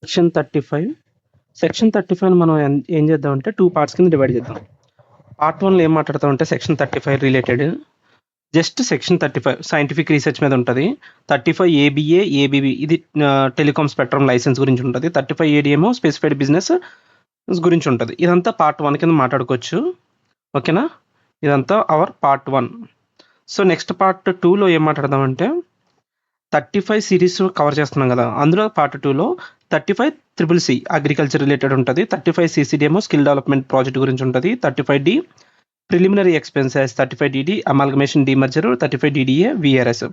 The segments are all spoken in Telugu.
సెక్షన్ 35 మనం ఏం చేద్దామంటే 2 పార్ట్స్ కింద డివైడ్ చేద్దాం. పార్ట్ 1లో ఏం మాట్లాడతామంటే section 35 related just section 35 scientific research మీద ఉంటుంది. 35 ఏబిఏ ఏబిబి ఇది టెలికాం స్పెక్ట్రమ్ లైసెన్స్ గురించి ఉంటుంది. 35 ఏడిఏమో స్పెసిఫైడ్ బిజినెస్ గురించి ఉంటుంది. ఇదంతా పార్ట్ 1 కింద మాట్లాడుకోవచ్చు. ఓకేనా, ఇదంతా hour part 1. So next part 2లో ఏం మాట్లాడదామంటే 35 సిరీస్ కవర్ చేస్తున్నాం కదా, అందులో పార్ట్ 2లో 35CCC అగ్రికల్చర్ రిలేటెడ్ ఉంటుంది. 35CCD ఏమో స్కిల్ డెవలప్మెంట్ ప్రాజెక్ట్ గురించి ఉంటుంది. 35D preliminary expenses, 35DD amalgamation demerger, 35DDA VRS.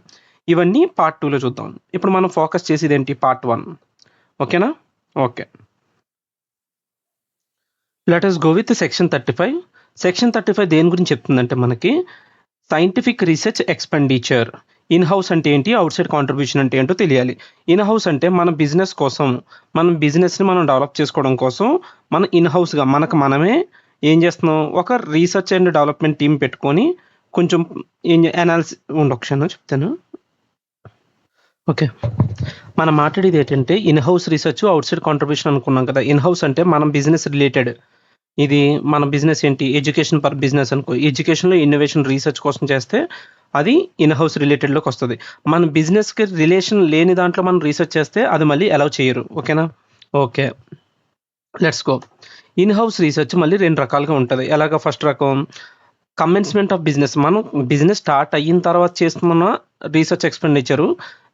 ఇవన్నీ పార్ట్ 2లో చూద్దాం. ఇప్పుడు మనం ఫోకస్ చేసేది ఏంటి, పార్ట్ 1. ఓకేనా, okay. Let us go with section 35. Section 35 దేని గురించి చెప్తుందంటే మనకి scientific research expenditure. In house అంటే ఏంటి, అవుట్ సైడ్ కాంట్రిబ్యూషన్ అంటే ఏంటో తెలియాలి. ఇన్ హౌస్ అంటే మన బిజినెస్ కోసం, మన బిజినెస్ని మనం డెవలప్ చేసుకోవడం కోసం మనం ఇన్ హౌస్గా మనమే ఏం చేస్తున్నాం, ఒక రీసెర్చ్ అండ్ డెవలప్మెంట్ టీం పెట్టుకొని కొంచెం అనాలిసిస్ ఉండొచ్చాను చెప్తాను. ఓకే, మనం మాట్లాడేది ఏంటంటే in house research, out side contribution అనుకున్నాం కదా. ఇన్ హౌస్ అంటే మనం బిజినెస్ రిలేటెడ్, ఇది మన బిజినెస్ ఏంటి, ఎడ్యుకేషన్ పర్ బిజినెస్ అనుకో. ఎడ్యుకేషన్లో ఇన్నోవేషన్ రీసెర్చ్ కోసం చేస్తే అది ఇన్ హౌస్ రిలేటెడ్లోకి వస్తుంది. మన బిజినెస్కి రిలేషన్ లేని దాంట్లో మనం రీసెర్చ్ చేస్తే అది మళ్ళీ అలౌ చేయరు. ఓకేనా, okay, let's go. In house research మళ్ళీ 2 రకాలుగా ఉంటుంది. ఎలాగ, ఫస్ట్ రకం కమెన్స్మెంట్ ఆఫ్ బిజినెస్, మనం బిజినెస్ స్టార్ట్ అయిన తర్వాత చేస్తున్న రీసెర్చ్ ఎక్స్పెండిచరు,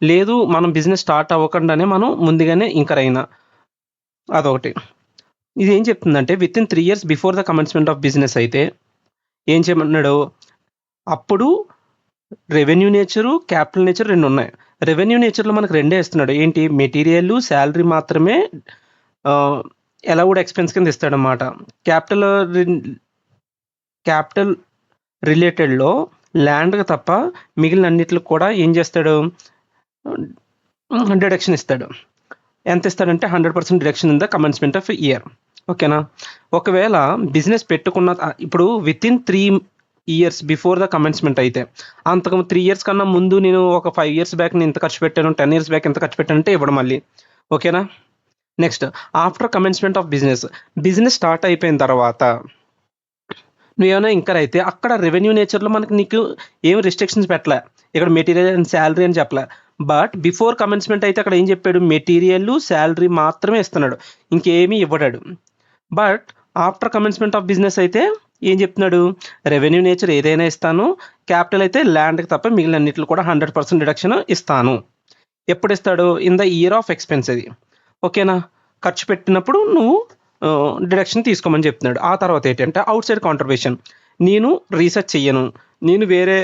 లేదు మనం బిజినెస్ స్టార్ట్ అవ్వకుండానే మనం ముందుగానే ఇంకర్ అయినా, అదొకటి. ఇది ఏం చెప్తుందంటే with in 3 years before the commencement of business అయితే ఏం చేయమన్నాడు, అప్పుడు రెవెన్యూ నేచరు, క్యాపిటల్ నేచర్ 2 ఉన్నాయి. రెవెన్యూ నేచర్లో మనకు 2 ఇస్తున్నాడు. ఏంటి, మెటీరియల్, శాలరీ మాత్రమే అలౌడ్ ఎక్స్పెన్స్ కింద ఇస్తాడనమాట. క్యాపిటల్ రిలేటెడ్లో ల్యాండ్కి తప్ప మిగిలిన అన్నిటికి కూడా ఏం చేస్తాడు, డిడక్షన్ ఇస్తాడు. ఎంత ఇస్తాడంటే 100% deduction in the commencement of year. ఓకేనా, ఒకవేళ బిజినెస్ పెట్టుకున్న ఇప్పుడు with in 3 years before the commencement అయితే, అంతకు 3 years కన్నా ముందు నేను ఒక 5 years బ్యాక్ నేను ఇంత ఖర్చు పెట్టాను, 10 years బ్యాక్ ఎంత ఖర్చు పెట్టాను అంటే ఇవ్వడం మళ్ళీ. ఓకేనా, next after commencement of business start అయిపోయిన తర్వాత నువ్వేమైనా ఇంకర్ అయితే అక్కడ రెవెన్యూ నేచర్లో మనకి నీకు ఏం రిస్ట్రిక్షన్స్ పెట్టలే, ఇక్కడ మెటీరియల్ అండ్ శాలరీ అని చెప్పలే. బట్ బిఫోర్ కమెన్స్మెంట్ అయితే అక్కడ ఏం చెప్పాడు, మెటీరియల్, శాలరీ మాత్రమే ఇస్తున్నాడు, ఇంకేమీ ఇవ్వడాడు. But after commencement of business అయితే ఏం చెప్తున్నాడు, రెవెన్యూ నేచర్ ఏదైనా ఇస్తాను, క్యాపిటల్ అయితే ల్యాండ్కి తప్ప మిగిలిన అన్నింటిలో కూడా 100% డిడక్షన్ ఇస్తాను. ఎప్పుడు ఇస్తాడు, in the year of expense. అది ఓకేనా, ఖర్చు పెట్టినప్పుడు నువ్వు డిడక్షన్ తీసుకోమని చెప్తున్నాడు. ఆ తర్వాత ఏంటంటే అవుట్ సైడ్ కాంట్రిబ్యూషన్. నేను రీసెర్చ్ చెయ్యను, నేను వేరే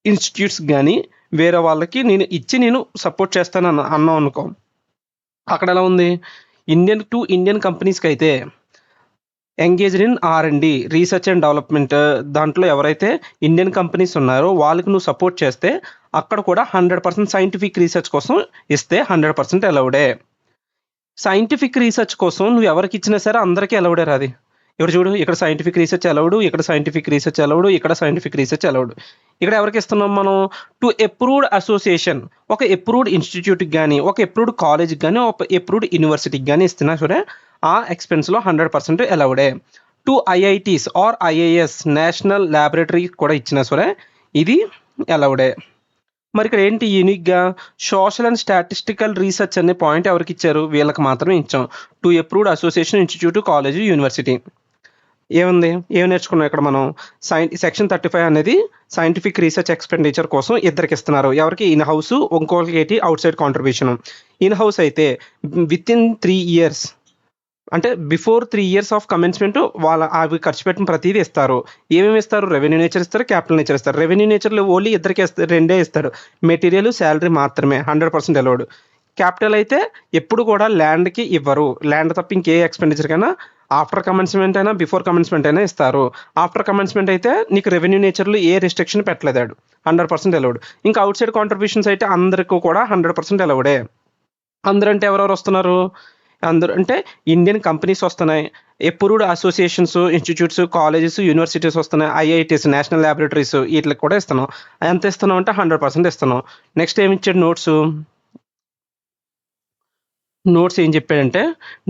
ఇన్స్టిట్యూట్స్ కానీ వేరే వాళ్ళకి నేను సపోర్ట్ చేస్తాను అన్నాం అనుకో, అక్కడ ఎలా ఉంది, ఇండియన్ కంపెనీస్కి అయితే engaged in R&D research and development దాంట్లో ఎవరైతే ఇండియన్ కంపెనీస్ ఉన్నారో వాళ్ళకి నువ్వు సపోర్ట్ చేస్తే అక్కడ కూడా 100% సైంటిఫిక్ రీసెర్చ్ కోసం ఇస్తే 100% అలౌడే. సైంటిఫిక్ రీసెర్చ్ కోసం నువ్వు ఎవరికి ఇచ్చినా సరే అందరికీ అలౌడే రాది. ఇక్కడ చూడు, ఇక్కడ సైంటిఫిక్ రీసెర్చ్ అలౌడ్, ఇక్కడ సైంటిఫిక్ రీసెర్చ్ అలౌడ్, ఇక్కడ సైంటిఫిక్ రీసెర్చ్ అలౌడ్. ఇక్కడ ఎవరికి ఇస్తున్నాం మనం, టు అప్రూవ్డ్ అసోసియేషన్, ఒక అప్రూవ్డ్ ఇన్స్టిట్యూట్కి కానీ, ఒక అప్రూవ్డ్ కాలేజ్కి కానీ, ఒక అప్రూవ్డ్ యూనివర్సిటీకి కానీ ఇస్తున్నా సరే ఆ ఎక్స్పెన్స్లో 100% అలౌడే. To IITs or IAS national ల్యాబొరేటరీకి కూడా ఇచ్చినా సరే ఇది అలౌడే. మరి ఇక్కడ ఏంటి యూనిక్గా, సోషల్ అండ్ స్టాటిస్టికల్ రీసెర్చ్ అనే పాయింట్ ఎవరికి ఇచ్చారు, వీళ్ళకి మాత్రమే ఇచ్చాం. To approved association, institute, college, university. ఏం నేర్చుకున్నాం ఇక్కడ మనం, సెక్షన్ 35 అనేది సైంటిఫిక్ రీసెర్చ్ ఎక్స్పెండిచర్ కోసం ఇద్దరికి ఇస్తున్నారు. ఎవరికి, ఇన్ హౌస్, ఇంకొకరికి ఏంటి, out side contribution. In house అయితే విత్ ఇన్ 3 years అంటే బిఫోర్ 3 years ఆఫ్ కమెన్స్మెంట్ వాళ్ళ అవి ఖర్చు పెట్టిన ప్రతిదీ ఇస్తారు. ఏమేమి ఇస్తారు, రెవెన్యూ నేచర్ ఇస్తారు, క్యాపిటల్ నేచర్ ఇస్తారు. రెవెన్యూ నేచర్లో ఓన్లీ ఇద్దరికి ఇస్తారు, 2 ఇస్తాడు, మెటీరియల్, శాలరీ మాత్రమే 100% అలౌడ్. క్యాపిటల్ అయితే ఎప్పుడు కూడా ల్యాండ్కి ఇవ్వరు, ల్యాండ్ తప్ప ఇంకే ఎక్స్పెండిచర్ కైనా ఆఫ్టర్ కమెన్స్మెంట్ అయినా బిఫోర్ కమెన్స్మెంట్ అయినా ఇస్తారు. ఆఫ్టర్ కమెన్స్మెంట్ అయితే నీకు రెవెన్యూ నేచర్లో ఏ రిస్ట్రిక్షన్ పెట్టలేదాడు, 100% అలౌడ్. ఇంకా అవుట్ సైడ్ కాంట్రిబ్యూషన్స్ అయితే అందరికీ కూడా 100% అలౌడే. అందరూ అంటే ఎవరెవరు వస్తున్నారు, అందరూ అంటే ఇండియన్ కంపెనీస్ వస్తున్నాయి, approved associations, institutes, colleges, universities వస్తున్నాయి, IITs నేషనల్ ల్యాబొరేటరీస్, వీటికి కూడా ఇస్తున్నాం. ఎంత ఇస్తున్నాం అంటే 100% ఇస్తున్నాం. నెక్స్ట్ ఏమి ఇచ్చాడు నోట్స్, నోట్స్ ఏం చెప్పాడంటే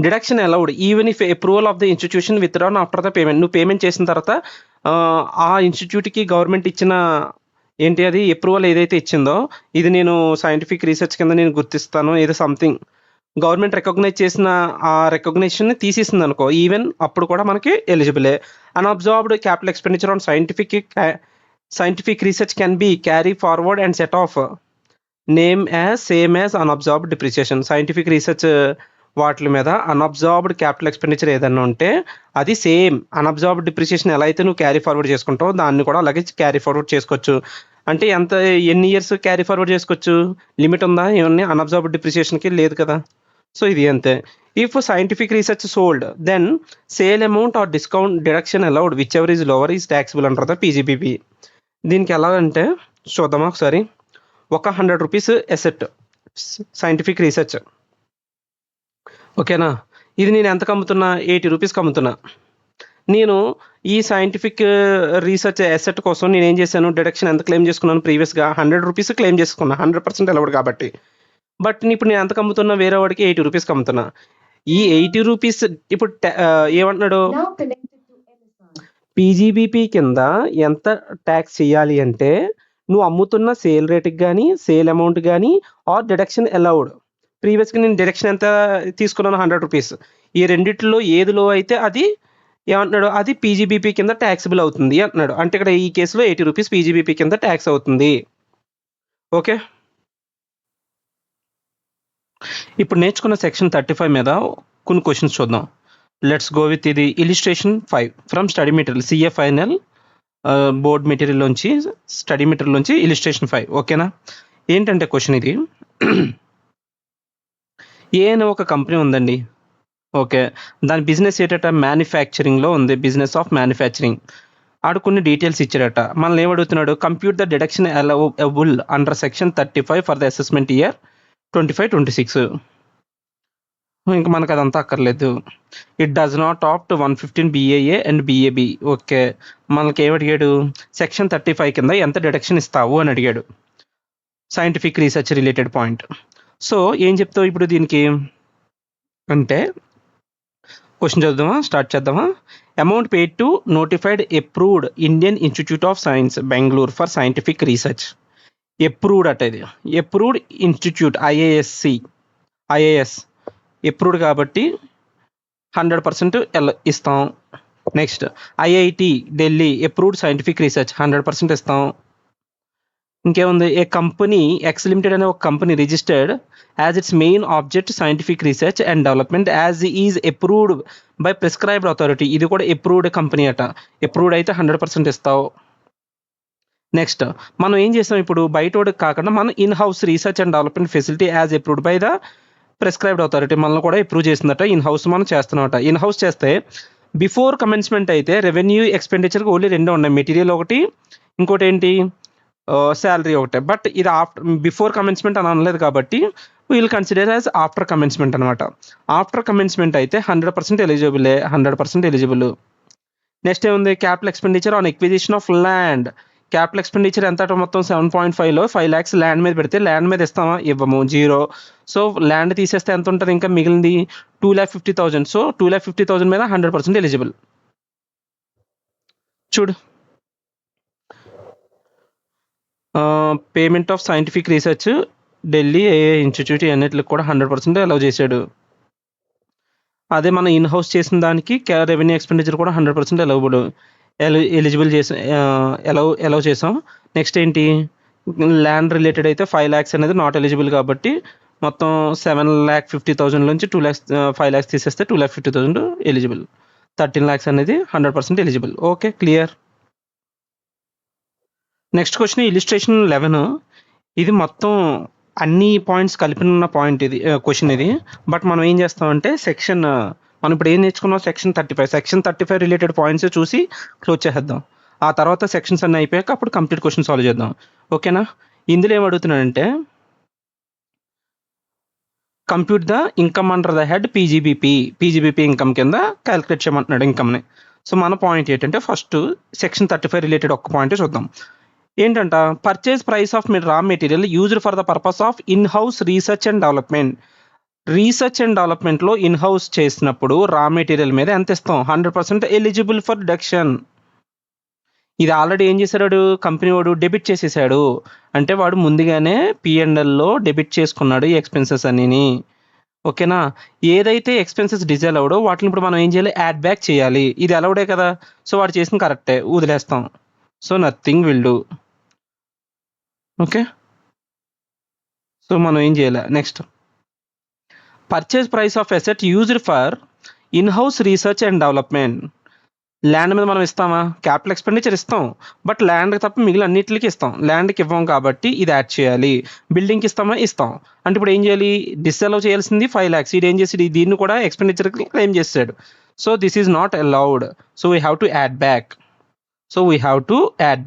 deduction allowed even if approval of the institution withdrawn after the payment. నువ్వు పేమెంట్ చేసిన తర్వాత ఆ ఇన్స్టిట్యూట్కి గవర్నమెంట్ ఇచ్చిన ఏంటి అది అప్రూవల్ ఏదైతే ఇచ్చిందో, ఇది నేను సైంటిఫిక్ రీసెర్చ్ కింద నేను గుర్తిస్తాను ఏదో సంథింగ్ గవర్నమెంట్ రికగ్నైజ్ చేసిన ఆ రికగ్నిషన్ తీసేసింది అనుకో, ఈవెన్ అప్పుడు కూడా మనకి ఎలిజిబులే. Unabsorbed capital expenditure on scientific research can be carry forward and set off name as same as unabsorbed depreciation. Scientific research వాటి మీద అన్అబ్జార్బ్డ్ క్యాపిటల్ ఎక్స్పెండిచర్ ఏదైనా ఉంటే అది సేమ్ అన్అబ్జార్బ్డ్ డిప్రిసియేషన్ ఎలా అయితే నువ్వు క్యారీ ఫార్వర్డ్ చేసుకుంటావో దాన్ని కూడా అలాగే క్యారీ ఫార్వర్డ్ చేసుకోవచ్చు. అంటే ఎన్ని ఇయర్స్ క్యారీ ఫార్వర్డ్ చేసుకోవచ్చు? లిమిట్ ఉందా? ఏమన్నా అన్అబ్జార్బ్డ్ డిప్రిసియేషన్కి లేదు కదా. సో ఇది అంతే. If scientific research sold then sale amount or discount deduction allowed whichever is lower is taxable అంటారు కదా పీజీబీపీ. దీనికి ఎలా అంటే చూద్దామా ఒకసారి. ఒక 100 రూపీస్ ఎసెట్ సైంటిఫిక్ రీసెర్చ్, ఓకేనా. ఇది నేను ఎంతకు అమ్ముతున్నా? 80 రూపీస్కి అమ్ముతున్నా. నేను ఈ సైంటిఫిక్ రీసెర్చ్ ఎసెట్ కోసం నేను ఏం చేశాను? డిడక్షన్ ఎంత క్లెయిమ్ చేసుకున్నాను? ప్రీవియస్గా 100 రూపీస్ క్లెయిమ్ చేసుకున్నా, 100% అలౌడ్ కాబట్టి. బట్ ఇప్పుడు నేను ఎంతకు అమ్ముతున్నా? వేరే వాడికి 80 రూపీస్కి అమ్ముతున్నా. ఈ 80 రూపీస్ ఇప్పుడు ఏమంటున్నాడు? పీజీబీపీ కింద ఎంత ట్యాక్స్ చేయాలి అంటే నువ్వు అమ్ముతున్న సేల్ రేట్కి కానీ సేల్ అమౌంట్ కానీ ఆర్ డిడక్షన్ అలౌడ్. ప్రీవియస్గా నేను డిడక్షన్ ఎంత తీసుకున్నాను? 100 రూపీస్. ఈ రెండిట్లో ఏదిలో అయితే అది ఏమంటున్నాడు? అది పీజీబీపీ కింద ట్యాక్సిబుల్ అవుతుంది అంటున్నాడు. అంటే ఇక్కడ ఈ కేసులో 80 రూపీస్ పీజీబీపీ కింద ట్యాక్స్ అవుతుంది. ఓకే, ఇప్పుడు నేర్చుకున్న సెక్షన్ 35 మీద కొన్ని క్వశ్చన్స్ చూద్దాం. లెట్స్ గో విత్ ఇది illustration 5 from study material CA final board మెటీరియల్లోంచి స్టడీ మెటీరియల్లోంచి ఇలిస్ట్రేషన్ 5. ఓకేనా. ఏంటంటే క్వశ్చన్ ఇది, ఏ అనే ఒక కంపెనీ ఉందండి. ఓకే, దాని బిజినెస్ ఏంటంటే మ్యానుఫ్యాక్చరింగ్లో ఉంది, బిజినెస్ ఆఫ్ మ్యానుఫ్యాక్చరింగ్. ఆడు కొన్ని డీటెయిల్స్ ఇచ్చాడట. మనల్ని ఏమడుగుతున్నాడు? Compute the deduction allowable under section 35 for the assessment year 25-26. ఇంకా మనకు అదంతా అక్కర్లేదు. It does not opt 115 BAA and BAB. Okay, మనకి ఏమడిగాడు? సెక్షన్ 35 కింద ఎంత డిడక్షన్ ఇస్తావు అని అడిగాడు. Scientific research related point. So ఏం చెప్తావు ఇప్పుడు దీనికి అంటే క్వశ్చన్ చదువుదామా, స్టార్ట్ చేద్దామా. Amount paid to notified approved Indian institute of science Bengaluru for scientific research. Approved అట ఇది. అప్రూవ్డ్ ఇన్స్టిట్యూట్ ఐఏఎస్ అప్రూవ్డ్ కాబట్టి 100% ఇస్తాం. Next IIT Delhi approved scientific research 100% ఇస్తాం. ఇంకేముంది? ఏ కంపెనీ ఎక్స్ లిమిటెడ్ అనే ఒక company registered as it's main object scientific research and development as is approved by prescribed authority. ఇది కూడా అప్రూవ్డ్ కంపెనీ అట. అప్రూవ్డ్ అయితే 100% ఇస్తావు. నెక్స్ట్ మనం ఏం చేస్తాం ఇప్పుడు? బయటోడికి కాకుండా మనం in house research and development facility as approved by the prescribed authority మనల్ని కూడా అప్రూవ్ చేసిందట. ఇన్ హౌస్ మనం చేస్తున్నామట. ఇన్ హౌస్ చేస్తే బిఫోర్ కమెన్స్మెంట్ అయితే రెవెన్యూ ఎక్స్పెండిచర్కి ఓన్లీ 2 ఉన్నాయి, మెటీరియల్ ఒకటి, ఇంకోటి ఏంటి శాలరీ ఒకటే. బట్ ఇది బిఫోర్ కమెన్స్మెంట్ అని అనలేదు కాబట్టి we'll consider as after commencement అనమాట. ఆఫ్టర్ కమెన్స్మెంట్ అయితే 100% ఎలిజిబులే, 100% ఎలిజిబుల్. నెక్స్ట్ ఏముంది? Capital expenditure on acquisition of land. Capital expenditure ఎంత మొత్తం 7.5లో 5 lakhs ల్యాండ్ మీద పెడితే ల్యాండ్ మీద ఇస్తామా? ఇవ్వము, 0. సో ల్యాండ్ తీసేస్తే ఎంత ఉంటుంది? ఇంకా మిగిలింది 2,50,000. సో 2,50,000 మీద 100% ఎలిజిబుల్. చూడు, payment of scientific research Delhi institute అన్నిటికి కూడా 100% అలౌ చేశాడు. అదే మనం ఇన్ హౌస్ చేసిన దానికి రెవెన్యూ ఎక్స్పెండిచర్ కూడా 100% ఎలిజిబుల్ చేసి అలౌ చేసాం. నెక్స్ట్ ఏంటి? ల్యాండ్ రిలేటెడ్ అయితే 5 lakhs అనేది నాట్ ఎలిజిబుల్ కాబట్టి మొత్తం 7,50,000 నుంచి 5 lakhs తీసేస్తే 2,50,000 ఎలిజిబుల్. 13 lakhs అనేది 100% eligible. Okay, clear. Next question illustration 11. ఇది మొత్తం అన్ని పాయింట్స్ కలిపి ఉన్న పాయింట్ ఇది క్వశ్చన్ ఇది. బట్ మనం ఏం చేస్తామంటే సెక్షన్ మనం ఇప్పుడు ఏం నేర్చుకున్నాం? సెక్షన్ 35 రిలేటెడ్ పాయింట్స్ చూసి క్లోజ్ చేసేద్దాం. ఆ తర్వాత సెక్షన్స్ అన్నీ అయిపోయాక అప్పుడు కంప్లీట్ క్వశ్చన్ సాల్వ్ చేద్దాం. ఓకేనా. ఇందులో ఏమడుగుతున్నాడంటే compute the income under the head PGBP income కింద క్యాలిక్యులేట్ చేయమంటున్నాడు ఇన్కమ్ని. సో మన పాయింట్ ఏంటంటే ఫస్ట్ సెక్షన్ 35 రిలేటెడ్ ఒక్క పాయింటే చూద్దాం. ఏంటంట? Purchase price of raw material used for the purpose of in house research and development. Research and డెవలప్మెంట్లో ఇన్ హౌస్ చేసినప్పుడు రా మెటీరియల్ మీద ఎంత ఇస్తాం? 100% ఎలిజిబుల్ ఫర్ డిడక్షన్. ఇది ఆల్రెడీ ఏం చేశాడు కంపెనీ వాడు? డెబిట్ చేసేసాడు. అంటే వాడు ముందుగానే P&Lలో డెబిట్ చేసుకున్నాడు ఈ ఎక్స్పెన్సెస్ అన్నీని. ఓకేనా? ఏదైతే ఎక్స్పెన్సెస్ డిజలౌడో వాటిని ఇప్పుడు మనం ఏం చేయాలి? యాడ్ బ్యాక్ చేయాలి. ఇది అలౌడే కదా! సో వాడు చేసింది కరెక్టే, వదిలేస్తాం. So nothing will do. Okay. So మనం ఏం చేయాలి? Next purchase price of asset used for in house research and development. Land మీద మనం ఇస్తామా? క్యాపిటల్ ఎక్స్పెండిచర్ ఇస్తాం, బట్ ల్యాండ్కి తప్ప మిగిలిన అన్నింటికి ఇస్తాం. ల్యాండ్కి ఇవ్వం కాబట్టి ఇది యాడ్ చేయాలి. బిల్డింగ్కి ఇస్తామా? ఇస్తాం. అంటే ఇప్పుడు ఏం చేయాలి? డిస్అలౌ చేయాల్సింది 5 lakhs. ఇది ఏం చేసి దీన్ని కూడా ఎక్స్పెండిచర్కి క్లెయిమ్ చేస్తాడు. So this is not allowed. So we have to add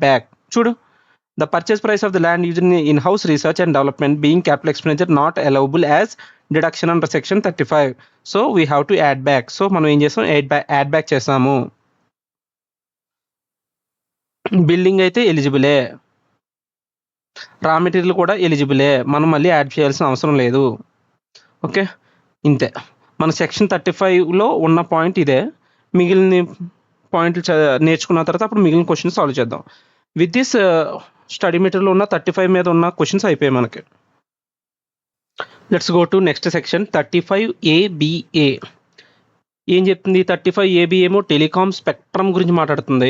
back. చూడు, the purchase price of the land used in in-house research and development being capital expenditure not allowable as deduction under section 35. So we have to add back. So మనం ఏం చేస్తాం? యాడ్ బ్యాక్ చేస్తాము. బిల్డింగ్ అయితే ఎలిజిబులే, రా మెటీరియల్ కూడా ఎలిజిబులే, మనం మళ్ళీ యాడ్ చేయాల్సిన అవసరం లేదు. ఓకే, ఇంతే. మన సెక్షన్ 35లో ఉన్న పాయింట్ ఇదే. మిగిలిన పాయింట్లు నేర్చుకున్న తర్వాత అప్పుడు మిగిలిన క్వశ్చన్స్ సాల్వ్ చేద్దాం. విత్ దిస్ స్టడీ మెటీరియల్ ఉన్న 35 మీద ఉన్న క్వశ్చన్స్ అయిపోయాయి మనకి. Let's go to next section 35ABA. ఏం చెప్తుంది? 35AB ఏమో టెలికాం స్పెక్ట్రమ్ గురించి మాట్లాడుతుంది.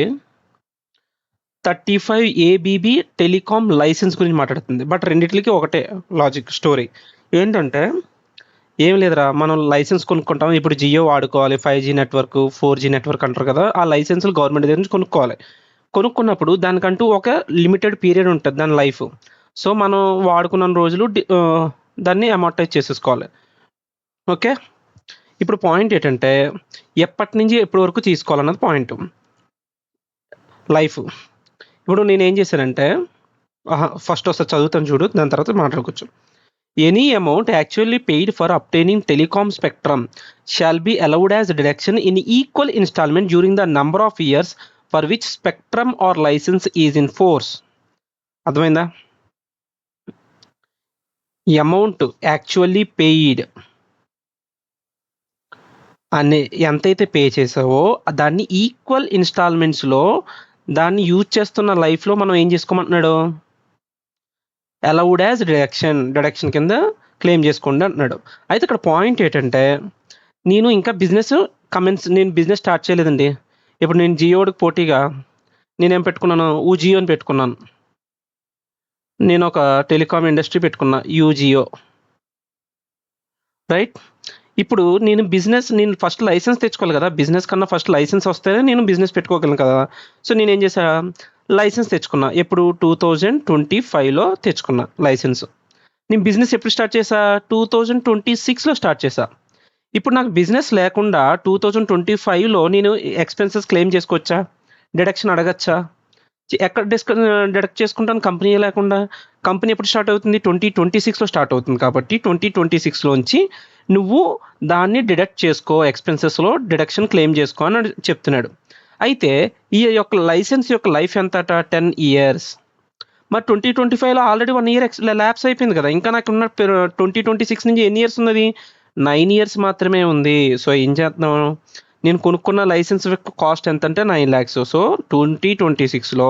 35ABB టెలికాం లైసెన్స్ గురించి మాట్లాడుతుంది. బట్ రెండిట్లకి ఒకటే లాజిక్ స్టోరీ. ఏంటంటే ఏం లేదురా, మనం లైసెన్స్ కొనుక్కుంటాం. ఇప్పుడు జియో వాడుకోవాలి, 5G నెట్వర్క్, 4G నెట్వర్క్ అంటారు కదా, ఆ లైసెన్సులు గవర్నమెంట్ దగ్గర నుంచి కొనుక్కోవాలి. కొనుక్కున్నప్పుడు దానికంటూ ఒక లిమిటెడ్ పీరియడ్ ఉంటుంది దాని లైఫ్. సో మనం వాడుకున్న రోజులు దాన్ని అమౌంటైజ్ చేసేసుకోవాలి. ఓకే, ఇప్పుడు పాయింట్ ఏంటంటే ఎప్పటి నుంచి ఎప్పటి వరకు తీసుకోవాలన్నది పాయింట్. లైఫ్. ఇప్పుడు నేను ఏం చేశానంటే ఫస్ట్ ఒకసారి చదువుతాను చూడు, దాని తర్వాత మాట్లాడుకోవచ్చు. Any amount actually paid for obtaining telecom spectrum shall be allowed as deduction in equal instalment during the number of years for which spectrum or license is in force. అర్థమైందా? అమౌంట్ యాక్చువల్లీ పెయిడ్ అని ఎంతైతే పే చేసావో దాన్ని ఈక్వల్ ఇన్స్టాల్మెంట్స్లో దాన్ని యూజ్ చేస్తున్న లైఫ్లో మనం ఏం చేసుకోమంటున్నాడు? అలౌడ్ యాజ్ డిడక్షన్ కింద క్లెయిమ్ చేసుకోండి అంటున్నాడు. అయితే ఇక్కడ పాయింట్ ఏంటంటే నేను ఇంకా నేను బిజినెస్ స్టార్ట్ చేయలేదండి. ఇప్పుడు నేను జియోడికి పోటీగా నేనేం పెట్టుకున్నాను? జియో అని పెట్టుకున్నాను. నేను ఒక టెలికాం ఇండస్ట్రీ పెట్టుకున్నా, జియో, రైట్? ఇప్పుడు నేను ఫస్ట్ లైసెన్స్ తెచ్చుకోవాలి కదా. బిజినెస్ కన్నా ఫస్ట్ లైసెన్స్ వస్తేనే నేను బిజినెస్ పెట్టుకోగలను కదా. సో నేను ఏం చేశా? లైసెన్స్ తెచ్చుకున్నా. ఎప్పుడు? 2025లో తెచ్చుకున్నా లైసెన్స్. నేను బిజినెస్ ఎప్పుడు స్టార్ట్ చేశా? 2026లో స్టార్ట్ చేశా. ఇప్పుడు నాకు బిజినెస్ లేకుండా 2025లో నేను ఎక్స్పెన్సెస్ క్లెయిమ్ చేసుకోవచ్చా? డిడక్షన్ అడగచ్చా? ఎక్కడ డిడక్ట్ చేసుకుంటాను? కంపెనీ లేకుండా. కంపెనీ ఎప్పుడు స్టార్ట్ అవుతుంది? 2026లో స్టార్ట్ అవుతుంది. కాబట్టి 2026లోంచి నువ్వు దాన్ని డిడక్ట్ చేసుకో, ఎక్స్పెన్సెస్లో డిడక్షన్ క్లెయిమ్ చేసుకో అని చెప్తున్నాడు. అయితే ఈ యొక్క లైసెన్స్ యొక్క లైఫ్ ఎంత? 10 years. మరి 2025లో ఆల్రెడీ 1 year ల్యాప్స్ అయిపోయింది కదా. ఇంకా నాకు ఉన్న 2026 నుంచి ఎన్ని ఇయర్స్ ఉన్నది? 9 years మాత్రమే ఉంది. సో ఏం చేద్దాం? నేను కొనుక్కున్న లైసెన్స్ కాస్ట్ ఎంత అంటే 9 lakhs. సో 2026లో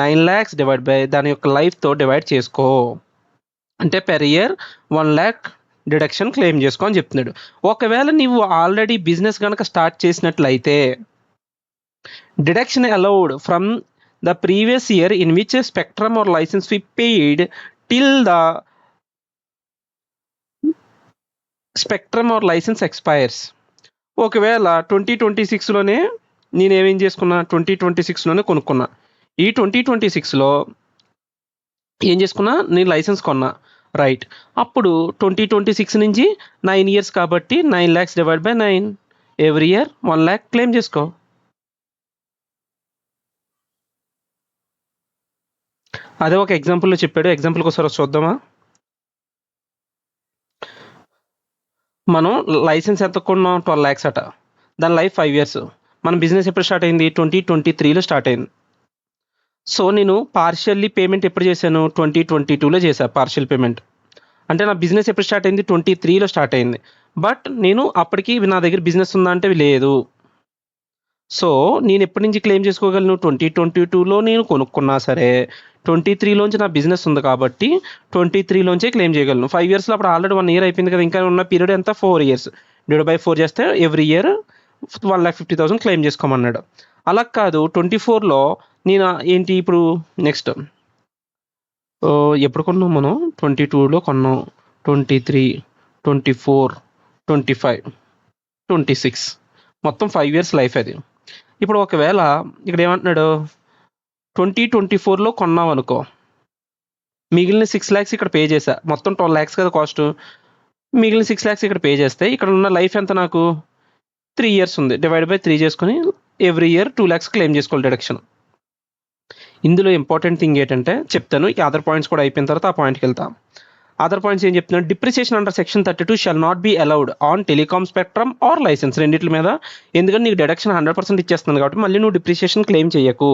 9 lakhs డివైడ్ బై దాని యొక్క లైఫ్తో డివైడ్ చేసుకో. అంటే per year 1 lakh deduction claim చేసుకో అని చెప్తున్నాడు. ఒకవేళ నీవు ఆల్రెడీ బిజినెస్ కనుక స్టార్ట్ చేసినట్లయితే deduction allowed from the previous year in which spectrum or licence we paid till the spectrum or licence expires. ఒకవేళ 2026లోనే నేనేమేం చేసుకున్నా? 2026లోనే కొనుక్కున్నా. ఈ 2026లో ఏం చేసుకున్నా? నేను లైసెన్స్ కొన్నా, రైట్? అప్పుడు 2026 నుంచి 9 years కాబట్టి 9 lakhs divide by 9, every year 1 lakh claim చేసుకో. అదే ఒక ఎగ్జాంపుల్లో చెప్పాడు. ఎగ్జాంపుల్కి ఒకసారి చూద్దామా? మనం లైసెన్స్ ఎంత కొన్నాం? 12 lakhs అట. దాని లైఫ్ 5 years. మన బిజినెస్ ఎప్పుడు స్టార్ట్ అయింది? 2023లో స్టార్ట్ అయింది. సో నేను పార్షియల్లీ పేమెంట్ ఎప్పుడు చేశాను? 2022లో చేశా పార్షియల్ పేమెంట్. అంటే నా బిజినెస్ ఎప్పుడు స్టార్ట్ అయింది? 23లో స్టార్ట్ అయింది. బట్ నేను అప్పటికి నా దగ్గర బిజినెస్ ఉందా అంటే లేదు. సో, నేను ఎప్పటి నుంచి క్లెయిమ్ చేసుకోగలను? 2022లో నేను కొనుక్కున్నా సరే, 23లోంచి నా బిజినెస్ ఉంది కాబట్టి 23లోంచే క్లెయిమ్ చేయగలను. 5 ఇయర్స్‌లో అప్పుడు ఆల్రెడీ 1 ఇయర్ అయిపోయింది కదా! ఇంకా ఉన్న పీరియడ్ ఎంత? 4 ఇయర్స్. డివైడ్ బై 4 చేస్తే ఎవ్రీ ఇయర్ 1,50,000 క్లెయిమ్ చేసుకోమన్నాడు. అలా కాదు 24లో నేను ఏంటి ఇప్పుడు నెక్స్ట్ ఎప్పుడు కొన్నాం మనం? 22లో కొన్నాం. 23, 24, 25, 26 మొత్తం 5 ఇయర్స్ లైఫ్ అది. ఇప్పుడు ఒకవేళ ఇక్కడ ఏమంటున్నాడు? 2024లో కొన్నాం అనుకో. మిగిలిన 6 lakhs ఇక్కడ పే చేశా. మొత్తం 12 lakhs కదా కాస్ట్. మిగిలిన 6 lakhs ఇక్కడ పే చేస్తే ఇక్కడ ఉన్న లైఫ్ ఎంత నాకు? 3 ఇయర్స్ ఉంది. డివైడ్ బై 3 చేసుకొని ఎవ్రీ ఇయర్ 2 lakhs క్లెయిమ్ చేసుకోవాలి డిడక్షన్. ఇందులో ఇంపార్టెంట్ థింగ్ ఏంటంటే చెప్తాను. ఈ అదర్ పాయింట్స్ కూడా అయిపోయిన తర్వాత ఆ పాయింట్కి వెళ్తాం. అదర్ పాయింట్స్ ఏం చెప్తున్నాడు? Depreciation under section 32 shall not be allowed on telecom spectrum or licence రెండింటి మీద. ఎందుకంటే నీకు డిడక్షన్ 100% ఇచ్చేస్తుంది కాబట్టి మళ్ళీ నువ్వు డిప్రిసియేషన్ క్లెయిమ్ చేయకు.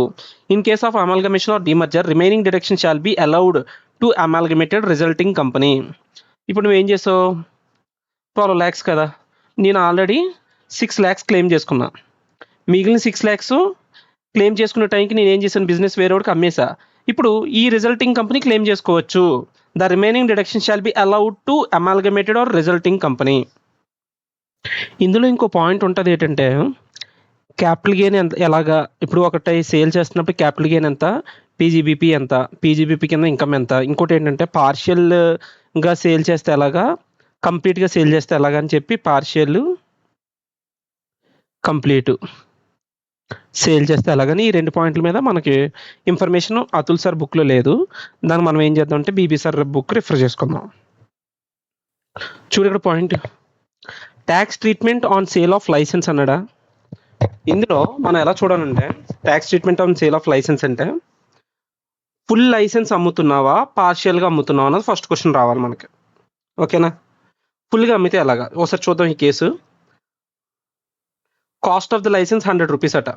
In case of amalgamation or demerger remaining deduction shall be allowed to amalgamated resulting company. ఇప్పుడు నువ్వేం చేసావు? 12 lakhs కదా, నేను ఆల్రెడీ 6 lakhs క్లెయిమ్ చేసుకున్నా. మిగిలిన 6 lakhs క్లెయిమ్ చేసుకునే టైంకి నేను ఏం చేశాను? బిజినెస్ వేరేవాడికి అమ్మేశా. ఇప్పుడు ఈ రిజల్టింగ్ కంపెనీ క్లెయిమ్ చేసుకోవచ్చు. The remaining deduction shall be allowed to amalgamated or resulting company. ఇందులో ఇంకో పాయింట్ ఉంటుంది ఏంటంటే క్యాపిటల్ గెయిన్ ఎంత ఎలాగా? ఇప్పుడు ఒకటి సేల్ చేస్తున్నప్పుడు క్యాపిటల్ గెయిన్ ఎంత, పీజీబీపీ ఎంత, పీజీబీపీ కింద ఇన్కమ్ ఎంత, ఇంకోటి ఏంటంటే పార్షియల్గా సేల్ చేస్తే ఎలాగా, కంప్లీట్గా సేల్ చేస్తే ఎలాగా అని చెప్పి పార్షియల్, కంప్లీట్ సేల్ చేస్తే ఎలాగని ఈ 2 పాయింట్ల మీద మనకి ఇన్ఫర్మేషన్ అతుల్ సార్ బుక్లో లేదు. దాన్ని మనం ఏం చేద్దాం అంటే బీబీ సార్ బుక్ రిఫర్ చేసుకుందాం. చూడు ఇక్కడ point, tax treatment on sale of licence అన్నాడా. ఇందులో మనం ఎలా చూడాలంటే tax treatment on sale of licence అంటే ఫుల్ లైసెన్స్ అమ్ముతున్నావా, పార్షియల్గా అమ్ముతున్నావా అన్నది ఫస్ట్ క్వశ్చన్ రావాలి మనకి. ఓకేనా? ఫుల్గా అమ్మితే ఎలాగా ఒకసారి చూద్దాం. ఈ case cost of the licence 100 rupees అట,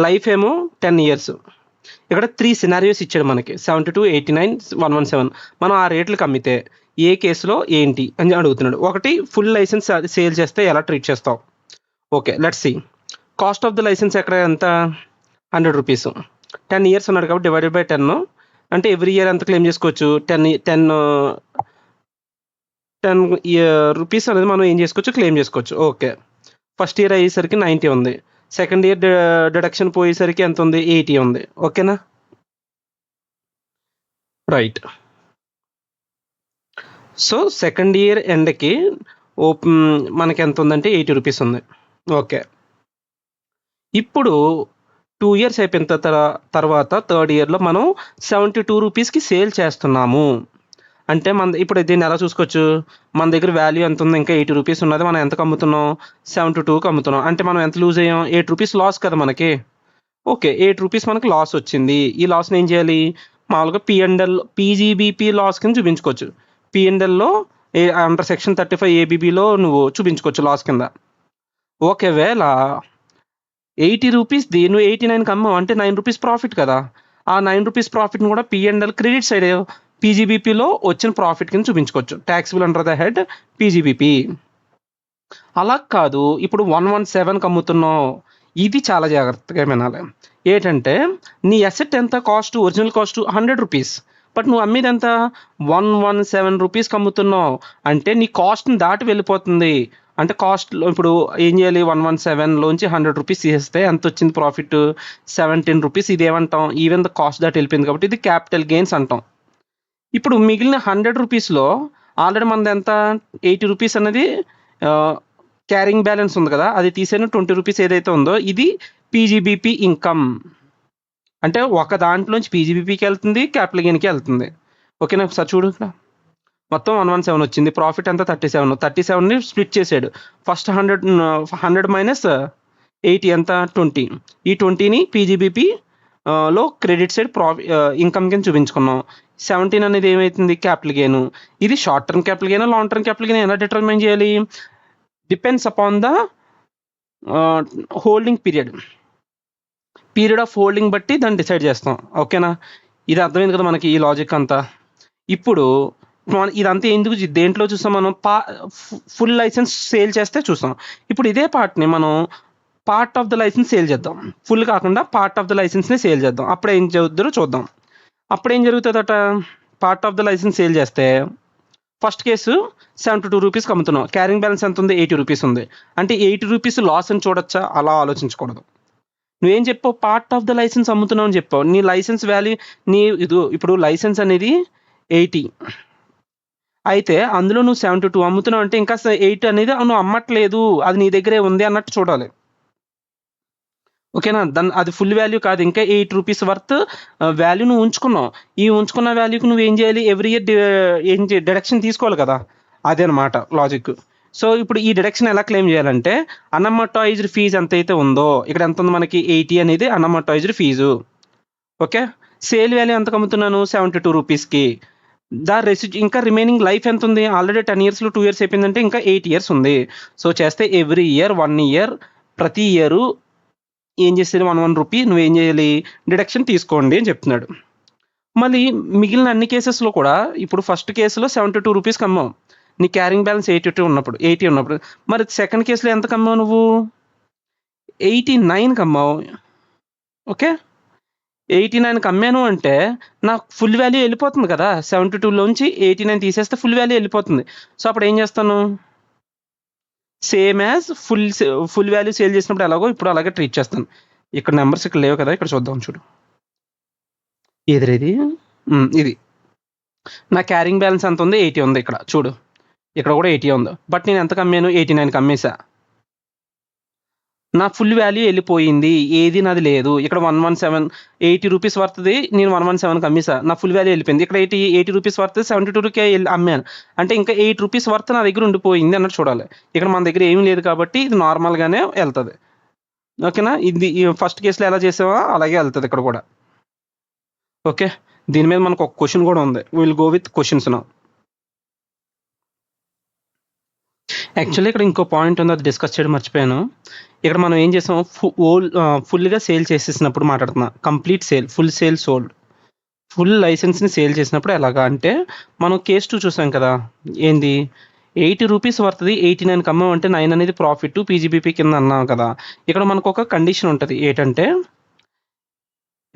లైఫ్ ఏమో 10 years. ఇక్కడ 3 సినారియోస్ ఇచ్చాడు మనకి, 72, 89, 117. మనం ఆ రేట్లకు అమ్మితే ఏ కేసులో ఏంటి అని అడుగుతున్నాడు. ఒకటి, ఫుల్ లైసెన్స్ సేల్ చేస్తే ఎలా ట్రీట్ చేస్తావు? Okay, let's see. Cost of the licence ఎక్కడ ఎంత? 100 రూపీస్. 10 years ఉన్నాడు కాబట్టి డివైడెడ్ బై 10 అంటే ఎవ్రీ ఇయర్ ఎంత క్లెయిమ్ చేసుకోవచ్చు? 10 రూపీస్ అనేది మనం ఏం చేసుకోవచ్చు? క్లెయిమ్ చేసుకోవచ్చు. ఓకే, ఫస్ట్ ఇయర్ అయ్యేసరికి 90 ఉంది, సెకండ్ ఇయర్ డిడక్షన్ పోయేసరికి ఎంత ఉంది? 80 ఉంది. ఓకేనా? రైట్. సో సెకండ్ ఇయర్ ఎండ్కి మనకి ఎంత ఉందంటే 80 రూపీస్ ఉంది. ఓకే, ఇప్పుడు 2 years అయిపోయిన తర్వాత థర్డ్ ఇయర్లో మనం 72 రూపీస్కి సేల్ చేస్తున్నాము. అంటే మన ఇప్పుడు దీన్ని ఎలా చూసుకోవచ్చు? మన దగ్గర వాల్యూ ఎంత ఉంది? ఇంకా 80 రూపీస్ ఉన్నది. మనం ఎంతకు అమ్ముతున్నాం? 72కి అమ్ముతున్నాం. అంటే మనం ఎంత లూజ్ అయ్యాం? 8 రూపీస్ లాస్ కదా మనకి. ఓకే, 8 రూపీస్ మనకి లాస్ వచ్చింది. ఈ లాస్ని ఏం చేయాలి? మామూలుగా P&L, పీజీబీపీ లాస్ కింద చూపించుకోవచ్చు. P&Lలో అండర్ సెక్షన్ 35 ఏబీబీలో నువ్వు చూపించుకోవచ్చు లాస్ కింద. ఒకవేళ 80 రూపీస్ది నువ్వు 89కి అమ్మావు అంటే 9 రూపీస్ ప్రాఫిట్ కదా. ఆ 9 రూపీస్ ప్రాఫిట్ని కూడా P&L క్రెడిట్ సైడ్ పీజీబీపీలో వచ్చిన ప్రాఫిట్ కింద చూపించుకోవచ్చు. Taxable under the head PGBP. అలా కాదు, ఇప్పుడు 117కి అమ్ముతున్నావు. ఇది చాలా జాగ్రత్తగా వినాలి. ఏంటంటే నీ అసెట్ ఎంత? Cost, original cost 100 rupees, but నువ్వు అమ్మేది ఎంత? 117 రూపీస్కి అమ్ముతున్నావు. అంటే నీ కాస్ట్ని దాటి వెళ్ళిపోతుంది. అంటే కాస్ట్లో ఇప్పుడు ఏం చేయాలి? 117లోంచి 100 రూపీస్ తీసేస్తే ఎంత వచ్చింది ప్రాఫిట్? 17 రూపీస్. ఇది ఏమంటాం? ఈవెన్ ద కాస్ట్ దాటి వెళ్ళిపోయింది కాబట్టి ఇది క్యాపిటల్ గెయిన్స్ అంటాం. ఇప్పుడు మిగిలిన 100 రూపీస్లో ఆల్రెడీ మనది ఎంత? 80 రూపీస్ అనేది క్యారింగ్ బ్యాలెన్స్ ఉంది కదా, అది తీసేను 20 రూపీస్ ఏదైతే ఉందో ఇది పీజీబీపీ ఇన్కమ్. అంటే ఒక దాంట్లోంచి పీజీబీపీకి వెళ్తుంది, క్యాపిటల్ గెయిన్కి వెళ్తుంది. ఓకేనా? ఒకసారి చూడు, ఇక్కడ మొత్తం 117 వచ్చింది. ప్రాఫిట్ అంతా 37. 37ని స్ప్లిట్ చేసాడు. ఫస్ట్ 100 మైనస్ 80 ఎంత? 20. ఈ 20ని పీజీబీపీ లో క్రెడిట్ సైడ్ ఇన్కమ్ కింద చూపించుకున్నాం. 17 అనేది ఏమవుతుంది? Capital gain. ఇది short term capital gain, long term capital gain ఎలా డిటర్మైన్ చేయాలి? Depends upon the holding period of holding బట్టి దాన్ని డిసైడ్ చేస్తాం. ఓకేనా? ఇది అర్థమైంది కదా మనకి ఈ లాజిక్ అంతా. ఇప్పుడు ఇదంతా ఎందుకు దేంట్లో చూస్తాం మనం? ఫుల్ లైసెన్స్ సేల్ చేస్తే చూస్తాం. ఇప్పుడు ఇదే పార్ట్‌ని మనం part of the licence sale చేద్దాం. ఫుల్ కాకుండా పార్ట్ ఆఫ్ ద లైసెన్స్‌ని సేల్ చేద్దాం. అప్పుడు ఏం జరుగుద్దో చూద్దాం. అప్పుడేం జరుగుతదట? Part of the licence sale చేస్తే ఫస్ట్ కేసు ₹72కి అమ్ముతున్నాం. క్యారింగ్ బ్యాలెన్స్ ఎంత ఉంది? ₹80 ఉంది. అంటే ₹80 లాస్ అని చూడొచ్చా? అలా ఆలోచించకూడదు. నువ్వేం చెప్పావు? పార్ట్ ఆఫ్ ద లైసెన్స్ అమ్ముతున్నావు అని చెప్పావు. నీ లైసెన్స్ వాల్యూ ఇప్పుడు లైసెన్స్ అనేది 80 అయితే అందులో నువ్వు 72 అమ్ముతున్నావు అంటే ఇంకా 8 అనేది నువ్వు అమ్మట్లేదు. అది నీ దగ్గరే ఉంది అన్నట్టు చూడాలి. ఓకేనా? అది ఫుల్ వాల్యూ కాదు. ఇంకా ₹8 వర్త్ వాల్యూ నువ్వు ఉంచుకున్నావు. ఈ ఉంచుకున్న వాల్యూకి నువ్వేం చేయాలి? ఎవ్రీ ఇయర్ డిడక్షన్ తీసుకోవాలి కదా! అదనమాట లాజిక్. సో, ఇప్పుడు ఈ డిడక్షన్ ఎలా క్లెయిమ్ చేయాలంటే అన్‌అమర్టైజ్డ్ ఫీజ్ ఎంతైతే ఉందో, ఇక్కడ ఎంత ఉంది మనకి? 80 అనేది అన్‌అమర్టైజ్డ్ ఫీజు. ఓకే. సేల్ వాల్యూ ఎంతకు అమ్ముతున్నాను? ₹72కి. ఇంకా రిమైనింగ్ లైఫ్ ఎంత ఉంది? ఆల్రెడీ 10 ఇయర్స్‌లో 2 ఇయర్స్ అయిపోయిందంటే ఇంకా 8 ఇయర్స్ ఉంది. సో, చేస్తే ఎవ్రీ ఇయర్ 1 ఇయర్ ప్రతి ఇయరు ఏం చేసేది? ₹1 నువ్వేం చేయాలి? డిడక్షన్ తీసుకోండి అని చెప్తున్నాడు. మళ్ళీ మిగిలిన అన్ని కేసెస్‌లో కూడా ఇప్పుడు ఫస్ట్ కేసులో ₹72కి అమ్మావు. నీ క్యారింగ్ బ్యాలెన్స్ 80 ఉన్నప్పుడు. మరి సెకండ్ కేసులో ఎంతకు అమ్మావు నువ్వు? 89కి అమ్మావు. ఓకే. 89కి అమ్మాను అంటే నాకు ఫుల్ వాల్యూ వెళ్ళిపోతుంది కదా! 72లోంచి 89 తీసేస్తే ఫుల్ వాల్యూ వెళ్ళిపోతుంది. సో, అప్పుడు ఏం చేస్తాను? Same as full value sale చేసినప్పుడు ఎలాగో ఇప్పుడు అలాగే ట్రీట్ చేస్తాను. ఇక్కడ నంబర్స్ ఇక్కడ లేవు కదా! ఇక్కడ చూద్దాం చూడు. ఏదిరా ఇది? ఇది. నా క్యారింగ్ బ్యాలెన్స్ ఎంత ఉంది? 80 ఉంది ఇక్కడ చూడు. ఇక్కడ కూడా 80 ఉంది. బట్ నేను ఎంతకు అమ్మాను? 89కి అమ్మేసా. నా ఫుల్ వాల్యూ వెళ్ళిపోయింది. ఏది నాది లేదు. ఇక్కడ ₹117 వర్త్‌ది నేను ₹117కి అమ్మేసా. నా ఫుల్ వాల్యూ వెళ్ళిపోయింది. ఇక్కడ ₹80 వర్త్‌ది 72కే అమ్మాను. అంటే ఇంకా ₹8 వర్త్ నా దగ్గర ఉండిపోయింది అన్నట్టు చూడాలి. ఇక్కడ మన దగ్గర ఏమీ లేదు కాబట్టి ఇది నార్మల్‌గానే ఎళ్తది. ఓకేనా? ఇది ఫస్ట్ కేస్‌లో ఎలా చేసామో అలాగే ఎళ్తది ఇక్కడ కూడా. ఓకే. దీని మీద మనకు ఒక క్వెషన్ కూడా ఉంది. We will go with questions now. Actually ఇక్కడ ఇంకో పాయింట్ ఉంది. అది డిస్కస్ చేయడం మర్చిపోయాను. ఇక్కడ మనం ఏం చేసాం? ఫుల్‌గా సేల్ చేసేసినప్పుడు మాట్లాడుతున్నా. Complete sale, full sale sold. Full లైసెన్స్‌ని సేల్ చేసినప్పుడు ఎలాగా అంటే మనం కేస్ 2 చూసాం కదా! ఏంది? ₹80 వర్త్‌ది 89కి అమ్మామంటే 9 అనేది ప్రాఫిట్ పీజీబీపీ కింద అన్నాం కదా! ఇక్కడ మనకొక కండిషన్ ఉంటది. ఏంటంటే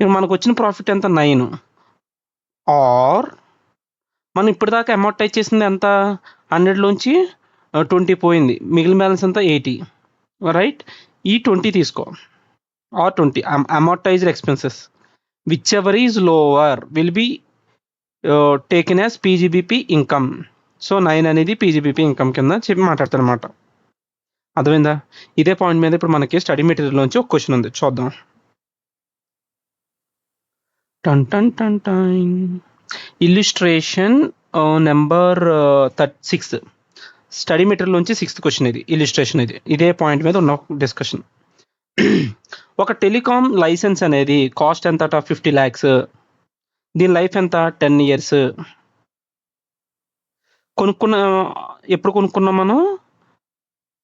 ఇక్కడ మనకొచ్చిన ప్రాఫిట్ ఎంత? 9 ఆర్ మనం ఇప్పటిదాకా అమౌంటైజ్ చేసింది ఎంత? 100లోంచి 20 పోయింది. మిగిలిన బ్యాలెన్స్ ఎంత? 80 రైట్? ఈ 20 తీసుకో or 20 amortised expenses whichever is lower will be taken as PGBP income. So, 9 అనేది పీజీబీపీ ఇన్‌కమ్ కింద చెప్పి మాట్లాడతానమాట. అర్థమైందా? ఇదే పాయింట్ మీద ఇప్పుడు మనకి స్టడీ మెటీరియల్‌లోంచి ఒక క్వెషన్ ఉంది. చూద్దాం. టన్ టన్ టన్ టైన్. ఇల్లుస్ట్రేషన్ నంబర్ 6 స్టడీ మెటీరియల్‌లోంచి 6థ్ క్వెషన్ ఇది. ఇల్లుస్ట్రేషన్ ఇది. ఇదే పాయింట్ మీద ఉన్న డిస్కషన్. ఒక టెలికాం లైసెన్స్ అనేది కాస్ట్ ఎంతట? 50 లాక్స్. దీని లైఫ్ ఎంత? 10 ఇయర్స్. ఎప్పుడు కొనుక్కున్నాం మనం?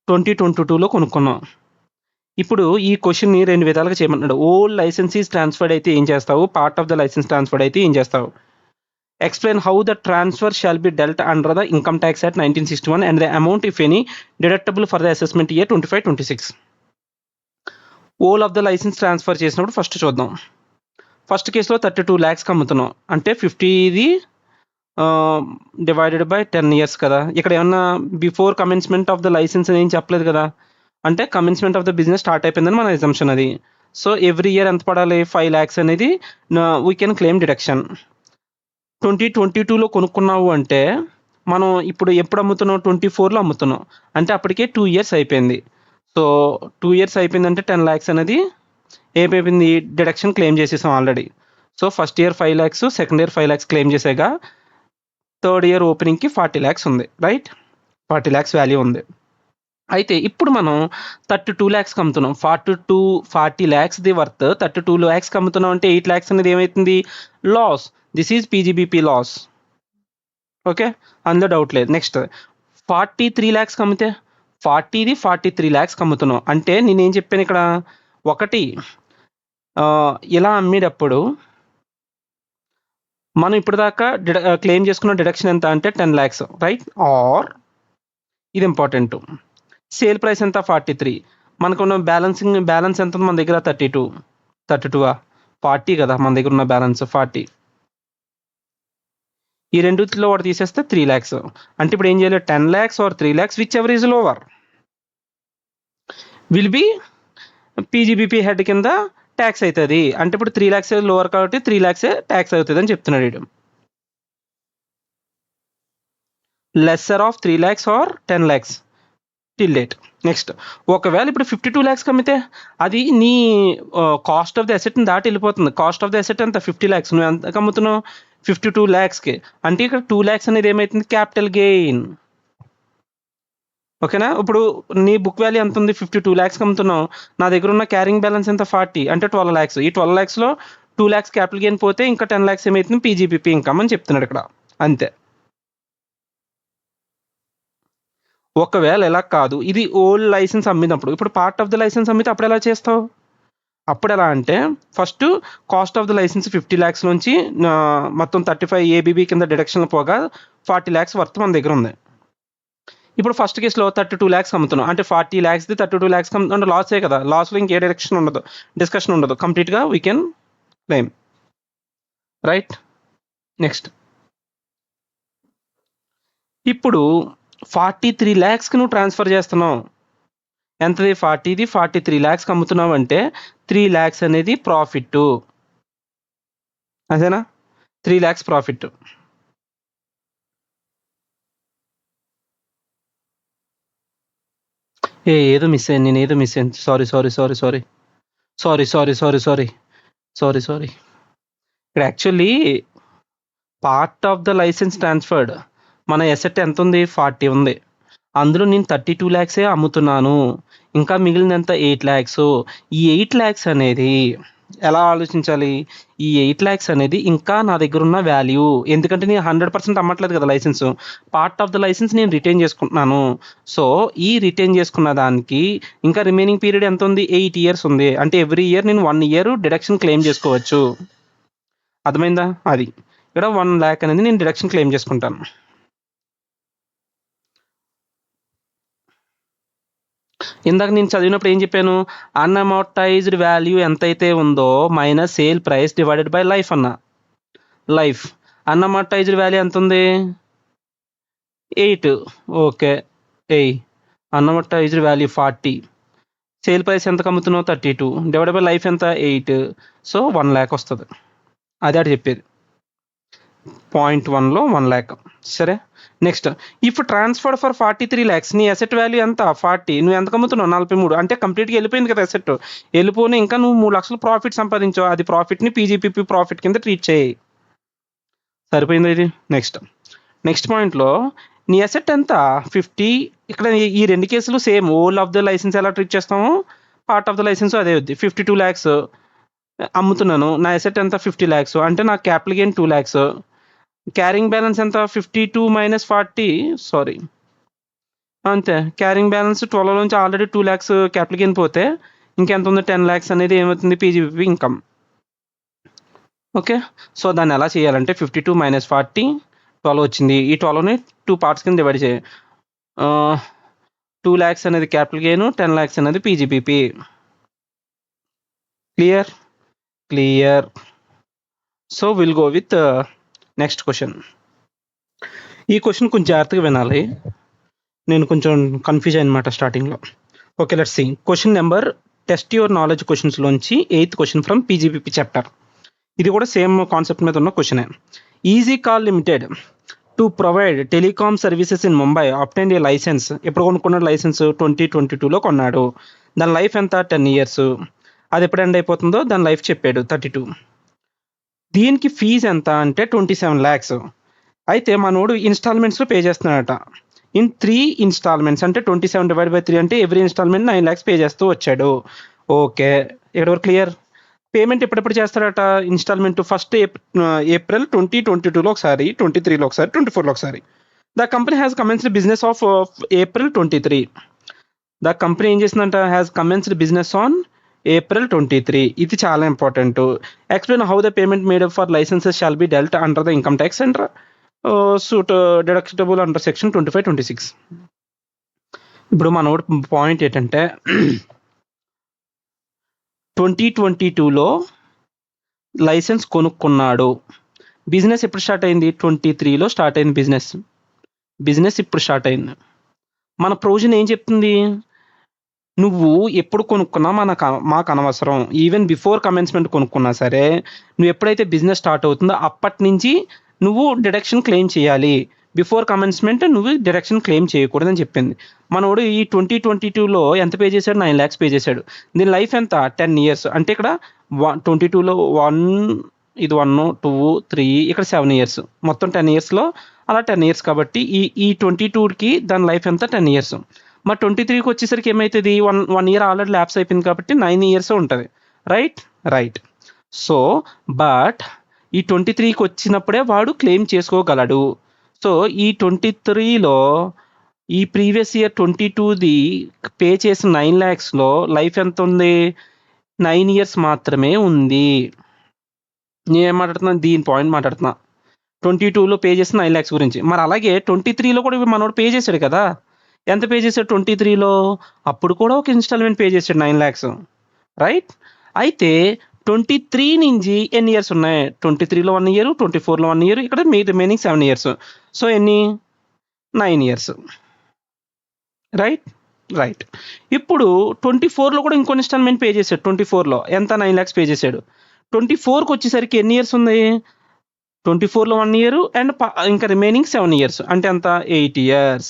2022లో కొనుక్కున్నాం. ఇప్పుడు ఈ క్వెషన్‌ని 2 విధాలుగా చేయమన్నాడు. ఓల్డ్ లైసెన్స్ ఈస్ ట్రాన్స్‌ఫర్డ్ అయితే ఏం చేస్తావు? Part of the licence transferred అయితే ఏం చేస్తావు? Explain how the transfer shall be dealt under the Income Tax Act 1961 and the amount, if any, deductible for the assessment year 25-26. Whole of the license transfer చేసినప్పుడు ఫస్ట్ చూద్దాం. ఫస్ట్ కేసులో 32 lakhs అమ్ముతున్నాం. అంటే 50ది డివైడెడ్ బై 10 ఇయర్స్ కదా! ఇక్కడ ఏమన్నా before commencement of the licence అని ఏం చెప్పలేదు కదా! అంటే commencement of the business start అయిపోయిందని మన అజంప్షన్ అది. సో, ఎవ్రీ ఇయర్ ఎంత పడాలి? 5 lakhs అనేది వీ కెన్ క్లెయిమ్ డిడక్షన్. 2022లో కొనుక్కున్నావు అంటే మనం ఇప్పుడు ఎప్పుడు అమ్ముతున్నాం? 24లో అమ్ముతున్నాం. అంటే అప్పటికే 2 ఇయర్స్ అయిపోయింది. సో, 2 ఇయర్స్ అయిపోయిందంటే 10 lakhs అనేది ఏమైపోయింది? డిడక్షన్ క్లెయిమ్ చేసేసాం already. So, first year 5 lakhs, second year 5 lakhs claim చేసాక థర్డ్ ఇయర్ ఓపెనింగ్‌కి 40 lakhs ఉంది. రైట్? 40 lakhs వాల్యూ ఉంది. అయితే ఇప్పుడు మనం 32 lakhsకి అమ్ముతున్నాం. 40 lakhsది వర్త్ 32 lakhsకి అమ్ముతున్నాం అంటే 8 lakhs అనేది ఏమైతుంది? Loss. This is PGBP loss. Okay. అందులో డౌట్ లేదు. నెక్స్ట్ 43 lakhsకి అమ్మితే 40ది 43 lakhsకి అమ్ముతున్నాం. అంటే నేనేం చెప్పాను ఇక్కడ? ఒకటి ఇలా అమ్మేటప్పుడు మనం ఇప్పుడు దాకా క్లెయిమ్ చేసుకున్న డిడక్షన్ ఎంత అంటే 10 lakhs, రైట్? ఆర్ ఇది ఇంపార్టెంట్, సేల్ ప్రైస్ ఎంత 43, మనకున్న బ్యాలెన్స్ ఎంత ఉంది మన దగ్గర? 32. 40 కదా మన దగ్గర ఉన్న బ్యాలెన్స్ 40. ఈ రెండిట్లో ఒకటి తీసేస్తే 3 lakhs. అంటే ఇప్పుడు ఏం చేయాలి? 10 lakhs or 3 lakhs, which ever is lower will B PGBP head కింద ట్యాక్స్ అవుతుంది. అంటే ఇప్పుడు 3 lakhs లోవర్ కాబట్టి 3 lakhs ట్యాక్స్ అవుతుంది అని చెప్తున్నాడు వీడు. Lesser of 3 lakhs or 10 lakhs till date. Next, ఒకవేళ ఇప్పుడు 52 lakhs అమ్మితే అది నీ కాస్ట్ ఆఫ్ ది అసెట్ని దాటి వెళ్ళిపోతుంది. కాస్ట్ ఆఫ్ ది అసెట్ ఎంత? 50 lakhs. నువ్వు ఎంత అమ్ముతున్నావు? 52 lakhsకి. అంటే ఇక్కడ 2 lakhs అనేది ఏమవుతుంది? Capital gain. ఓకేనా? ఇప్పుడు నీ బుక్ వాల్యూ ఎంత ఉంది? 52 lakhsకి అమ్ముతున్నావు. నా దగ్గర ఉన్న క్యారింగ్ బ్యాలెన్స్ ఎంత? 40. అంటే 12 lakhs. ఈ 12 lakhsలో 2 lakhs క్యాపిటల్ గెయిన్ పోతే ఇంకా 10 lakhs ఏమవుతుంది? పీజీపీపీ ఇన్కమ్ అని చెప్తున్నాడు ఇక్కడ. అంతే. ఒకవేళ ఎలా కాదు, ఇది ఓల్డ్ లైసెన్స్ అమ్మినప్పుడు, ఇప్పుడు పార్ట్ ఆఫ్ ద లైసెన్స్ అమ్మితే అప్పుడు ఎలా చేస్తావు? అప్పుడు ఎలా అంటే, first cost of the licence 50 lakhs నుంచి మొత్తం 35 ఏబీబీ కింద డిడక్షన్ పోగా 40 lakhs వర్త్ మన దగ్గర ఉంది. ఇప్పుడు ఫస్ట్ కేసులో 32 lakhs అమ్ముతున్నాం. అంటే 40 lakhsది 32 lakhs అంటే లాసే కదా. లాస్లో ఇంకే డిడక్షన్ ఉండదు, డిస్కషన్ ఉండదు, కంప్లీట్గా we can claim, right? Next, ఇప్పుడు 43 lakhsకి నువ్వు ట్రాన్స్ఫర్ చేస్తున్నావు. ఎంతది? 40ది 43 lakhsకి అమ్ముతున్నావు అంటే 3 lakhs అనేది ప్రాఫిట్. అదేనా? 3 lakhs ప్రాఫిట్. ఏదో మిస్ అయ్యాను, నేను ఏదో మిస్ అయ్యాను. సారీ. ఇక్కడ actually part of the licence transferred, మన ఎసెట్ ఎంత ఉంది? 40 ఉంది. అందులో నేను 32 lakhs అమ్ముతున్నాను. ఇంకా మిగిలిన ఎంత? 8 lakhs. ఈ 8 lakhs అనేది ఎలా ఆలోచించాలి? ఈ 8 lakhs అనేది ఇంకా నా దగ్గర ఉన్న వాల్యూ. ఎందుకంటే నేను 100% అమ్మట్లేదు కదా licence. Part of the licence నేను రిటైన్ చేసుకుంటున్నాను. సో ఈ రిటైన్ చేసుకున్న దానికి ఇంకా రిమైనింగ్ పీరియడ్ ఎంత ఉంది? 8 years ఉంది. అంటే ఎవ్రీ ఇయర్ నేను 1 year డిడక్షన్ క్లెయిమ్ చేసుకోవచ్చు. అర్థమైందా? అది ఇక్కడ 1 lakh అనేది నేను డిడక్షన్ క్లెయిమ్ చేసుకుంటాను. ఇందాక నేను చదివినప్పుడు ఏం చెప్పాను? అన్అమౌర్టైజ్డ్ వాల్యూ ఎంతైతే ఉందో minus sale price divided by life అన్న. లైఫ్ అన్అమౌర్టైజ్డ్ వాల్యూ ఎంత ఉంది? 8. Okay, unamortised value 40. Sale price ఎంత అమ్ముతున్నావు? 32 డివైడెడ్ బై లైఫ్ ఎంత? 8. సో 1 lakh వస్తుంది. అదే అటు చెప్పేది. 0.1లో 1 lakh. సరే. Next, if transferred for 43 lakhs, నీ అసెట్ వాల్యూ ఎంత? 40. నువ్వు ఎంత అమ్ముతున్నావు? 43. అంటే కంప్లీట్గా వెళ్ళిపోయింది కదా అసెట్. వెళ్ళిపోయి ఇంకా నువ్వు 3 lakhs ప్రాఫిట్ సంపాదించావు. అది ప్రాఫిట్ని పీజీపీపీ ప్రాఫిట్ కింద ట్రీట్ చేయి. సరిపోయింది ఇది. నెక్స్ట్ పాయింట్లో నీ అసెట్ ఎంత? 50. ఇక్కడ ఈ రెండు కేసులు same. Whole of the licence ఎలా ట్రీట్ చేస్తాము, పార్ట్ ఆఫ్ ద లైసెన్స్ అదే వద్ది. 52 lakhs అమ్ముతున్నాను. నా అసెట్ ఎంత? 50 lakhs. అంటే నా capital gain 2 lakhs. Carrying balance ఎంత? 52 - 40. సారీ, అంతే. క్యారింగ్ బ్యాలెన్స్ 12 నుంచి ఆల్రెడీ 2 lakhs క్యాపిటల్ గెయిన్ పోతే ఇంకెంత ఉంది? 10 lakhs అనేది ఏమవుతుంది? పీజీపీపీ ఇన్కమ్. ఓకే. సో దాన్ని ఎలా చేయాలంటే 52 - 40, 12 వచ్చింది. ఈ 12ని 2 parts కింద డివైడ్ చేయాలి. 2 lakhs అనేది క్యాపిటల్ గెయిన్, 10 lakhs అనేది PGBP. Clear. So will go with next question. ఈ క్వశ్చన్ కొంచెం జాగ్రత్తగా వినాలి, నేను కొంచెం కన్ఫ్యూజ్ అయినమాట స్టార్టింగ్లో. Okay, let's see. Question number test your knowledge క్వశ్చన్స్లోంచి 8th question from PGBP chapter. ఇది కూడా సేమ్ కాన్సెప్ట్ మీద ఉన్న క్వశ్చనే. Easy Call Limited to provide telecom services in Mumbai obtained a licence. ఎప్పుడు కొనుక్కున్నాడు లైసెన్స్? 2022లో కొన్నాడు. దాని లైఫ్ ఎంత? 10 years. అది ఎప్పుడు ఎండ్ అయిపోతుందో దాని లైఫ్ చెప్పాడు, 32. దీనికి ఫీజు ఎంత అంటే 27 lakhs. అయితే మనోడు ఇన్స్టాల్మెంట్స్లో పే చేస్తున్నాడట. ఇన్ 3 installments, అంటే 27 divided by 3 అంటే ఎవ్రీ ఇన్స్టాల్మెంట్ 9 lakhs పే చేస్తూ వచ్చాడు. ఓకే, ఇక్కడ వరకు క్లియర్. పేమెంట్ ఎప్పుడెప్పుడు చేస్తాడట? ఇన్స్టాల్మెంట్ ఫస్ట్ April 2022లో ఒకసారి, 23లో ఒకసారి, 24లో ఒకసారి. The company has commenced business of April 23. The company ఏం చేసిందంట? Has commenced business on April 23. ఇది చాలా important. Explain how the payment made for licences shall be dwelt under the income tax and suit deductible under section 25, 26. ఇప్పుడు మనోడి పాయింట్ ఏంటంటే 2022లో లైసెన్స్ కొనుక్కున్నాడు. బిజినెస్ ఎప్పుడు స్టార్ట్ అయింది? 23లో స్టార్ట్ అయింది బిజినెస్ ఇప్పుడు స్టార్ట్ అయింది. మన ప్రొవిజన్ ఏం చెప్తుంది? నువ్వు ఎప్పుడు కొనుక్కున్నా మాకు అనవసరం. ఈవెన్ బిఫోర్ కమెన్స్మెంట్ కొనుక్కున్నా సరే, నువ్వు ఎప్పుడైతే బిజినెస్ స్టార్ట్ అవుతుందో అప్పటి నుంచి నువ్వు డిడక్షన్ క్లెయిమ్ చేయాలి. బిఫోర్ కమెన్స్మెంట్ నువ్వు డిడక్షన్ క్లెయిమ్ చేయకూడదని చెప్పింది. మనోడు ఈ 2022లో ఎంత పే చేశాడు? 9 lakhs పే చేశాడు. దీని లైఫ్ ఎంత? 10 years. అంటే ఇక్కడ 22లో 1, ఇది 1, 2, 3, ఇక్కడ 7 years. మొత్తం 10 yearsలో అలా 10 years కాబట్టి ఈ 22కి దాని లైఫ్ ఎంత? 10 years. మరి 23కి వచ్చేసరికి ఏమవుతుంది? 1 year ఆల్రెడీ ల్యాప్స్ అయిపోయింది కాబట్టి 9 years ఉంటుంది. రైట్. సో బట్ ఈ 23కి వచ్చినప్పుడే వాడు క్లెయిమ్ చేసుకోగలడు. సో ఈ 23లో ఈ ప్రీవియస్ ఇయర్ 22ది పే చేసిన 9 lakhsలో లైఫ్ ఎంత ఉంది? 9 years మాత్రమే ఉంది. నేనేం మాట్లాడుతున్నా? దీని పాయింట్ మాట్లాడుతున్నా. 22లో పే చేసిన 9 lakhs గురించి. మరి అలాగే 23లో కూడా మనోడు పే చేశాడు కదా. ఎంత పే చేశాడు 23లో? అప్పుడు కూడా ఒక ఇన్స్టాల్మెంట్ పే చేశాడు 9 lakhs. రైట్. అయితే 23 నుంచి ఎన్ని ఇయర్స్ ఉన్నాయి? 23లో 1 year, 24లో 1 year, ఇక్కడ రిమైనింగ్ 7 years. సో ఎన్ని? 9 years. రైట్. ఇప్పుడు 24లో కూడా ఇంకో ఇన్స్టాల్మెంట్ పే చేశాడు. 24లో ఎంత? 9 lakhs పే చేశాడు. 24కి వచ్చేసరికి ఎన్ని ఇయర్స్ ఉంది? 24లో 1 year అండ్ ఇంకా రిమైనింగ్ 7 years. అంటే ఎంత? 8 years.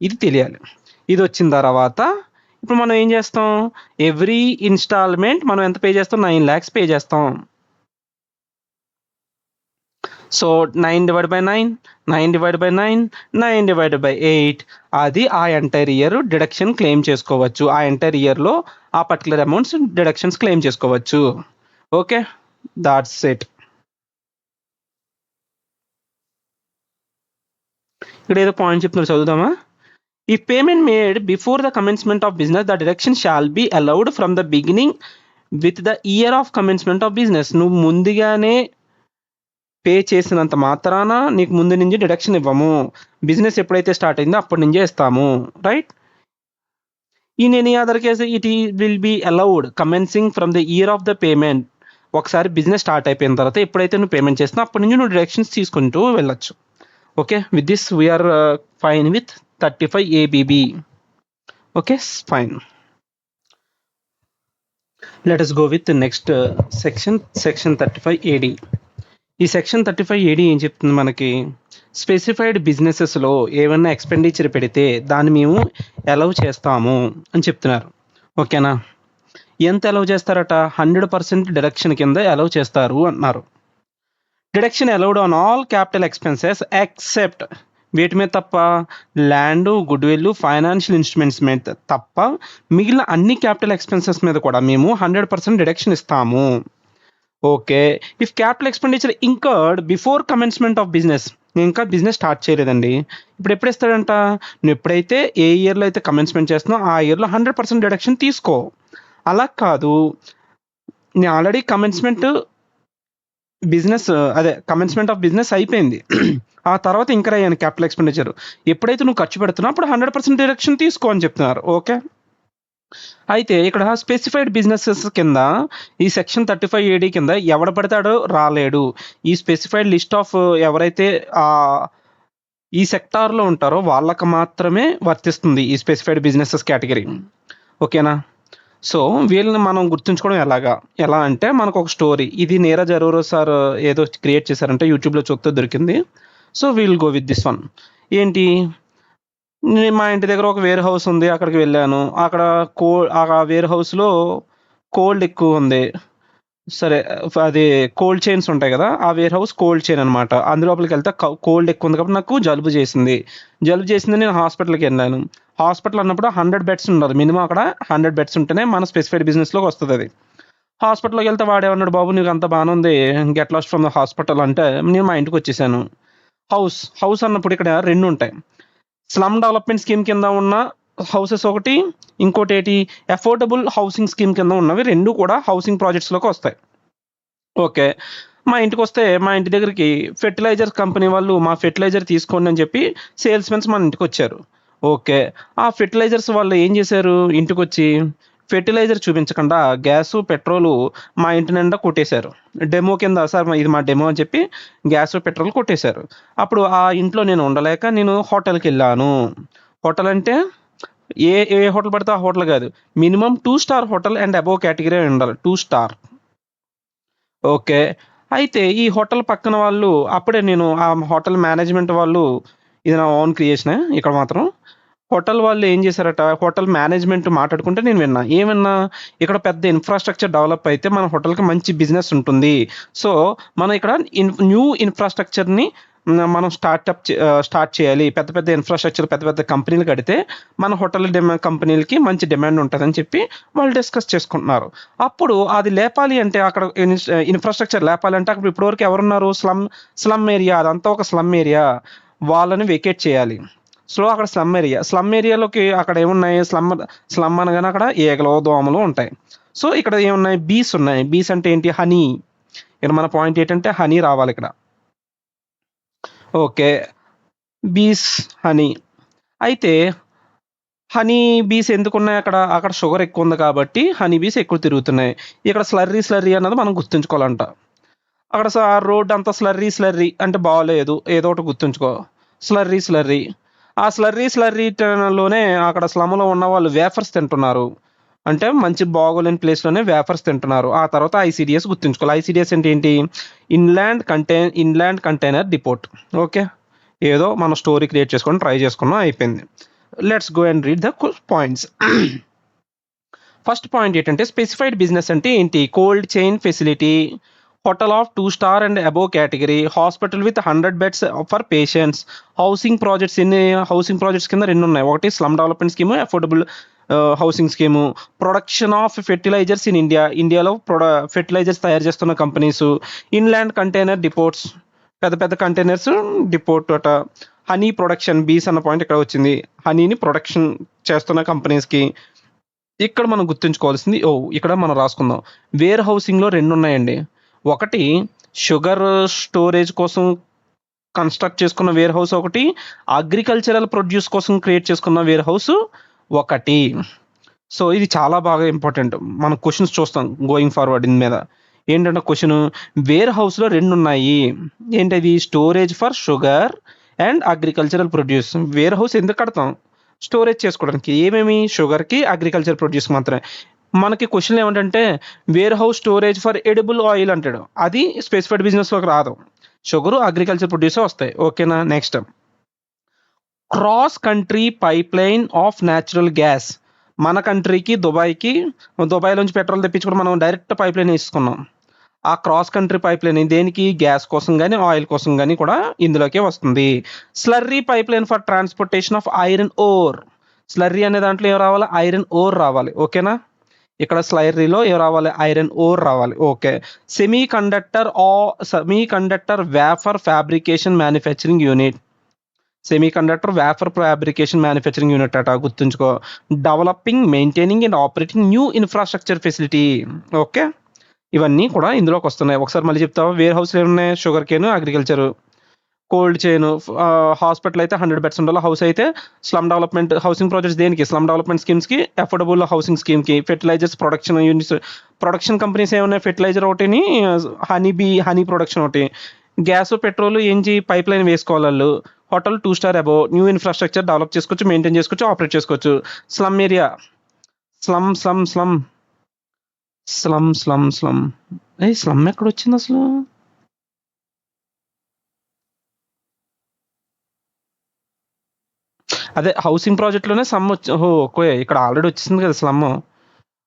ఇది తెలియాలి. ఇది వచ్చిన తర్వాత ఇప్పుడు మనం ఏం చేస్తాం? ఎవ్రీ ఇన్స్టాల్మెంట్ మనం ఎంత పే చేస్తాం? 9 lakhs పే చేస్తాం. సో 9/9, 9/9, 9/8 అది ఆ ఎంటైర్ ఇయర్ డిడక్షన్ క్లెయిమ్ చేసుకోవచ్చు. ఆ ఎంటైర్ ఇయర్లో ఆ పర్టికులర్ అమౌంట్స్ డిడక్షన్స్ క్లెయిమ్ చేసుకోవచ్చు. Okay, that's it. ఇక్కడ ఏదో పాయింట్ చెప్తున్నారు, చదువుదామా? If payment made before the commencement of business, the deduction shall be allowed from the beginning with the year of commencement of business. నువ్వు ముందుగానే పే చేసినంత మాత్రాన నీకు ముందు నుంచి డిడక్షన్ ఇవ్వము. బిజినెస్ ఎప్పుడైతే స్టార్ట్ అయిందో అప్పటి నుంచే ఇస్తాము. Right. In any other case it will be allowed commencing from the year of the payment. ఒకసారి బిజినెస్ స్టార్ట్ అయిపోయిన తర్వాత ఎప్పుడైతే నువ్వు పేమెంట్ చేస్తున్నావు అప్పటి నుంచి నువ్వు డిడక్షన్స్ తీసుకుంటూ వెళ్ళొచ్చు. Okay, with this we're fine with 35 ABB. Okay, fine. Let us go with the next section 35 AD. ఈ సెక్షన్ 35 AD ఏం చెప్తుంది మనకి? స్పెసిఫైడ్ బిజినెసెస్లో ఏమన్నా ఎక్స్పెండిచర్ పెడితే దాన్ని మేము అలౌ చేస్తాము అని చెప్తున్నారు. ఓకేనా? ఎంత అలౌ చేస్తారట? 100% డిడక్షన్ కింద అలౌ చేస్తారు అన్నారు. Deduction allowed on all capital expenses except వీటి మీద తప్ప, ల్యాండ్, గుడ్విల్, ఫైనాన్షియల్ ఇన్స్ట్రుమెంట్స్ మీద తప్ప మిగిలిన అన్ని క్యాపిటల్ ఎక్స్పెన్సెస్ మీద కూడా మేము 100% డిడక్షన్ ఇస్తాము. Okay. If capital expenditure incurred before commencement of business, ఇంకా బిజినెస్ స్టార్ట్ చేయలేదండి, ఇప్పుడు ఎప్పుడు ఇస్తాడంట? నువ్వు ఎప్పుడైతే ఏ ఇయర్లో అయితే కమెన్స్మెంట్ చేస్తున్నావు ఆ ఇయర్లో 100% డిడక్షన్ తీసుకో. అలా కాదు, నేను ఆల్రెడీ కమెన్స్మెంట్ ఆఫ్ బిజినెస్ అయిపోయింది, ఆ తర్వాత ఇంకర్ అయ్యాను క్యాపిటల్ ఎక్స్పెండిచర్, ఎప్పుడైతే నువ్వు ఖర్చు పెడుతున్నావు అప్పుడు 100% డిడక్షన్ తీసుకో అని చెప్తున్నారు. ఓకే. అయితే ఇక్కడ స్పెసిఫైడ్ బిజినెసెస్ కింద ఈ సెక్షన్ 35 AD కింద ఎవడ పడతాడో రాలేడు. ఈ స్పెసిఫైడ్ లిస్ట్ ఆఫ్ ఎవరైతే ఈ సెక్టార్లో ఉంటారో వాళ్ళకి మాత్రమే వర్తిస్తుంది ఈ స్పెసిఫైడ్ బిజినెసెస్ కేటగిరీ. ఓకేనా? సో వీళ్ళని మనం గుర్తుంచుకోవడం ఎలా అంటే, మనకు ఒక స్టోరీ, ఇది నీరజ్ అరోరా సార్ ఏదో క్రియేట్ చేశారంటే యూట్యూబ్లో చూస్తే దొరికింది. So we'll go with this one. ఏంటి? మా ఇంటి దగ్గర ఒక వేర్ హౌస్ ఉంది, అక్కడికి వెళ్ళాను. అక్కడ ఆ వేర్ హౌస్లో కోల్డ్ ఎక్కువ ఉంది. సరే, అది కోల్డ్ చైన్స్ ఉంటాయి కదా, ఆ వేర్ హౌస్ కోల్డ్ చైన్ అనమాట. అందులోపలికి వెళ్తే కోల్డ్ ఎక్కువ ఉంది కాబట్టి నాకు జలుబు చేసింది. నేను హాస్పిటల్కి వెళ్ళాను. హాస్పిటల్ అన్నప్పుడు 100 beds ఉండాలి మినిమం. అక్కడ 100 beds ఉంటేనే మన స్పెసిఫైడ్ బిజినెస్లోకి వస్తుంది అది. హాస్పిటల్కి వెళ్తే వాడేమన్నాడు, బాబు నీకు అంత బాగానే ఉంది, get lost from the hospital అంటే నేను మా ఇంటికి వచ్చేసాను. హౌస్ అన్నప్పుడు ఇక్కడ 2 ఉంటాయి. స్లమ్ డెవలప్మెంట్ స్కీమ్ కింద ఉన్న హౌసెస్ ఒకటి, ఇంకోటి ఏంటి అఫోర్డబుల్ హౌసింగ్ స్కీమ్ కింద ఉన్నవి 2 కూడా హౌసింగ్ ప్రాజెక్ట్స్‌లోకి వస్తాయి. ఓకే. మా ఇంటికొస్తే మా ఇంటి దగ్గరికి ఫెర్టిలైజర్ కంపెనీ వాళ్ళు మా ఫెర్టిలైజర్ తీసుకోండి అని చెప్పి సేల్స్‌మెన్స్ మన ఇంటికొచ్చారు. ఓకే. ఆ ఫెర్టిలైజర్స్ వాళ్ళు ఏం చేశారు ఇంటికొచ్చి ఫెర్టిలైజర్ చూపించకుండా గ్యాసు, పెట్రోలు మా ఇంటి నిండా కొట్టేశారు. డెమో కింద సార్ ఇది మా డెమో అని చెప్పి గ్యాసు, పెట్రోల్ కొట్టేశారు. అప్పుడు ఆ ఇంట్లో నేను ఉండలేక నేను హోటల్‌కెళ్ళాను. హోటల్ అంటే ఏ హోటల్ పడితే ఆ హోటల్ కాదు. Minimum 2 star hotel and above category ఉండాలి. 2 స్టార్. ఓకే. అయితే ఈ హోటల్ పక్కన వాళ్ళు అప్పుడే నేను ఆ హోటల్ మేనేజ్‌మెంట్ వాళ్ళు ఇది నా ఓన్ క్రియేషనే ఇక్కడ మాత్రం. హోటల్ వాళ్ళు ఏం చేశారట, హోటల్ మేనేజ్‌మెంట్ మాట్లాడుకుంటే నేను విన్నా. ఏం విన్నా? ఇక్కడ పెద్ద ఇన్‌ఫ్రాస్ట్రక్చర్ డెవలప్ అయితే మన హోటల్‌కి మంచి బిజినెస్ ఉంటుంది. సో, మనం ఇక్కడ న్యూ ఇన్‌ఫ్రాస్ట్రక్చర్‌ని మనం స్టార్ట్ చేయాలి. పెద్ద పెద్ద ఇన్‌ఫ్రాస్ట్రక్చర్ పెద్ద పెద్ద కంపెనీలు కడితే మన హోటల్ కంపెనీలకి మంచి డిమాండ్ ఉంటదని చెప్పి వాళ్ళు డిస్కస్ చేసుకుంటున్నారు. అప్పుడు అది లేపాలి అంటే అక్కడ ఇన్‌ఫ్రాస్ట్రక్చర్ లేపాలంటే అక్కడ ఇప్పటివరకు ఎవరున్నారు? స్లమ్ ఏరియా అదంతా ఒక స్లమ్ ఏరియా. వాళ్ళని వెకేట్ చేయాలి. సో, అక్కడ స్లమ్ ఏరియా. స్లమ్ ఏరియాలోకి అక్కడ ఏమున్నాయి? స్లమ్ అనగానే అక్కడ ఈగలు, దోమలు ఉంటాయి. సో, ఇక్కడ ఏమున్నాయి? బీస్ ఉన్నాయి. బీస్ అంటే ఏంటి? హనీ. ఇక్కడ మన పాయింట్ ఏంటంటే హనీ రావాలిక్కడ. ఓకే. బీస్, హనీ. అయితే హనీ బీస్ ఎందుకున్నాయి అక్కడ? అక్కడ షుగర్ ఎక్కువుంది కాబట్టి హనీ బీస్ ఎక్కువ తిరుగుతున్నాయి. ఇక్కడ స్లర్రీ అన్నది మనం గుర్తుంచుకోవాలంట. అక్కడ రోడ్ అంతా స్లర్రీ అంటే బాలేదు. ఏదో ఒకటి గుర్తుంచుకో. స్లర్రీ. ఆ లోనే అక్కడ స్లమ్‌లో ఉన్నవాళ్ళు వేఫర్స్ తింటున్నారు. అంటే మంచి బాగోలేని ప్లేస్‌లోనే వేఫర్స్ తింటున్నారు. ఆ తర్వాత ఐసీడీఎస్ గుర్తుంచుకోవాలి. ఐసీడీఎస్ అంటే ఏంటి? Inland container depot. ఓకే. ఏదో మనం స్టోరీ క్రియేట్ చేసుకొని ట్రై చేసుకున్నాం అయిపోయింది. Let's go and read the points. First point ఏంటంటే స్పెసిఫైడ్ బిజినెస్ అంటే ఏంటి? Cold chain facility, hotel of 2 star and above category, hospital with 100 beds for patients, housing projects ఎన్ని హౌసింగ్ ప్రాజెక్ట్స్ కింద 2 ఉన్నాయి. ఒకటి slum development scheme, affordable housing scheme, production of fertilisers in India, ఇండియాలో ఫెర్టిలైజర్స్ తయారు చేస్తున్న కంపెనీస్, ఇన్లాండ్ కంటైనర్ డిపోట్స్, పెద్ద పెద్ద కంటైనర్స్ డిపోట్ అట, హనీ ప్రొడక్షన్ బీస్ అన్న పాయింట్ ఇక్కడ వచ్చింది. హనీని ప్రొడక్షన్ చేస్తున్న కంపెనీస్‌కి ఇక్కడ మనం గుర్తుంచుకోవాల్సింది ఇక్కడ మనం రాసుకుందాం. వేర్ హౌసింగ్‌లో 2 ఉన్నాయండి. ఒకటి షుగర్ స్టోరేజ్ కోసం కన్‌స్ట్రక్ట్ చేసుకున్న వేర్ హౌస్ ఒకటి, అగ్రికల్చరల్ ప్రొడ్యూస్ కోసం క్రియేట్ చేసుకున్న వేర్ హౌస్ ఒకటి. సో, ఇది చాలా బాగా ఇంపార్టెంట్. మనం క్వెషన్స్ చూస్తాం గోయింగ్ ఫార్వర్డ్ దీని మీద. ఏంటంటే క్వెషను వేర్ హౌస్‌లో 2 ఉన్నాయి. ఏంటది? Storage for sugar and agricultural produce. Warehouse ఎందుకు కడతాం? స్టోరేజ్ చేసుకోవడానికి. ఏమేమి? షుగర్‌కి, అగ్రికల్చర్ ప్రొడ్యూస్‌కి మాత్రమే. మనకి క్వెషన్‌లు ఏమిటంటే warehouse storage for edible oil అంటాడు. అది స్పెసిఫైడ్ బిజినెస్‌లోకి రాదు. షుగరు, అగ్రికల్చర్ ప్రొడ్యూసే వస్తాయి. ఓకేనా? Next cross country pipeline of natural gas. మన కంట్రీకి దుబాయ్‌లోంచి పెట్రోల్ తెప్పించుకొని మనం డైరెక్ట్ పైప్‌లైన్ ఏసేసుకున్నాం. ఆ క్రాస్ కంట్రీ పైప్‌లైన్ దేనికి? గ్యాస్ కోసం గాని, ఆయిల్ కోసం గాని కూడా ఇందులోకే వస్తుంది. Slurry pipeline for transportation of iron ore. Slurry అనే దాంట్లో ఏం రావాలి? ఐరన్ ఓర్ రావాలి. ఓకేనా? ఇక్కడ స్లర్రీలో ఏం రావాలి? ఐరన్ ఓర్ రావాలి. Okay. Semiconductor wafer fabrication manufacturing unit. అట గుర్తుంచుకో. Developing, maintaining and operating new infrastructure facility. Okay. ఇవన్నీ కూడా ఇందులోకొస్తున్నాయి. ఒకసారి మళ్ళీ చెప్తావా? వేర్ హౌస్‌లో ఏమున్నాయి? Sugar cane, agriculture. Cold chain, hospital అయితే 100 బెడ్స్ ఉండాలి. హౌస్ అయితే స్లమ్ డెవలప్మెంట్ హౌసింగ్ ప్రాజెక్ట్స్ దేనికి? స్లమ్ డెవలప్మెంట్ స్కీమ్స్‌కి, అఫోర్డబుల్ హౌసింగ్ స్కీమ్‌కి, fertilisers production units, production companies ఏమున్నాయి? ఫెర్టిలైజర్ ఒకటిని, హనీ ప్రొడక్షన్ ఒకటి. గ్యాసు, పెట్రోలు ఏంటి? Pipeline వేసుకోవాలాళ్ళు. Hotel 2 star above. New infrastructure develop చేసుకోవచ్చు, మెయింటైన్ చేసుకోవచ్చు, ఆపరేట్ చేసుకోవచ్చు. Slum area. Slum slum slum slum slum slum slum ఎక్కడొచ్చిందసలు? అదే హౌసింగ్ ప్రాజెక్ట్‌లోనే ఓకే. ఇక్కడ ఆల్రెడీ వచ్చేసింది కదా స్లమ్.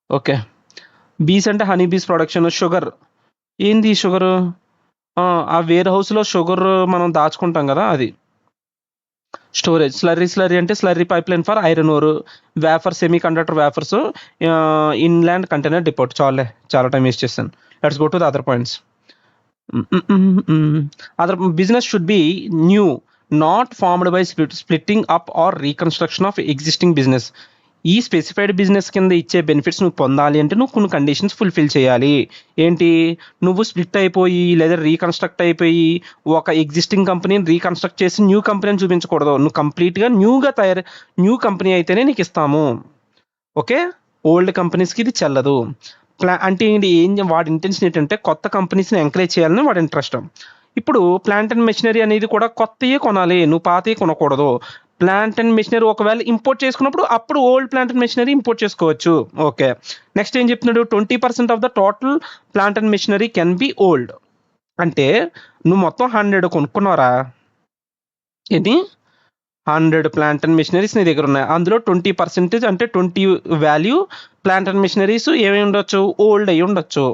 ఓకే. బీస్ అంటే హనీ బీస్ ప్రొడక్షన్, షుగర్. ఏంది షుగరు? ఆ! ఆ వేర్ హౌస్‌లో షుగర్ మనం దాచుకుంటాం గదా! అది. స్టోరేజ్. స్లర్రీ అంటే slurry pipeline for iron ore, wafer semiconductor wafers, inland container depot. చాలులే. చాలా టైమ్ వేస్ట్ చేశాను. Let's go to the other points. Other business should be new. Not formed by splitting up or reconstruction of existing business. ఈ స్పెసిఫైడ్ బిజినెస్ కింద ఇచ్చే బెనిఫిట్స్ నువ్వు పొందాలి అంటే నువ్వు కొన్ని కండిషన్స్ ఫుల్ఫిల్ చేయాలి. ఏంటి? నువ్వు స్ప్లిట్ అయిపోయి లేదా రీకన్స్ట్రక్ట్ అయిపోయి ఒక ఎగ్జిస్టింగ్ కంపెనీని రీకన్స్ట్రక్ట్ చేసి న్యూ కంపెనీని చూపించకూడదు. నువ్వు కంప్లీట్గా న్యూ కంపెనీ అయితేనే నీకు ఇస్తాము. ఓకే, ఓల్డ్ కంపెనీస్కి ఇది చెల్లదు. అంటే వాడి ఇంటెన్షన్ ఏంటంటే కొత్త కంపెనీస్ని ఎంకరేజ్ చేయాలని వాడి ఇంట్రెస్ట్. ఇప్పుడు ప్లాంట్ అండ్ మెషినరీ అనేది కూడా కొత్తయే కొనాలి, నువ్వు పాతయే కొనకూడదు. ప్లాంట్ అండ్ మెషినరీ ఒకవేళ ఇంపోర్ట్ చేసుకున్నప్పుడు అప్పుడు old plant and machinery import చేసుకోవచ్చు. ఓకే, నెక్స్ట్ ఏం చెప్తున్నాడు? 20% of the total plant and machinery can be old. అంటే నువ్వు మొత్తం 100 కొనుక్కున్నారా, ఇది 100 ప్లాంట్ అండ్ మెషినరీస్ నీ దగ్గర ఉన్నాయి. అందులో 20% అంటే 20 వాల్యూ ప్లాంట్ అండ్ మెషినరీస్ ఏమై ఉండొచ్చు? ఓల్డ్ అయి ఉండొచ్చు.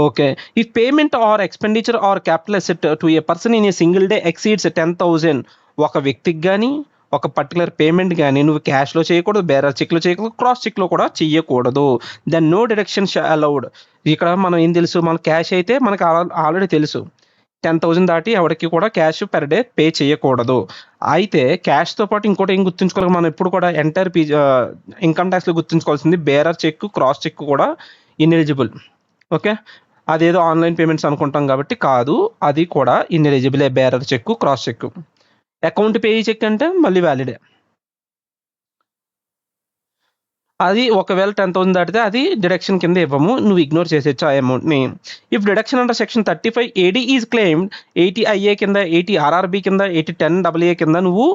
ఓకే, ఈ payment or expenditure or capital asset to a person in a single day exceeds 10,000. ఒక వ్యక్తికి కానీ ఒక పర్టికులర్ పేమెంట్ కానీ నువ్వు క్యాష్లో చేయకూడదు, బేరర్ చెక్లో చేయకూడదు, క్రాస్ చెక్లో కూడా చేయకూడదు. Then no deduction allowed. ఇక్కడ మనం ఏం తెలుసు, మన క్యాష్ అయితే మనకు ఆల్రెడీ తెలుసు 10,000 దాటి ఎవరికి కూడా క్యాష్ పెర్ డే పే చేయకూడదు. అయితే క్యాష్తో పాటు ఇంకోటి ఏం గుర్తుంచుకోవాలి, మనం ఎప్పుడు కూడా ఎంటైర్ ఇన్కమ్ ట్యాక్స్లో గుర్తుంచుకోవాల్సింది బేరర్ చెక్, క్రాస్ చెక్ కూడా ఇన్ఎలిజిబుల్. ఓకే, అదేదో ఆన్లైన్ పేమెంట్స్ అనుకుంటాం కాబట్టి కాదు, అది కూడా ineligible. Bearer cheque, cross cheque. Account pay cheque అంటే మళ్ళీ వ్యాలిడే. అది ఒకవేళ 10,000 దాటితే అది డిడక్షన్ కింద ఇవ్వము, నువ్వు ఇగ్నోర్ చేసేచ్చు ఆ అమౌంట్ని. If deduction under section 35 AD is claimed 80 IA కింద, 80 RRB కింద, 80 10 AA కింద నువ్వు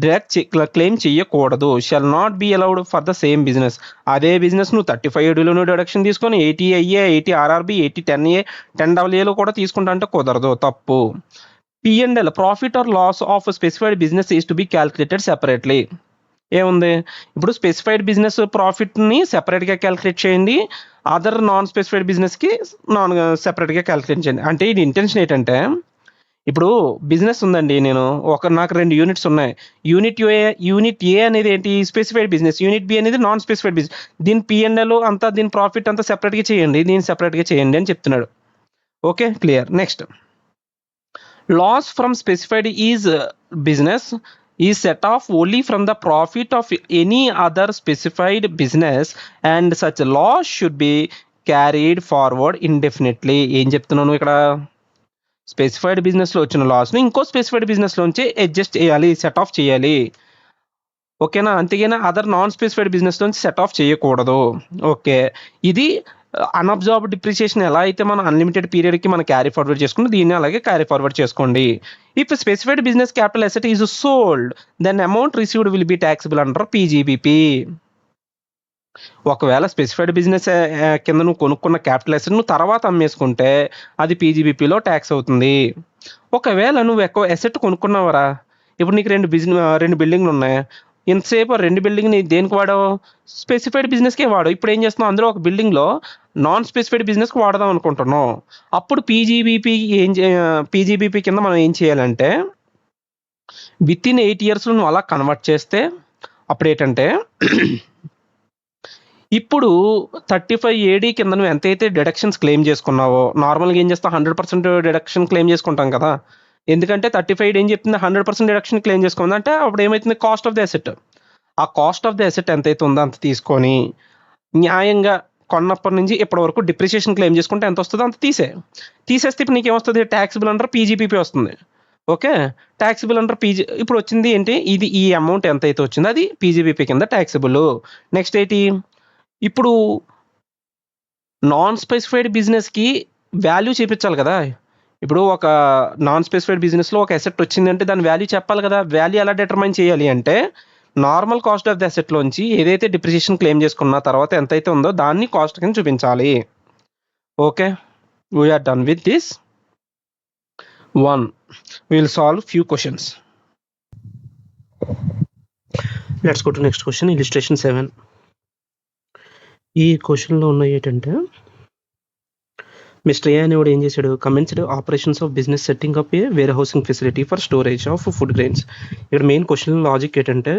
డైరెక్ట్ క్లెయిమ్ చేయకూడదు. Shall not be allowed for the same business. అదే బిజినెస్ నువ్వు 35 ADలోనూ డిడక్షన్ తీసుకొని 80 IA, 80 RRB, 80 10A, 10 AAలో కూడా తీసుకుంటా అంటే కుదరదు, తప్పు. P&L, profit or loss of specified business is to be calculated separately. ఏముంది? ఇప్పుడు స్పెసిఫైడ్ బిజినెస్ ప్రాఫిట్ని సెపరేట్గా క్యాల్కులేట్ చేయండి, అదర్ నాన్ స్పెసిఫైడ్ బిజినెస్కి సెపరేట్గా క్యాల్కులేట్ చేయండి. అంటే ఇది ఇంటెన్షన్ ఏంటంటే, ఇప్పుడు బిజినెస్ ఉందండి, నాకు 2 యూనిట్స్ ఉన్నాయి. యూనిట్ ఏ అనేది ఏంటి? Specified business. యూనిట్ బి అనేది నాన్ స్పెసిఫైడ్ బిజినెస్. దీని P&L అంతా, దీని ప్రాఫిట్ అంతా సెపరేట్గా చేయండి, దీన్ని సెపరేట్గా చేయండి అని చెప్తున్నాడు. Okay, clear. Next, loss from specified business is set off only from the profit of any other specified business and such loss should be carried forward indefinitely. ఏం చెప్తున్నాను ఇక్కడ? స్పెసిఫైడ్ బిజినెస్లో వచ్చిన లాస్ని ఇంకో స్పెసిఫైడ్ బిజినెస్లోంచి అడ్జస్ట్ చేయాలి, సెట్ ఆఫ్ చేయాలి. ఓకేనా? అంతేగాని అదర్ నాన్ స్పెసిఫైడ్ బిజినెస్లోంచి సెట్ ఆఫ్ చేయకూడదు. ఓకే, ఇది అన్అబ్జార్బ్డ్ డిప్రిసియేషన్ ఎలా అయితే మనం అన్లిమిటెడ్ పీరియడ్కి మనం క్యారీ ఫార్వర్డ్ చేసుకుంటే దీన్ని అలాగే క్యారీ ఫార్వర్డ్ చేసుకోండి. If specified business capital asset is sold then amount received will be taxable under PGBP. ఒకవేళ స్పెసిఫైడ్ బిజినెస్ కింద నువ్వు కొనుక్కున్న క్యాపిటల్ అసెట్ నువ్వు తర్వాత అమ్మేసుకుంటే అది PGBPలో ట్యాక్స్ అవుతుంది. ఒకవేళ నువ్వు ఎక్కువ అసెట్ కొనుక్కున్నావరా, ఇప్పుడు నీకు 2 బిల్డింగ్లు ఉన్నాయి, ఇంతసేపు 2 బిల్డింగ్ని దేనికి వాడావు? స్పెసిఫైడ్ బిజినెస్కే వాడు. ఇప్పుడు ఏం చేస్తున్నావు? అందులో ఒక బిల్డింగ్లో నాన్ స్పెసిఫైడ్ బిజినెస్కి వాడదాం అనుకుంటున్నావు. అప్పుడు PGBP కింద మనం ఏం చేయాలంటే విత్-ఇన్ 8 yearsలో నువ్వు అలా కన్వర్ట్ చేస్తే అప్పుడు ఏంటంటే ఇప్పుడు 35 AD కింద నువ్వు ఎంతైతే డిడక్షన్స్ క్లెయిమ్ చేసుకున్నావో, నార్మల్గా ఏం చేస్తావు? 100% డిడక్షన్ క్లెయిమ్ చేసుకుంటాం కదా. ఎందుకంటే 35 ఏం చెప్తుంది? 100% డిడక్షన్ క్లెయిమ్ చేసుకుంది అంటే అప్పుడు ఏమవుతుంది? Cost of the asset. ఆ కాస్ట్ ఆఫ్ ది అసెట్ ఎంతైతే ఉందో అంత తీసుకొని న్యాయంగా కొన్నప్పటి నుంచి ఇప్పటి వరకు డిప్రిసియేషన్ క్లెయిమ్ చేసుకుంటే ఎంత వస్తుందో అంత తీసేస్తే ఇప్పుడు నీకేమొస్తుంది? ట్యాక్సిబుల్ అండర్ PGBP వస్తుంది. ఓకే, ట్యాక్సిబుల్ అండర్ ఇప్పుడు వచ్చింది ఏంటి? ఈ అమౌంట్ ఎంతైతే వచ్చిందో అది PGBP కింద ట్యాక్సిబుల్. నెక్స్ట్ ఏంటి? ఇప్పుడు నాన్ స్పెసిఫైడ్ బిజినెస్కి వాల్యూ చూపించాలి కదా. ఇప్పుడు ఒక నాన్ స్పెసిఫైడ్ బిజినెస్లో ఒక అసెట్ వచ్చిందంటే దాని వాల్యూ చెప్పాలి కదా. వాల్యూ ఎలా డిటర్మైన్ చేయాలి అంటే నార్మల్ కాస్ట్ ఆఫ్ ది అసెట్లోంచి ఏదైతే డిప్రిసియేషన్ క్లెయిమ్ చేసుకున్న తర్వాత ఎంతైతే ఉందో దాన్ని కాస్ట్ కింద చూపించాలి. Okay, we're done with this 1. Will solve few questions. Let's go to next question. Illustration 7. ఈ క్వశ్చన్లో ఉన్నాయి ఏంటంటే, మిస్టర్ ఏ అనేవాడు ఏం చేశాడు? Commenced operations of business setting up a warehousing facility for storage of food grains. ఇక్కడ మెయిన్ క్వశ్చన్ లాజిక్ ఏంటంటే,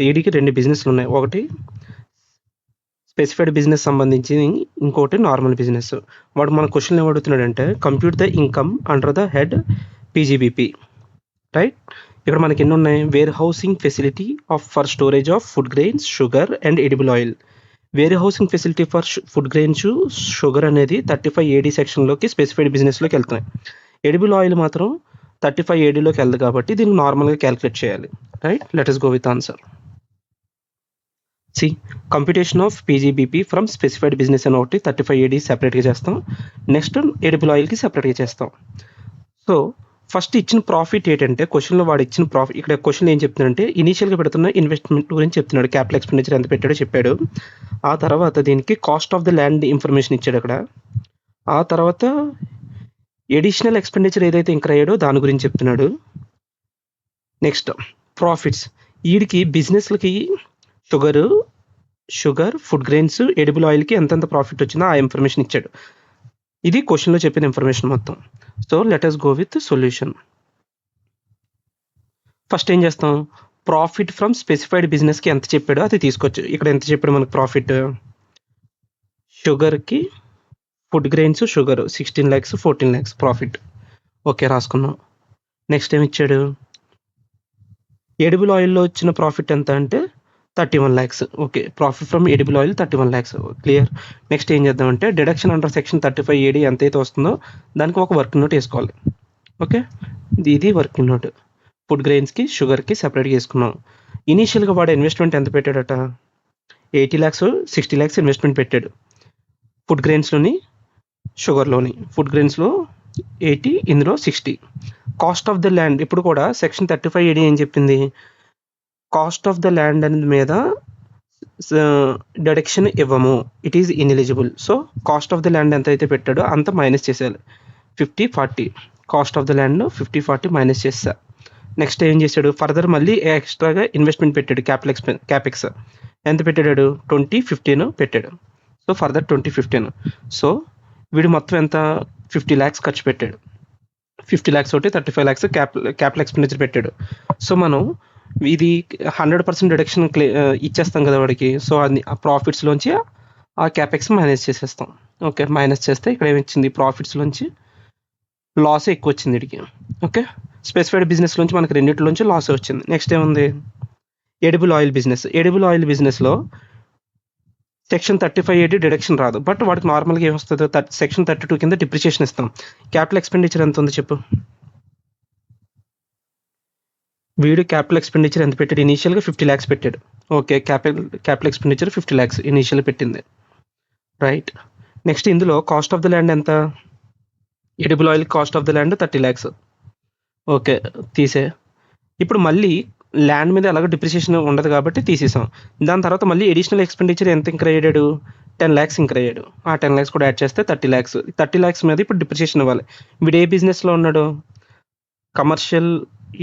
ఏడీకి 2 బిజినెస్లు ఉన్నాయి. ఒకటి స్పెసిఫైడ్ బిజినెస్ సంబంధించి, ఇంకోటి నార్మల్ బిజినెస్. వాడు మన క్వశ్చన్ ఏమడుగుతున్నాడంటే, compute the income under the head PGBP, right? ఇక్కడ మనకి ఎన్ని ఉన్నాయి? Warehousing facility for storage of food grains, sugar and edible oil. Warehousing facility for food grains, sugar అనేది 35 AD సెక్షన్లోకి స్పెసిఫైడ్ బిజినెస్లోకి వెళ్తున్నాయి. ఎడిబుల్ ఆయిల్ మాత్రం 35 ADలోకి వెళ్ళదు కాబట్టి దీన్ని నార్మల్గా క్యాలిక్యులేట్ చేయాలి. Right, let us go with answer. C computation of PGBP from specified business అని ఒకటి 35 AD సెపరేట్గా చేస్తాం. నెక్స్ట్ ఎడిబుల్ ఆయిల్కి సెపరేట్గా చేస్తాం. సో ఫస్ట్ ఇచ్చిన ప్రాఫిట్ ఏంటంటే, క్వశ్చన్లో వాడు ఇచ్చిన ప్రాఫిట్, ఇక్కడ క్వశ్చన్ ఏం చెప్తున్నాడంటే ఇనీషియల్గా పెడుతున్న ఇన్వెస్ట్మెంట్ గురించి చెప్తున్నాడు. క్యాపిటల్ ఎక్స్పెండిచర్ ఎంత పెట్టాడో చెప్పాడు. ఆ తర్వాత దీనికి cost of the land information ఇచ్చాడు అక్కడ. ఆ తర్వాత ఎడిషనల్ ఎక్స్పెండిచర్ ఏదైతే ఇంక్ర అయ్యాడో దాని గురించి చెప్తున్నాడు. నెక్స్ట్ ప్రాఫిట్స్, వీడికి బిజినెస్లకి షుగర్, ఫుడ్ గ్రెయిన్స్, ఎడిబుల్ ఆయిల్కి ఎంతెంత ప్రాఫిట్ వచ్చిందో ఆ ఇన్ఫర్మేషన్ ఇచ్చాడు. ఇది క్వశ్చన్లో చెప్పిన ఇన్ఫర్మేషన్ మొత్తం. So let us go with solution. First ఏం చేస్తాం? ప్రాఫిట్ ఫ్రమ్ స్పెసిఫైడ్ బిజినెస్కి ఎంత చెప్పాడో అది తీసుకోవచ్చు. ఇక్కడ ఎంత చెప్పాడు మనకు ప్రాఫిట్? షుగర్కి, food grains, sugar 16 lakhs, 14 lakhs profit. Okay, రాసుకున్నాం. నెక్స్ట్ ఏమి ఇచ్చాడు? ఎడిబుల్ ఆయిల్లో వచ్చిన ప్రాఫిట్ ఎంత అంటే 31 lakhs. Okay, profit from edible oil 31 lakhs. Clear. Next ఏం చేద్దామంటే డిడక్షన్ అండర్ సెక్షన్ 35 AD ఎంతైతే వస్తుందో దానికి ఒక వర్కింగ్ నోట్ వేసుకోవాలి. ఓకే, ఇది వర్కింగ్ నోట్. ఫుడ్ గ్రెయిన్స్కి, షుగర్కి సెపరేట్గా వేసుకున్నాం. ఇనీషియల్గా వాడు ఇన్వెస్ట్మెంట్ ఎంత పెట్టాడట? 80 lakhs, 60 lakhs ఇన్వెస్ట్మెంట్ పెట్టాడు. ఫుడ్ గ్రెయిన్స్లోని, షుగర్లోని. ఫుడ్ గ్రెయిన్స్లో 80, ఇందులో 60. కాస్ట్ ఆఫ్ ద ల్యాండ్, ఇప్పుడు కూడా సెక్షన్ 35 AD ఏం చెప్పింది? కాస్ట్ ఆఫ్ ద ల్యాండ్ అనేది మీద డిడక్షన్ ఇవ్వము, it is ineligible. So cost of the land ఎంత అయితే పెట్టాడో అంత మైనస్ చేసేయాలి. 50, 40 cost of the land 50, 40 minus చేస్తా. నెక్స్ట్ ఏం చేశాడు? ఫర్దర్ మళ్ళీ ఎక్స్ట్రాగా ఇన్వెస్ట్మెంట్ పెట్టాడు. క్యాపెక్స్ ఎంత పెట్టాడు? 20, 15 పెట్టాడు. So further 20, 15. సో వీడు మొత్తం ఎంత? 50 lakhs ఖర్చు పెట్టాడు. 50 lakhs ఒకటి 35 lakhs క్యాపిటల్ ఎక్స్పెండిచర్ పెట్టాడు. సో మనం ఇది 100% డిడక్షన్ ఇచ్చేస్తాం కదా వాడికి. సో అది ఆ ప్రాఫిట్స్లోంచి ఆ క్యాపెక్స్ మైనస్ చేసేస్తాం. ఓకే, మైనస్ చేస్తే ఇక్కడ ఏమిచ్చింది? ప్రాఫిట్స్లోంచి లాస్ ఎక్కువ వచ్చింది వీడికి. ఓకే, స్పెసిఫైడ్ బిజినెస్లోంచి మనకి రెండింటిలోంచి లాస్ వచ్చింది. నెక్స్ట్ ఏముంది? Edible oil business. Edible oil బిజినెస్లో సెక్షన్ 35 AD డిడక్షన్ రాదు, బట్ వాడికి నార్మల్గా ఏమొస్తుంది? సెక్షన్ 32 కింద డిప్రిసియేషన్ ఇస్తాం. క్యాపిటల్ ఎక్స్పెండిచర్ ఎంత ఉంది చెప్పు? వీడు క్యాపిటల్ ఎక్స్పెండిచర్ ఎంత పెట్టాడు? ఇనీషియల్గా 50 lakhs పెట్టాడు. Okay, capital expenditure 50 lakhs initial పెట్టింది. రైట్. నెక్స్ట్ ఇందులో కాస్ట్ ఆఫ్ ద ల్యాండ్ ఎంత? Edible oil cost of the land 30 lakhs. Okay, తీసే. ఇప్పుడు మళ్ళీ ల్యాండ్ మీద ఎలాగో డిప్రిసియేషన్ ఉండదు కాబట్టి తీసేసాం. దాని తర్వాత మళ్ళీ ఎడిషనల్ ఎక్స్పెండిచర్ ఎంత ఇంక్ర అయ్యాడు? 10 lakhs ఇంక్ర అయ్యాడు. ఆ 10 lakhs కూడా యాడ్ చేస్తే 30 lakhs. 30 lakhs మీద ఇప్పుడు డిప్రిసియేషన్ ఇవ్వాలి. వీడు ఏ బిజినెస్లో ఉన్నాడు? కమర్షియల్.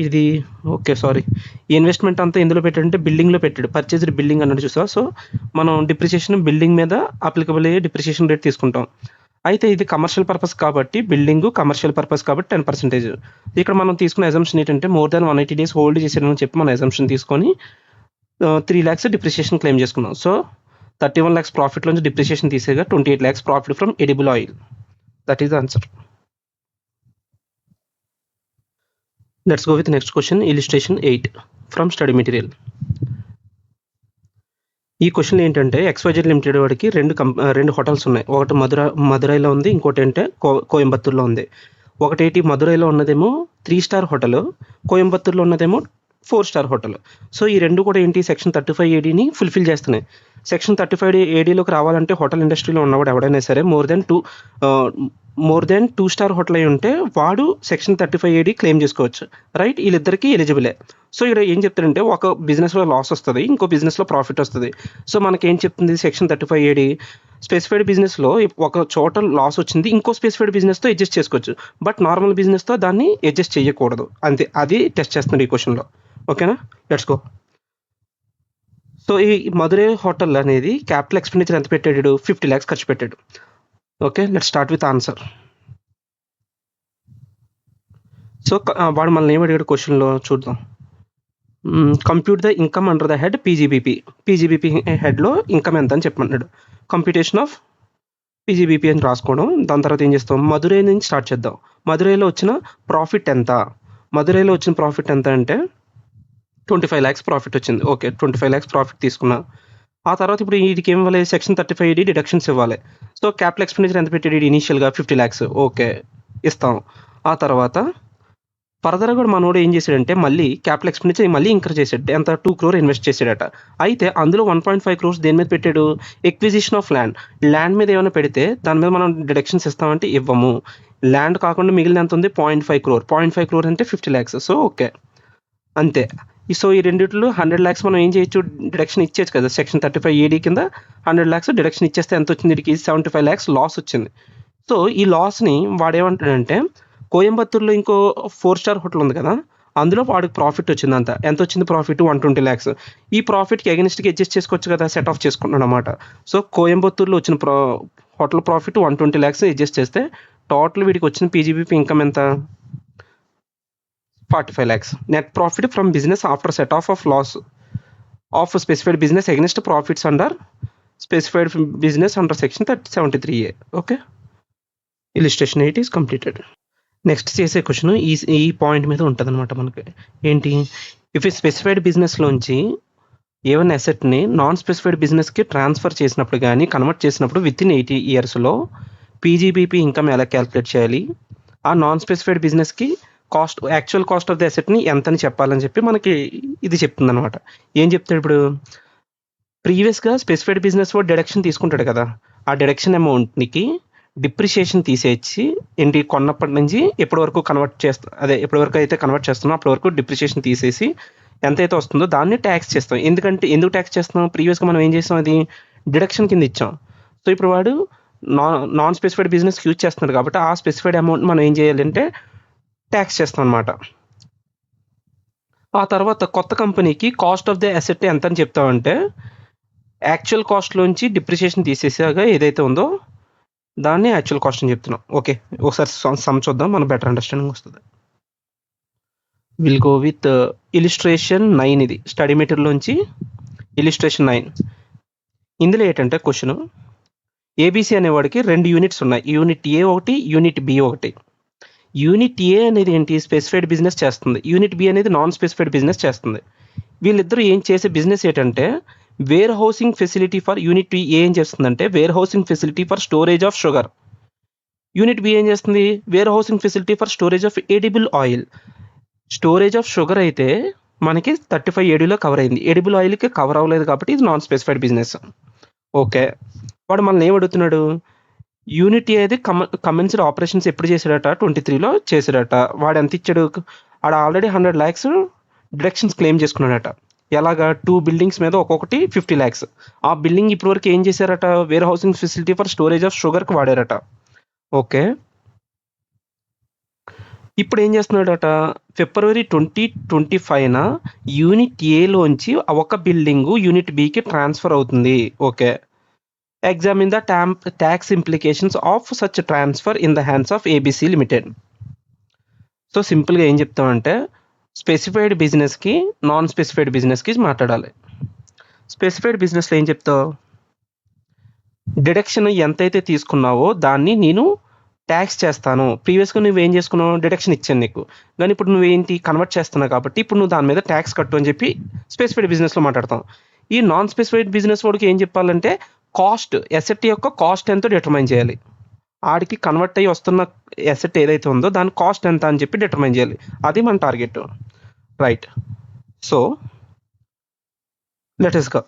ఇది ఓకే, సారీ, ఈ ఇన్వెస్ట్మెంట్ అంతా ఇందులో పెట్టాడంటే బిల్డింగ్లో పెట్టాడు. పర్చేజ్డ్ బిల్డింగ్ అన్నట్టు చూసా. సో మనం డిప్రిసియేషన్ బిల్డింగ్ మీద అప్లికబుల్ అయ్యే డిప్రిసియేషన్ రేట్ తీసుకుంటాం. అయితే ఇది కమర్షియల్ పర్పస్ కాబట్టి, బిల్డింగ్ కమర్షియల్ పర్పస్ కాబట్టి 10%. ఇక్కడ మనం తీసుకున్న అజంప్షన్ ఏంటంటే మోర్ దాన్ 180 days హోల్డ్ చేసాడని చెప్పి మన అజంప్షన్ తీసుకొని 3 lakhs డిప్రిసియేషన్ క్లెయిమ్ చేసుకున్నాం. సో 31 lakhs ప్రాఫిట్ నుంచి డిప్రిసియేషన్ తీసేగా 28 lakhs profit from edible oil. That is the answer. Let's go with next question. Illustration 8 from study material. ఈ క్వశ్చన్ ఏంటంటే XYZ లిమిటెడ్ వాడికి రెండు హోటల్స్ ఉన్నాయి. ఒకటి మదురైలో ఉంది, ఇంకోటి అంటే కోయంబత్తూర్లో ఉంది. ఒకటి మదురైలో ఉన్నదేమో 3 star హోటల్, కోయంబత్తూర్లో ఉన్నదేమో 4 star హోటల్. సో ఈ రెండు కూడా ఏంటి? సెక్షన్ 35 ADని ఫుల్ఫిల్ చేస్తున్నాయి. సెక్షన్ 35 ADలోకి రావాలంటే హోటల్ ఇండస్ట్రీలో ఉన్నవాడు ఎవడైనా సరే మోర్ దెన్ 2 star హోటల్ అయి ఉంటే వాడు సెక్షన్ 35 AD క్లెయిమ్ చేసుకోవచ్చు. రైట్, వీళ్ళిద్దరికీ ఎలిజిబులే. సో ఇక్కడ ఏం చెప్తారంటే ఒక బిజినెస్లో లాస్ వస్తుంది, ఇంకో బిజినెస్లో ప్రాఫిట్ వస్తుంది. సో మనకేం చెప్తుంది సెక్షన్ 35 AD? స్పెసిఫైడ్ బిజినెస్లో ఒక చోట లాస్ వచ్చింది, ఇంకో స్పెసిఫైడ్ బిజినెస్తో అడ్జస్ట్ చేసుకోవచ్చు, బట్ నార్మల్ బిజినెస్తో దాన్ని అడ్జస్ట్ చేయకూడదు. అంతే, అది టెస్ట్ చేస్తున్నాడు ఈ క్వశ్చన్లో. ఓకేనా, లెట్స్ గో. సో ఈ మదురై హోటల్ అనేది క్యాపిటల్ ఎక్స్పెండిచర్ ఎంత పెట్టాడు? 50 lakhs ఖర్చు పెట్టాడు. Okay, let's start with answer. So వాడు మనల్ని ఏమి అడిగాడు క్వశ్చన్లో చూద్దాం. Compute the income under the head PGBP హెడ్లో ఇన్కమ్ ఎంత అని చెప్పమన్నాడు. కంప్యూటేషన్ ఆఫ్ పీజీబీపీ అని రాసుకోవడం. దాని తర్వాత ఏం చేస్తాం? మదురై నుంచి స్టార్ట్ చేద్దాం. మదురైలో వచ్చిన ప్రాఫిట్ ఎంత? మదురైలో వచ్చిన ప్రాఫిట్ ఎంత అంటే 25 lakhs ప్రాఫిట్ వచ్చింది. ఓకే. 25 lakhs ప్రాఫిట్ తీసుకున్నా. ఆ తర్వాత ఇప్పుడు వీడికి ఏమి ఇవ్వాలి? సెక్షన్ 35 డిడక్షన్స్ ఇవ్వాలి. సో క్యాపిటల్ ఎక్స్‌పెండిచర్ ఎంత పెట్టాడు ఈడు ఇనీషియల్‌గా 50 lakhs. ఓకే. ఇస్తాం. ఆ తర్వాత ఫర్దర్‌గా కూడా మనోడు ఏం చేశాడంటే మళ్ళీ క్యాపిటల్ ఎక్స్‌పెండిచర్ మళ్ళీ ఇంక్రీజ్ చేసాడు. ఎంత 2 crore ఇన్వెస్ట్ చేసాడట. అయితే అందులో 1.5 crores దేని మీద పెట్టాడు? Acquisition of land. ల్యాండ్ మీద ఏమైనా పెడితే దాని మీద మనం డిడక్షన్స్ ఇస్తామంటే ఇవ్వము. ల్యాండ్ కాకుండా మిగిలిన ఎంత ఉంది? 0.5 crore. 0.5 crore అంటే 50 lakhs. So okay. అంతే. సో ఈ రెండిట్లో 100 lakhs మనం ఏం చేయొచ్చు? డిడక్షన్ ఇచ్చేయచ్చు కదా! సెక్షన్ 35 AD కింద 100 lakhs డిడక్షన్ ఇచ్చేస్తే ఎంత వచ్చింది వీడికి? 75 lakhs లాస్ వచ్చింది. సో ఈ లాస్‌ని వాడేమంటాడంటే కోయంబత్తూర్‌లో ఇంకో 4 స్టార్ హోటల్ ఉంది కదా! అందులో వాడికి ప్రాఫిట్ వచ్చిందంట. ఎంత వచ్చింది ప్రాఫిట్? 120 lakhs. ఈ ప్రాఫిట్‌కి అగైన్స్ట్‌గా అడ్జస్ట్ చేసుకోవచ్చు కదా! సెట్ ఆఫ్ చేసుకుంటున్నాడనమాట. సో కోయంబత్తూర్‌లో వచ్చిన హోటల్ ప్రాఫిట్ 120 lakhs అడ్జస్ట్ చేస్తే టోటల్ వీడికి వచ్చిన పీజీబీపీ ఇన్కమ్ ఎంత? 45 lakhs. Net profit from business after set off of loss of specified business against profits under specified business under section 73A. Okay. Illustration 8 is completed. Next చేసే క్వశ్చన్ ఈ పాయింట్ మీద ఉంటుంది అనమాట మనకి. ఏంటి? ఇఫ్ ఈ స్పెసిఫైడ్ బిజినెస్లోంచి ఏవైనా అసెట్ని నాన్ స్పెసిఫైడ్ బిజినెస్కి ట్రాన్స్ఫర్ చేసినప్పుడు కానీ కన్వర్ట్ చేసినప్పుడు విత్ ఇన్ 80 yearsలో పీజీబీపీ ఇన్కమ్ ఎలా క్యాలిక్యులేట్ చేయాలి, ఆ నాన్ స్పెసిఫైడ్ బిజినెస్కి యాక్చువల్ కాస్ట్ ఆఫ్ ది అసెట్ని ఎంతని చెప్పాలని చెప్పి మనకి ఇది చెప్తుంది అనమాట. ఏం చెప్తాడు ఇప్పుడు? ప్రీవియస్గా స్పెసిఫైడ్ బిజినెస్ వాడు డిడక్షన్ తీసుకుంటాడు కదా, ఆ డిడక్షన్ అమౌంట్కి డిప్రిషియేషన్ తీసేసి ఏంటి కొన్నప్పటి నుంచి ఎప్పటి వరకు ఎప్పటి వరకు అయితే కన్వర్ట్ చేస్తున్నాం అప్పటి వరకు డిప్రిషియేషన్ తీసేసి ఎంతైతే వస్తుందో దాన్ని ట్యాక్స్ చేస్తాం. ఎందుకు ట్యాక్స్ చేస్తున్నాం? ప్రీవియస్గా మనం ఏం చేస్తాం? అది డిడక్షన్ కింద ఇచ్చాం. సో ఇప్పుడు వాడు నాన్ స్పెసిఫైడ్ బిజినెస్ యూజ్ చేస్తున్నాడు కాబట్టి ఆ స్పెసిఫైడ్ అమౌంట్ మనం ఏం చేయాలంటే ట్యాక్స్ చేస్తాం అనమాట. ఆ తర్వాత కొత్త కంపెనీకి కాస్ట్ ఆఫ్ ది అసెట్ ఎంత అని చెప్తామంటే యాక్చువల్ కాస్ట్లోంచి డిప్రిషియేషన్ తీసేసాక ఏదైతే ఉందో దాన్ని యాక్చువల్ కాస్ట్ అని చెప్తున్నాం. ఓకే. ఒకసారి సమ్ చూద్దాం, మనకు బెటర్ అండర్స్టాండింగ్ వస్తుంది. Will go with illustration 9. ఇది స్టడీ మెటీరియల్లోంచి ఇలిస్ట్రేషన్ 9. ఇందులో ఏంటంటే క్వశ్చన్ ఏబీసీ అనేవాడికి 2 యూనిట్స్ ఉన్నాయి. యూనిట్ ఏ ఒకటి, యూనిట్ బి ఒకటి. యూనిట్ ఏ అనేది ఏంటి? స్పెసిఫైడ్ బిజినెస్ చేస్తుంది. యూనిట్ బి అనేది నాన్ స్పెసిఫైడ్ బిజినెస్ చేస్తుంది. వీళ్ళిద్దరూ ఏం చేసే బిజినెస్ ఏంటంటే warehousing facility for unit B ఏం చేస్తుందంటే warehousing facility for storage of sugar. Unit B ఏం చేస్తుంది? Warehousing facility for storage of edible oil. Storage of sugar అయితే మనకి 35 ADలో కవర్ అయింది. ఎడిబుల్ ఆయిల్కి కవర్ అవ్వలేదు కాబట్టి ఇది నాన్ స్పెసిఫైడ్ బిజినెస్. ఓకే. వాడు మనల్ని ఏం అడుగుతున్నాడు? యూనిట్ ఏది కమెన్స్డ్ ఆపరేషన్స్ ఎప్పుడు చేశాడట? 23లో చేశాడట. వాడు ఎంత ఇచ్చాడు? వాడు ఆల్రెడీ 100 lakhs డిడక్షన్స్ క్లెయిమ్ చేసుకున్నాడట. ఎలాగా? 2 buildings మీద ఒక్కొక్కటి 50 lakhs. ఆ బిల్డింగ్ ఇప్పటి వరకు ఏం చేశారట? Warehousing facility for storage of షుగర్కి వాడారట. ఓకే. ఇప్పుడు ఏం చేస్తున్నాడట? February 2025న యూనిట్ ఏలోంచి ఒక బిల్డింగు యూనిట్ బికి ట్రాన్స్ఫర్ అవుతుంది. Okay. Examine the tax implications of such transfer in the hands of ABC limited. So సింపుల్గా ఏం చెప్తామంటే స్పెసిఫైడ్ బిజినెస్కి నాన్ స్పెసిఫైడ్ బిజినెస్కి మాట్లాడాలి. స్పెసిఫైడ్ బిజినెస్లో ఏం చెప్తావు? డిడక్షన్ ఎంతైతే తీసుకున్నావో దాన్ని నేను ట్యాక్స్ చేస్తాను. ప్రీవియస్గా నువ్వేం చేసుకున్నావు? డిడక్షన్ ఇచ్చాను నీకు, కానీ ఇప్పుడు నువ్వేంటి కన్వర్ట్ చేస్తున్నావు కాబట్టి ఇప్పుడు నువ్వు దాని మీద ట్యాక్స్ కట్టు అని చెప్పి స్పెసిఫైడ్ బిజినెస్లో మాట్లాడతాం. ఈ నాన్ స్పెసిఫైడ్ బిజినెస్ వాడికి ఏం చెప్పాలంటే కాస్ట్, ఎసెట్ యొక్క కాస్ట్ ఎంతో డిటర్మైన్ చేయాలి. ఆడికి కన్వర్ట్ అయ్యి వస్తున్న ఎసెట్ ఏదైతే ఉందో దాని కాస్ట్ ఎంత అని చెప్పి డిటర్మైన్ చేయాలి. అది మన target. Right. So let us go.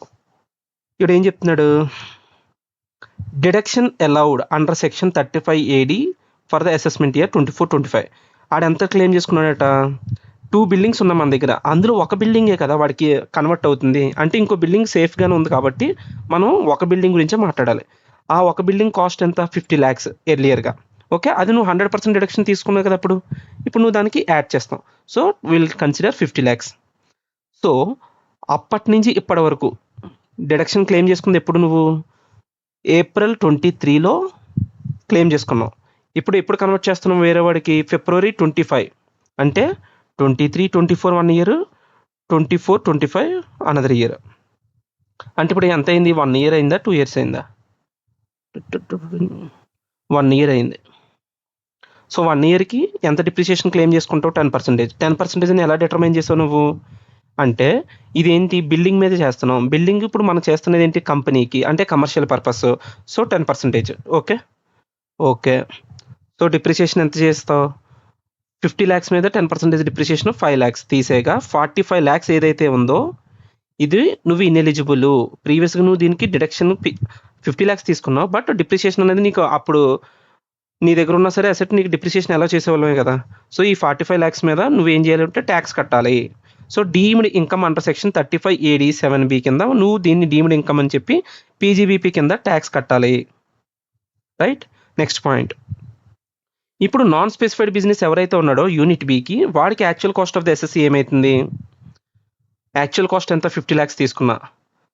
ఇప్పుడు ఏం చెప్తున్నాడు? Deduction allowed under section 35 AD for the assessment year 24-25. ఆడు ఎంత క్లెయిమ్ చేసుకున్నాడట? 2 buildings ఉన్నాయి మన దగ్గర. అందులో ఒక బిల్డింగే కదా వాడికి కన్వర్ట్ అవుతుంది అంటే ఇంకో బిల్డింగ్ సేఫ్గానే ఉంది కాబట్టి మనం ఒక బిల్డింగ్ గురించే మాట్లాడాలి. ఆ ఒక బిల్డింగ్ కాస్ట్ ఎంత? 50 lakhs ఎర్లియర్గా. ఓకే. అది నువ్వు 100% డిడక్షన్ తీసుకున్నావు కదా ఇప్పుడు నువ్వు దానికి యాడ్ చేస్తావు. So will consider 50 lakhs. So అప్పటి నుంచి ఇప్పటి వరకు డిడక్షన్ క్లెయిమ్ చేసుకుంది ఎప్పుడు? నువ్వు April 23లో క్లెయిమ్ చేసుకున్నావు. ఇప్పుడు ఎప్పుడు కన్వర్ట్ చేస్తున్నావు వేరే వాడికి? February 25. అంటే 23-24 1 year, 24-25 అనదర్ ఇయర్. అంటే ఇప్పుడు ఎంత అయింది? 1 year అయిందా? 2 years అయిందా? 1 year అయింది. సో 1 ఇయర్‌కి ఎంత డిప్రిసియేషన్ క్లెయిమ్ చేసుకుంటావు? 10%. 10%ని ఎలా డిటర్మైన్ చేసావు నువ్వు? అంటే ఇదేంటి బిల్డింగ్ మీద చేస్తున్నాం. బిల్డింగ్ ఇప్పుడు మనం చేస్తున్నది ఏంటి కంపెనీకి అంటే commercial purpose. So 10%. Okay. Okay. So depreciation ఎంత చేస్తావు? 50 లాక్స్ మీద 10% డిప్రిసియేషన్ 5 లాక్స్ తీసేయగా 45 లాక్స్ ఏదైతే ఉందో ఇది నువ్వు ఇనెలిజిబుల్. ప్రీవియస్‌గా నువ్వు దీనికి డిడక్షన్ 50 లాక్స్ తీసుకున్నావు. బట్ డిప్రిసియేషన్ అనేది నీకు అప్పుడు నీ దగ్గర ఉన్నా సరే అసెట్ నీకు డిప్రిసియేషన్ ఎలా చేసేవాళ్ళమే కదా! సో ఈ 45 లాక్స్ మీద నువ్వేం చేయాలంటే టాక్స్ కట్టాలి. So deemed income under section 35 ఏడీ 7బి కింద నువ్వు దీన్ని డీమ్డ్ ఇన్‌కమ్ అని చెప్పి పీజీబీపీ కింద టాక్స్ కట్టాలి. రైట్? Next point. ఇప్పుడు నాన్ స్పెసిఫైడ్ బిజినెస్ ఎవరైతే ఉన్నాడో యూనిట్ బికి వాడికి actual cost of the SSC ఏమైతుంది? యాక్చువల్ కాస్ట్ ఎంత? 50 లాక్స్ తీసుకున్నా.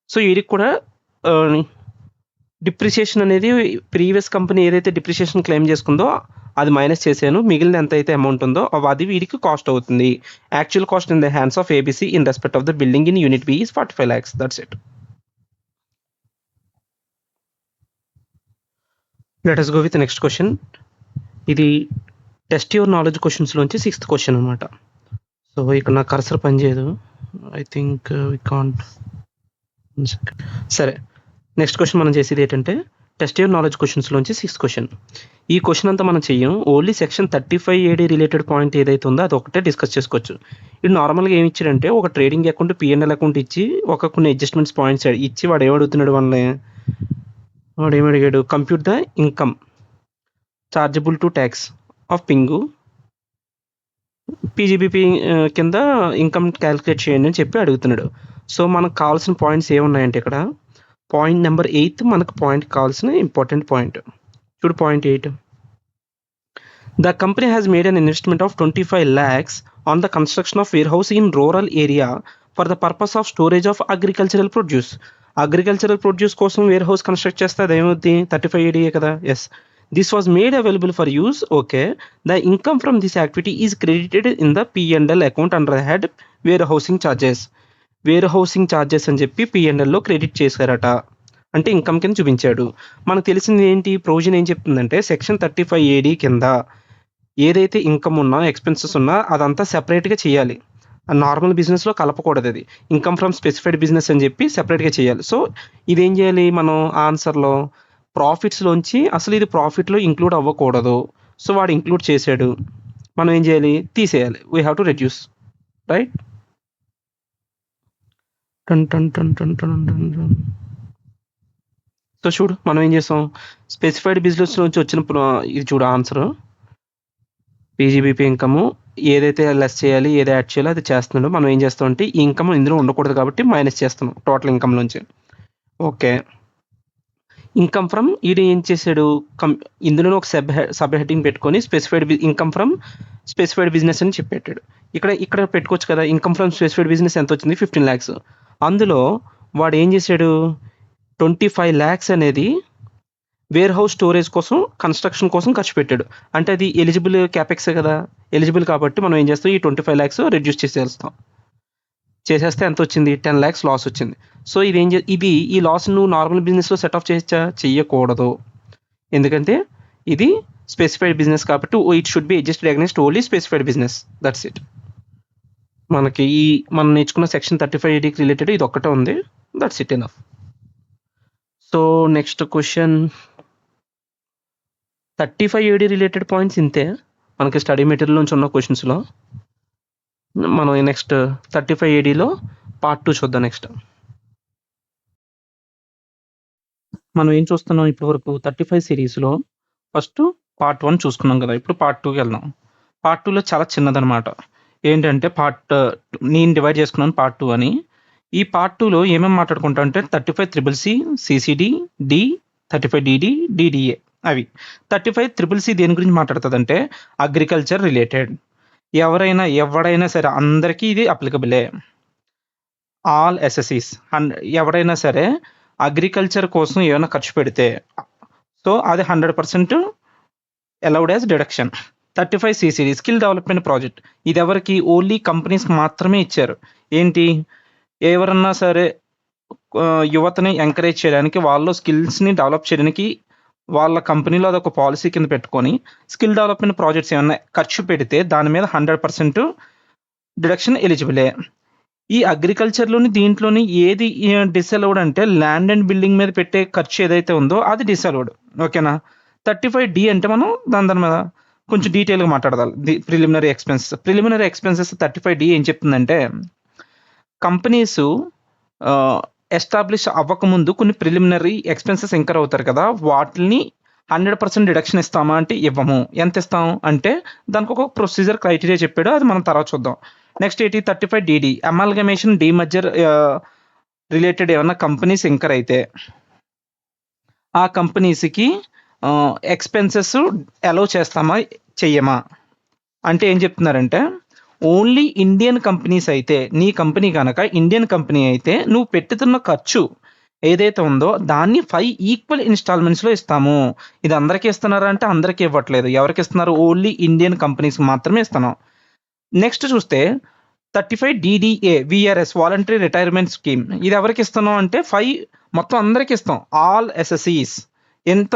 సో వీడికి కూడా డిప్రిసియేషన్ అనేది ప్రీవియస్ కంపెనీ ఏదైతే డిప్రిసియేషన్ క్లెయిమ్ చేసుకుందో అది మైనస్ చేశాను. మిగిలిన ఎంతైతే అమౌంట్ ఉందో అది వీడికి కాస్ట్ అవుతుంది. Actual cost in the hands of ABC in respect of the building in unit B is 45 lakhs. That's it. Let us go with next question. ఇది టెస్ట్ యువర్ నాలెడ్జ్ క్వశ్చన్స్లోంచి 6th క్వశ్చన్ అనమాట. సో ఇక్కడ నా కర్సర్ పనిచేయదు. I think we can't. సరే, నెక్స్ట్ క్వశ్చన్ మనం చేసేది ఏంటంటే టెస్ట్ యువర్ నాలెడ్జ్ క్వశ్చన్స్లోంచి 6th క్వశ్చన్. ఈ క్వశ్చన్ అంతా మనం చెయ్యం. Only section 35 AD related point ఏదైతే ఉందో అది ఒకటే డిస్కస్ చేసుకోవచ్చు. ఇది నార్మల్గా ఏమి ఇచ్చాడంటే ఒక ట్రేడింగ్ అకౌంట్ పిఎన్ఎల్ అకౌంట్ ఇచ్చి కొన్ని అడ్జస్ట్మెంట్స్ పాయింట్స్ ఇచ్చి వాడు ఏమడుగుతున్నాడు వాళ్ళని, వాడు ఏమడిగాడు? Compute the income chargeable to tax of Ping PGBP కింద ఇన్కమ్ క్యాలిక్యులేట్ చేయండి అని చెప్పి అడుగుతున్నాడు. సో మనకు కావాల్సిన పాయింట్స్ ఏమున్నాయంటే ఇక్కడ పాయింట్ నెంబర్ 8 మనకు పాయింట్ కావాల్సిన ఇంపార్టెంట్ పాయింట్. చూడు point 8. The company has made an investment of 25 lakhs on the construction of warehouse in rural area for the purpose of storage of agricultural produce. Agricultural produce కోసం వేర్ హౌస్ కన్స్ట్రక్ట్ చేస్తే అదేమవుద్ది? 35 ఏడీఏ కదా. Yes. This was made available for use. Okay. The income from this activity is credited in the P and L account under the head wear housing charges. Wear housing charges అని చెప్పి పిఎండ్ఎల్లో క్రెడిట్ చేశారట. అంటే ఇన్కమ్ కింద చూపించాడు. మనకు తెలిసింది ఏంటి? ప్రొవిజన్ ఏం చెప్తుందంటే సెక్షన్ 35 ఏడీ కింద ఏదైతే ఇన్కమ్ ఉన్నా ఎక్స్పెన్సెస్ ఉన్నా అదంతా సెపరేట్గా చేయాలి. నార్మల్ బిజినెస్లో కలపకూడదు. అది ఇన్కమ్ ఫ్రమ్ స్పెసిఫైడ్ బిజినెస్ అని చెప్పి సెపరేట్గా చేయాలి. సో ఇదేం చేయాలి మనం ఆన్సర్లో? ప్రాఫిట్స్లోంచి అసలు ఇది ప్రాఫిట్లో ఇంక్లూడ్ అవ్వకూడదు. సో వాడు ఇంక్లూడ్ చేశాడు. మనం ఏం చేయాలి? తీసేయాలి. We have to reduce. Right? So చూడు మనం ఏం చేసాం? స్పెసిఫైడ్ బిజినెస్ నుంచి వచ్చిన ఇది చూడు ఆన్సర్. పీజీబీపీ ఇన్కమ్ ఏదైతే లెస్ చేయాలి ఏది యాడ్ చేయాలో అది చేస్తున్నాడు. మనం ఏం చేస్తాం అంటే ఈ ఇన్కమ్ ఇందులో ఉండకూడదు కాబట్టి మైనస్ చేస్తున్నాం టోటల్ ఇన్కమ్ నుంచి. ఓకే. ఇన్కమ్ ఫ్రమ్ ఈడు ఏం చేశాడు? ఇందులో ఒక సబ్ హెడ్డింగ్ పెట్టుకొని specified income from specified business అని చెప్పాడు. ఇక్కడ పెట్టుకోవచ్చు కదా. ఇన్కమ్ ఫ్రమ్ స్పెసిఫైడ్ బిజినెస్ ఎంత వచ్చింది? 15 lakhs. అందులో వాడు ఏం చేశాడు? 25 lakhs అనేది వేర్ హౌస్ స్టోరేజ్ కోసం కన్స్ట్రక్షన్ కోసం ఖర్చు పెట్టాడు. అంటే అది ఎలిజిబుల్ క్యాపెక్సే కదా. ఎలిజిబుల్ కాబట్టి మనం ఏం చేస్తాం? ఈ 25 lakhs రెడ్యూస్ చేసేస్తే ఎంత వచ్చింది? 10 lakhs లాస్ వచ్చింది. సో ఇది ఈ లాస్ నువ్వు నార్మల్ బిజినెస్లో సెట్ ఆఫ్ చెయ్యకూడదు. ఎందుకంటే ఇది స్పెసిఫైడ్ బిజినెస్ కాబట్టి it should be adjusted against only specified business. That's it. మనకి మనం నేర్చుకున్న సెక్షన్ 35 ఏడీకి రిలేటెడ్ ఇది ఒక్కటే ఉంది. That's it enough. So next question 35 AD related points ఇంతే మనకి స్టడీ మెటీరియల్ నుంచి ఉన్న క్వశ్చన్స్లో. మనం నెక్స్ట్ 35 ఏడీలో పార్ట్ 2 చూద్దాం. నెక్స్ట్ మనం ఏం చూస్తున్నాం ఇప్పటి వరకు 35 సిరీస్లో ఫస్ట్ పార్ట్ 1 చూసుకున్నాం కదా. ఇప్పుడు పార్ట్ 2కి వెళ్దాం. పార్ట్ 2లో చాలా చిన్నదనమాట. ఏంటంటే నేను డివైడ్ చేసుకున్నాను పార్ట్ 2 అని. ఈ పార్ట్ 2లో ఏమేమి మాట్లాడుకుంటా అంటే 35CCC, CCD, D, 35DD, DDA అవి. 35CCC దేని గురించి మాట్లాడుతుందంటే అగ్రికల్చర్ రిలేటెడ్. ఎవడైనా సరే అందరికీ ఇది అప్లికబులే. ఆల్ ఎస్ఎస్సీస్ ఎవరైనా సరే అగ్రికల్చర్ కోసం ఏమైనా ఖర్చు పెడితే సో అది 100% allowed as deduction. 35CCD skill development project. ఇది ఎవరికి? ఓన్లీ కంపెనీస్కి మాత్రమే ఇచ్చారు. ఏంటి? ఎవరన్నా సరే యువతని ఎంకరేజ్ చేయడానికి, వాళ్ళలో స్కిల్స్ని డెవలప్ చేయడానికి వాళ్ళ కంపెనీలో అదొక పాలసీ కింద పెట్టుకొని స్కిల్ డెవలప్‌మెంట్ ప్రాజెక్ట్స్ ఏమన్నా ఖర్చు పెడితే దాని మీద 100% డిడక్షన్ ఎలిజిబులే. ఈ అగ్రికల్చర్‌లోని దీంట్లోని ఏది డిసలౌడ్ అంటే ల్యాండ్ అండ్ బిల్డింగ్ మీద పెట్టే ఖర్చు ఏదైతే ఉందో అది డిసలౌడ్. ఓకేనా? 35డి అంటే మనం దాని మీద కొంచెం డీటెయిల్‌గా మాట్లాడదాం. Preliminary expenses. ప్రిలిమినరీ ఎక్స్‌పెన్సెస్ 35డి ఏం చెప్తుందంటే కంపెనీసు ఎస్టాబ్లిష్ అవ్వకముందు కొన్ని ప్రిలిమినరీ ఎక్స్‌పెన్సెస్ ఇంకర్ అవుతారు కదా! వాటిల్ని 100% డిడక్షన్ ఇస్తామా అంటే ఇవ్వము. ఎంత ఇస్తాం అంటే దానికొక ప్రొసీజర్ క్రైటీరియా చెప్పాడు. అది మనం తర్వాత చూద్దాం. నెక్స్ట్ ఏంటి 35డీడీ అమాల్గమేషన్, డీమర్జర్ రిలేటెడ్ ఏమన్నా కంపెనీస్ ఇంకర్ అయితే ఆ కంపెనీస్‌కి ఎక్స్‌పెన్సెస్ అలౌ చేస్తామా? చెయ్యమా? అంటే ఏం చెప్తున్నారంటే ఓన్లీ ఇండియన్ కంపెనీస్ అయితే నీ కంపెనీ గనక ఇండియన్ కంపెనీ అయితే నువ్వు పెట్టుతున్న ఖర్చు ఏదైతే ఉందో దాన్ని 5 ఈక్వల్ ఇన్‌స్టాల్‌మెంట్స్‌లో ఇస్తాము. ఇది అందరికి ఇస్తున్నారా అంటే అందరికి ఇవ్వట్లేదు. ఎవరికి ఇస్తున్నారు? ఓన్లీ ఇండియన్ కంపెనీస్‌కి మాత్రమే ఇస్తున్నాం. నెక్స్ట్ చూస్తే 35డీడీఏ వీఆర్ఎస్ వాలంటరీ రిటైర్మెంట్ స్కీమ్. ఇది ఎవరికి ఇస్తున్నాం అంటే 5 మొత్తం అందరికి ఇస్తాం. ఆల్ ఎస్ఎస్‌ఈస్. ఎంత?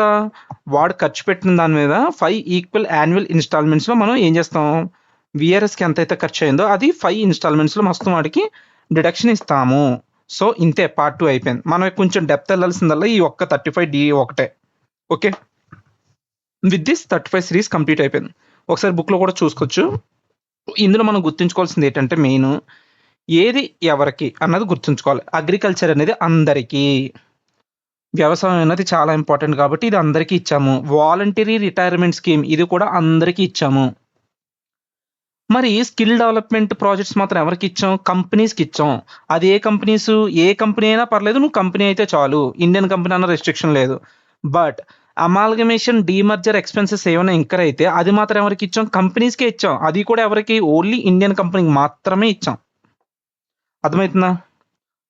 వాడు ఖర్చు పెట్టిన దాని మీద 5 ఈక్వల్ యాన్యువల్ ఇన్‌స్టాల్‌మెంట్స్‌లో మనం ఏం చేస్తాం? వీఆర్ఎస్‌కి ఎంతైతే ఖర్చయిందో అది 5 ఇన్‌స్టాల్‌మెంట్స్‌లో మొత్తం వాడికి డిడక్షన్ ఇస్తాము. సో, ఇంతే పార్ట్ 2 అయిపోయింది. మనం కొంచెం డెప్త్ ఎళ్ళాల్సిందల్లా ఈ ఒక్క 35డి ఒకటే. Okay. With this 35 series complete అయిపోయింది. ఒకసారి బుక్‌లో కూడా చూసుకోవచ్చు. ఇందులో మనం గుర్తుంచుకోవాల్సింది ఏంటంటే మెయిను ఏది ఎవరికి అన్నది గుర్తుంచుకోవాలి. అగ్రికల్చర్ అనేది అందరికీ. వ్యవసాయం అనేది చాలా ఇంపార్టెంట్ కాబట్టి ఇది అందరికీ ఇచ్చాము. వాలంటరీ రిటైర్మెంట్ స్కీమ్ ఇది కూడా అందరికీ ఇచ్చాము. మరి స్కిల్ డెవలప్‌మెంట్ ప్రాజెక్ట్స్ మాత్రం ఎవరికిచ్చాం? కంపెనీస్‌కిచ్చాం. అది ఏ కంపెనీసు? ఏ కంపెనీ అయినా పర్లేదు. నువ్వు కంపెనీ అయితే చాలు. ఇండియన్ కంపెనీ అన్న రిస్ట్రిక్షన్ లేదు. బట్ అమాల్గమేషన్, డీమర్జర్ ఎక్స్‌పెన్సెస్ ఏమైనా ఇంకర్ అయితే అది మాత్రం ఎవరికిచ్చాం? కంపెనీస్‌కే ఇచ్చాం. అది కూడా ఎవరికి? ఓన్లీ ఇండియన్ కంపెనీకి మాత్రమే ఇచ్చాం. అర్థమైతుందా?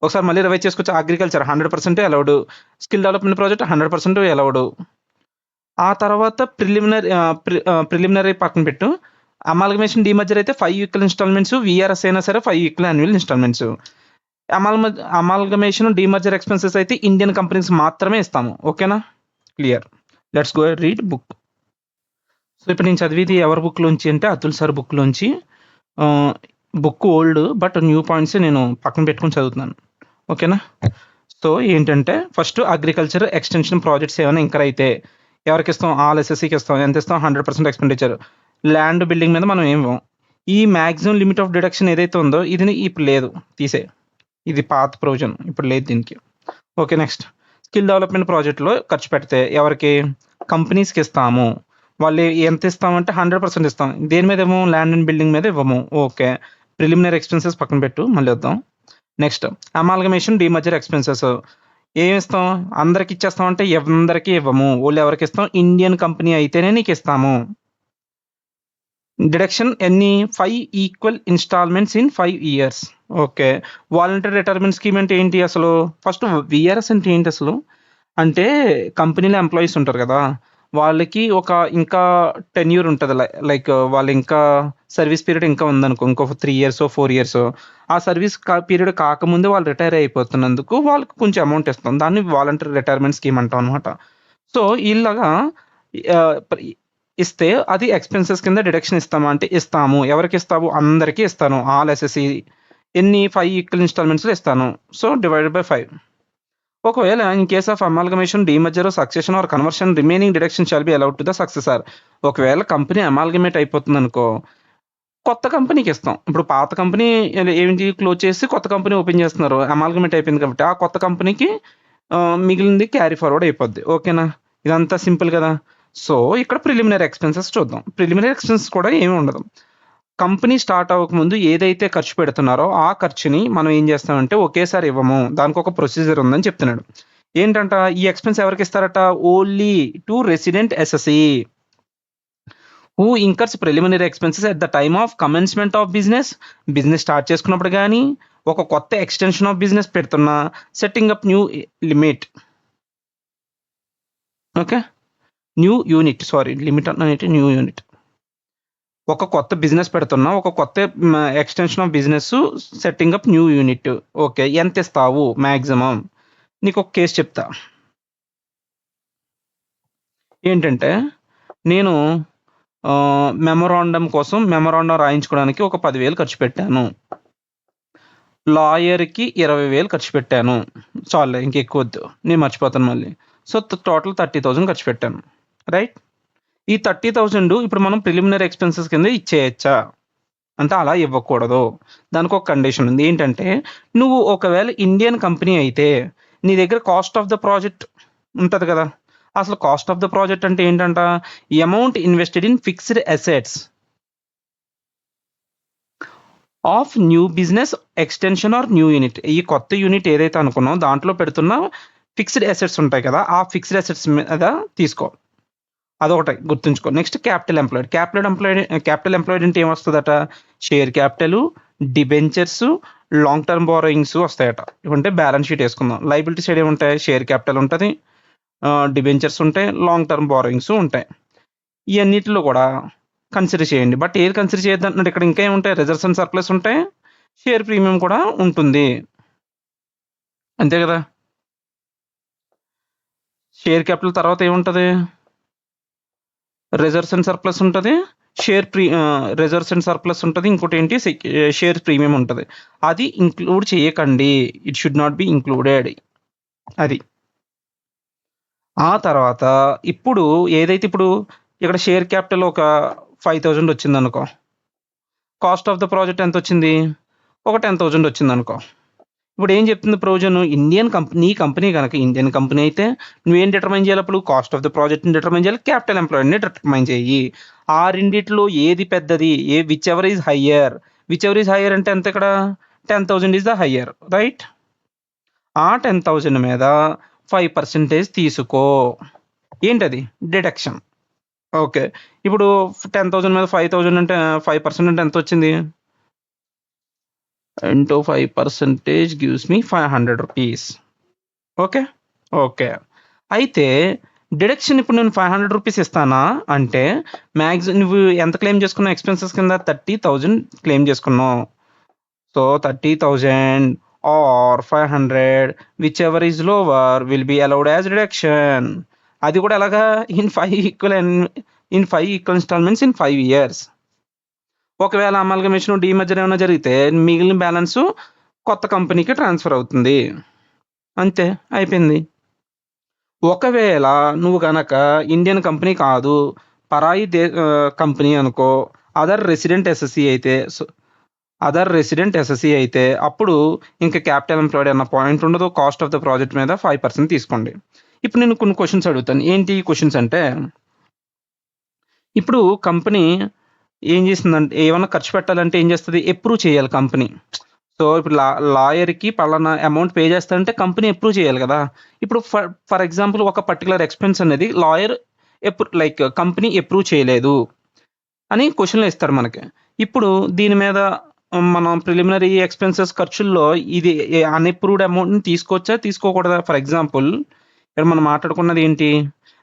ఒకసారి మళ్ళీ రివైజ్ చేసుకోవచ్చు. Agriculture 100% allowed. Skill development project 100% allowed. ఆ తర్వాత ప్రిలిమినరీ పక్కన పెట్టు. అమాల్గమేషన్, డీమర్జర్ అయితే 5 ఈక్వల్ ఇన్‌స్టాల్‌మెంట్స్. వీఆర్ఎస్ అయినా సరే 5 equal annual installments. Amalgamation, demerger expenses అయితే ఇండియన్ కంపెనీస్ మాత్రమే ఇస్తాము. ఓకేనా? Clear. Let's go read book. So, ఇప్పుడు నేను చదివేది ఎవరి బుక్‌లోంచి అంటే అతుల్ సార్ బుక్‌లోంచి. Book old but new points నేను పక్కన పెట్టుకొని చదువుతున్నాను. ఓకేనా? సో, ఏంటంటే ఫస్ట్ అగ్రికల్చర్ ఎక్స్‌టెన్షన్ ప్రాజెక్ట్స్ ఏమైనా ఇంకర్ అయితే ఎవరికిస్తాం? ఆల్ ఎస్ఎస్‌సికి ఇస్తాం. ఎంతిస్తాం? 100% ఎక్స్‌పెండిచర్. ల్యాండ్ బిల్డింగ్ మీద మనం ఏమి ఇవ్వం. ఈ మాక్సిమం లిమిట్ ఆఫ్ డిడక్షన్ ఏదైతే ఉందో ఇది ఇప్పుడు లేదు. తీసేయి. ఇది పాత ప్రొవిజన్. ఇప్పుడు లేదు దీనికి. ఓకే. నెక్స్ట్ స్కిల్ డెవలప్‌మెంట్ ప్రాజెక్ట్‌లో ఖర్చు పెడితే ఎవరికి? కంపెనీస్‌కి ఇస్తాము. వాళ్ళు ఎంత ఇస్తామంటే 100% ఇస్తాం. దేని మీద ఇవ్వము? ల్యాండ్ అండ్ బిల్డింగ్ మీద ఇవ్వము. ఓకే. ప్రిలిమినరీ ఎక్స్‌పెన్సెస్ పక్కన పెట్టు. మళ్ళీ వద్దాం. నెక్స్ట్ అమాల్గమేషన్, డీమర్జర్ ఎక్స్‌పెన్సెస్ ఏమిస్తాం? అందరికి ఇచ్చేస్తాం అంటే అందరికీ ఇవ్వము. ఓన్లీ ఎవరికిస్తాం? ఇండియన్ కంపెనీ అయితేనే నీకిస్తాము. డిడక్షన్ ఎన్ని? 5 equal instalments in 5 years. Okay. Voluntary retirement scheme అంటే ఏంటి అసలు? ఫస్ట్ వీఆర్ఎస్ అంటే ఏంటి అసలు? అంటే కంపెనీలో ఎంప్లాయీస్ ఉంటారు కదా! వాళ్ళకి ఒక ఇంకా టెన్యూర్ ఉంటది. లైక్ వాళ్ళు ఇంకా సర్వీస్ పీరియడ్ ఇంకా ఉందనుకో. ఇంకో 3 ఇయర్సో, 4 ఇయర్సో. ఆ సర్వీస్ పీరియడ్ కాకముందే వాళ్ళు రిటైర్ అయిపోతున్నందుకు వాళ్ళకి కొంచెం అమౌంట్ ఇస్తాం. దాన్ని వాలంటరీ రిటైర్మెంట్ స్కీమ్ అంటాం అనమాట. సో, ఇలాగా ఆహ్, ఇస్తే అది ఎక్స్‌పెన్సెస్ కింద డిడక్షన్ ఇస్తామా అంటే ఇస్తాము. ఎవరికిస్తాము? అందరికీ ఇస్తాను. ఆల్ ఎస్ఎస్‌సి ఎన్ని? 5 ఈక్వల్ ఇన్‌స్టాల్‌మెంట్స్‌లో ఇస్తాను. So, divided by 5. ఒకవేళ in case of amalgamation, demerger, succession or conversion remaining deduction shall be allowed to the successor. ఒకవేళ కంపెనీ అమాల్గమేట్ అయిపోతుందనుకో, కొత్త కంపెనీకి ఇస్తాం. ఇప్పుడు పాత కంపెనీ ఏంటి క్లోజ్ చేసి కొత్త కంపెనీ ఓపెన్ చేస్తున్నారు. అమాల్గమేట్ అయిపోయింది కాబట్టి ఆ కొత్త కంపెనీకి మిగిలింది క్యారీ ఫార్వర్డ్ అయిపోద్ది. ఓకేనా? ఇదంతా సింపుల్ కదా! సో, ఇక్కడ ప్రిలిమినరీ ఎక్స్‌పెన్సెస్ చూద్దాం. ప్రిలిమినరీ ఎక్స్‌పెన్సెస్ కూడా ఏమి ఉండదు. కంపెనీ స్టార్ట్ అవ్వకముందు ఏదైతే ఖర్చు పెడుతున్నారో ఆ ఖర్చుని మనం ఏం చేస్తామంటే ఒకేసారి ఇవ్వము. దానికొక ప్రొసీజర్ ఉందని చెప్తున్నాడు. ఏంటంట? ఈ ఎక్స్‌పెన్స్ ఎవరికిస్తారట? Only to resident assessee who incurs preliminary expenses at the time of commencement of business. Business start చేసుకున్నప్పుడు గానీ, ఒక కొత్త ఎక్స్‌టెన్షన్ ఆఫ్ బిజినెస్ పెడుతున్నా, setting up new limit. Okay. New unit limit అన్నానేంటి? New unit. ఒక కొత్త బిజినెస్ పెడుతున్నా, ఒక కొత్త extension of business setting up new unit. Okay. ఎంతిస్తావు మాక్సిమం? నీకొక కేస్ చెప్తా. ఏంటంటే నేను మెమోరాండం రాయించుకోవడానికి ఒక 10,000 ఖర్చు పెట్టాను. లాయర్‌కి 20,000 ఖర్చు పెట్టాను. చాలులే ఇంకెక్కువొద్దు. నేను మర్చిపోతాను మళ్ళీ. సో, టోటల్ 30,000 ఖర్చు పెట్టాను. రైట్? ఈ 30,000 ఇప్పుడు మనం ప్రిలిమినరీ ఎక్స్‌పెన్సెస్ కింద ఇచ్చేయచ్చా? అంటే అలా ఇవ్వకూడదు. దానికొక కండిషన్ ఉంది. ఏంటంటే, నువ్వు ఒకవేళ ఇండియన్ కంపెనీ అయితే, నీ దగ్గర కాస్ట్ ఆఫ్ ద ప్రాజెక్ట్ ఉంటది కదా! అసలు కాస్ట్ ఆఫ్ ద ప్రాజెక్ట్ అంటే ఏంటంట? Amount invested in fixed assets of new business extension or new unit. ఈ కొత్త యూనిట్ ఏదైతే అనుకున్నామో దాంట్లో పెడుతున్న ఫిక్స్డ్ అసెట్స్ ఉంటాయి కదా! ఆ ఫిక్స్డ్ అసెట్స్ మీద తీసుకో. అదొకటి గుర్తుంచుకో. నెక్స్ట్ క్యాపిటల్ ఎంప్లాయిడ్ అంటే ఏమొస్తదట? Share capital, debentures, long term borrowings వస్తాయట. ఇవంటే బ్యాలెన్స్ షీట్ యేసుకుందాం. లయబిలిటీ సైడ్ ఏముంటాయి? షేర్ క్యాపిటల్ ఉంటది. డిబెంచర్స్ ఉంటాయి. లాంగ్ టర్మ్ బారోయింగ్స్ ఉంటాయి. ఇయన్నిటిలో కూడా కన్సిడర్ చేయండి. బట్ ఏది కన్సిడర్ చేయొద్దంటున్నాడు ఇక్కడ ఇంకా ఏముంటాయి? రిజర్వ్స్ అండ్ సర్ప్లస్ ఉంటాయి. షేర్ ప్రీమియం కూడా ఉంటుంది. అంతే గదా! షేర్ క్యాపిటల్ తర్వాత ఏముంటది? రిజర్వ్స్ అండ్ సర్ప్లస్ ఉంటది. రిజర్వ్స్ అండ్ సర్ప్లస్ ఉంటది. ఇంకోటేంటి షేర్ ప్రీమియం ఉంటది. అది ఇంక్లూడ్ చేయకండి. It should not be included. అది. ఆ తర్వాత ఇప్పుడు ఏదైతే ఇప్పుడు ఇక్కడ షేర్ క్యాపిటల్ ఒక 5,000 వచ్చిందనుకో. కాస్ట్ ఆఫ్ ద ప్రాజెక్ట్ ఎంతొచ్చింది? ఒక 10,000 వచ్చిందనుకో. ఇప్పుడేం చెప్తుంది ప్రొవిజన్? నీ కంపెనీ గనక ఇండియన్ కంపెనీ అయితే నువ్వేం డిటర్మైన్ చేయాలి అప్పుడు? కాస్ట్ ఆఫ్ ద ప్రాజెక్ట్‌ని డిటర్మైన్ చేయాలి. క్యాపిటల్ ఎంప్లాయిడ్‌ని డిటర్మైన్ చెయ్యి. ఆ రెండిట్లో ఏది పెద్దది? Which ever is higher. అంటే ఎంత ఇక్కడ? 10,000 ఈస్ ద హయ్యర్. రైట్? ఆ 10,000 మీద 5% తీసుకో. ఏంటది? డిడక్షన్. ఓకే. ఇప్పుడు 10,000 మీద 5,000 అంటే 5% అంటే ఎంతొచ్చింది? Into 5% gives me ₹500. Okay. Okay. అయితే డిడక్షన్ ఇప్పుడు నేను ₹500 ఇస్తానా? అంటే నువ్వు ఎంత క్లెయిమ్ చేసుకున్నావు ఎక్స్‌పెన్సెస్ కింద? 30,000 క్లెయిమ్ చేసుకున్నావు. So, 30,000 or 500 whichever is lower will be allowed as deduction. అది కూడా ఎలాగా? In 5 equal instalments in 5 years. ఒకవేళ అమాల్గమేషన్, డీమెర్జర్ ఏమైనా జరిగితే మిగిలిన బ్యాలెన్సు కొత్త కంపెనీకి ట్రాన్స్‌ఫర్ అవుతుంది. అంతే అయిపోయింది. ఒకవేళ నువ్వు గనక ఇండియన్ కంపెనీ కాదు, కంపెనీ అనుకో, అదర్ రెసిడెంట్ ఎస్ఎస్‌సి అయితే అప్పుడు ఇంక క్యాపిటల్ ఎంప్లాయిడ్ అన్న పాయింట్ ఉండదు. కాస్ట్ ఆఫ్ ద ప్రాజెక్ట్ మీద 5% తీసుకోండి. ఇప్పుడు నేను కొన్ని క్వెషన్స్ అడుగుతాను. ఏంటి క్వెషన్స్ అంటే, ఇప్పుడు కంపెనీ ఏం చేసిందంటే ఏమన్నా ఖర్చు పెట్టాలంటే ఏం చేస్తది? అప్రూవ్ చేయాలి కంపెనీ. సో, ఇప్పుడు లాయర్‌కి పలానా అమౌంట్ పే చేస్తానంటే కంపెనీ అప్రూవ్ చేయాలి గదా! ఇప్పుడు ఫర్ ఎగ్జాంపుల్ ఒక పర్టిక్యులర్ ఎక్స్‌పెన్స్ అనేది లాయర్ కంపెనీ అప్రూవ్ చేయలేదు అని క్వెషన్‌లో ఇస్తాడు మనకి. ఇప్పుడు దీని మీద మనం ప్రిలిమినరీ ఎక్స్‌పెన్సెస్ ఖర్చుల్లో ఇది అన్‌అప్రూవ్డ్ అమౌంట్‌ని తీసుకోవచ్చా? తీసుకోకూడదా? ఫర్ ఎగ్జాంపుల్ ఇక్కడ మనం మాట్లాడుకున్నది ఏంటి?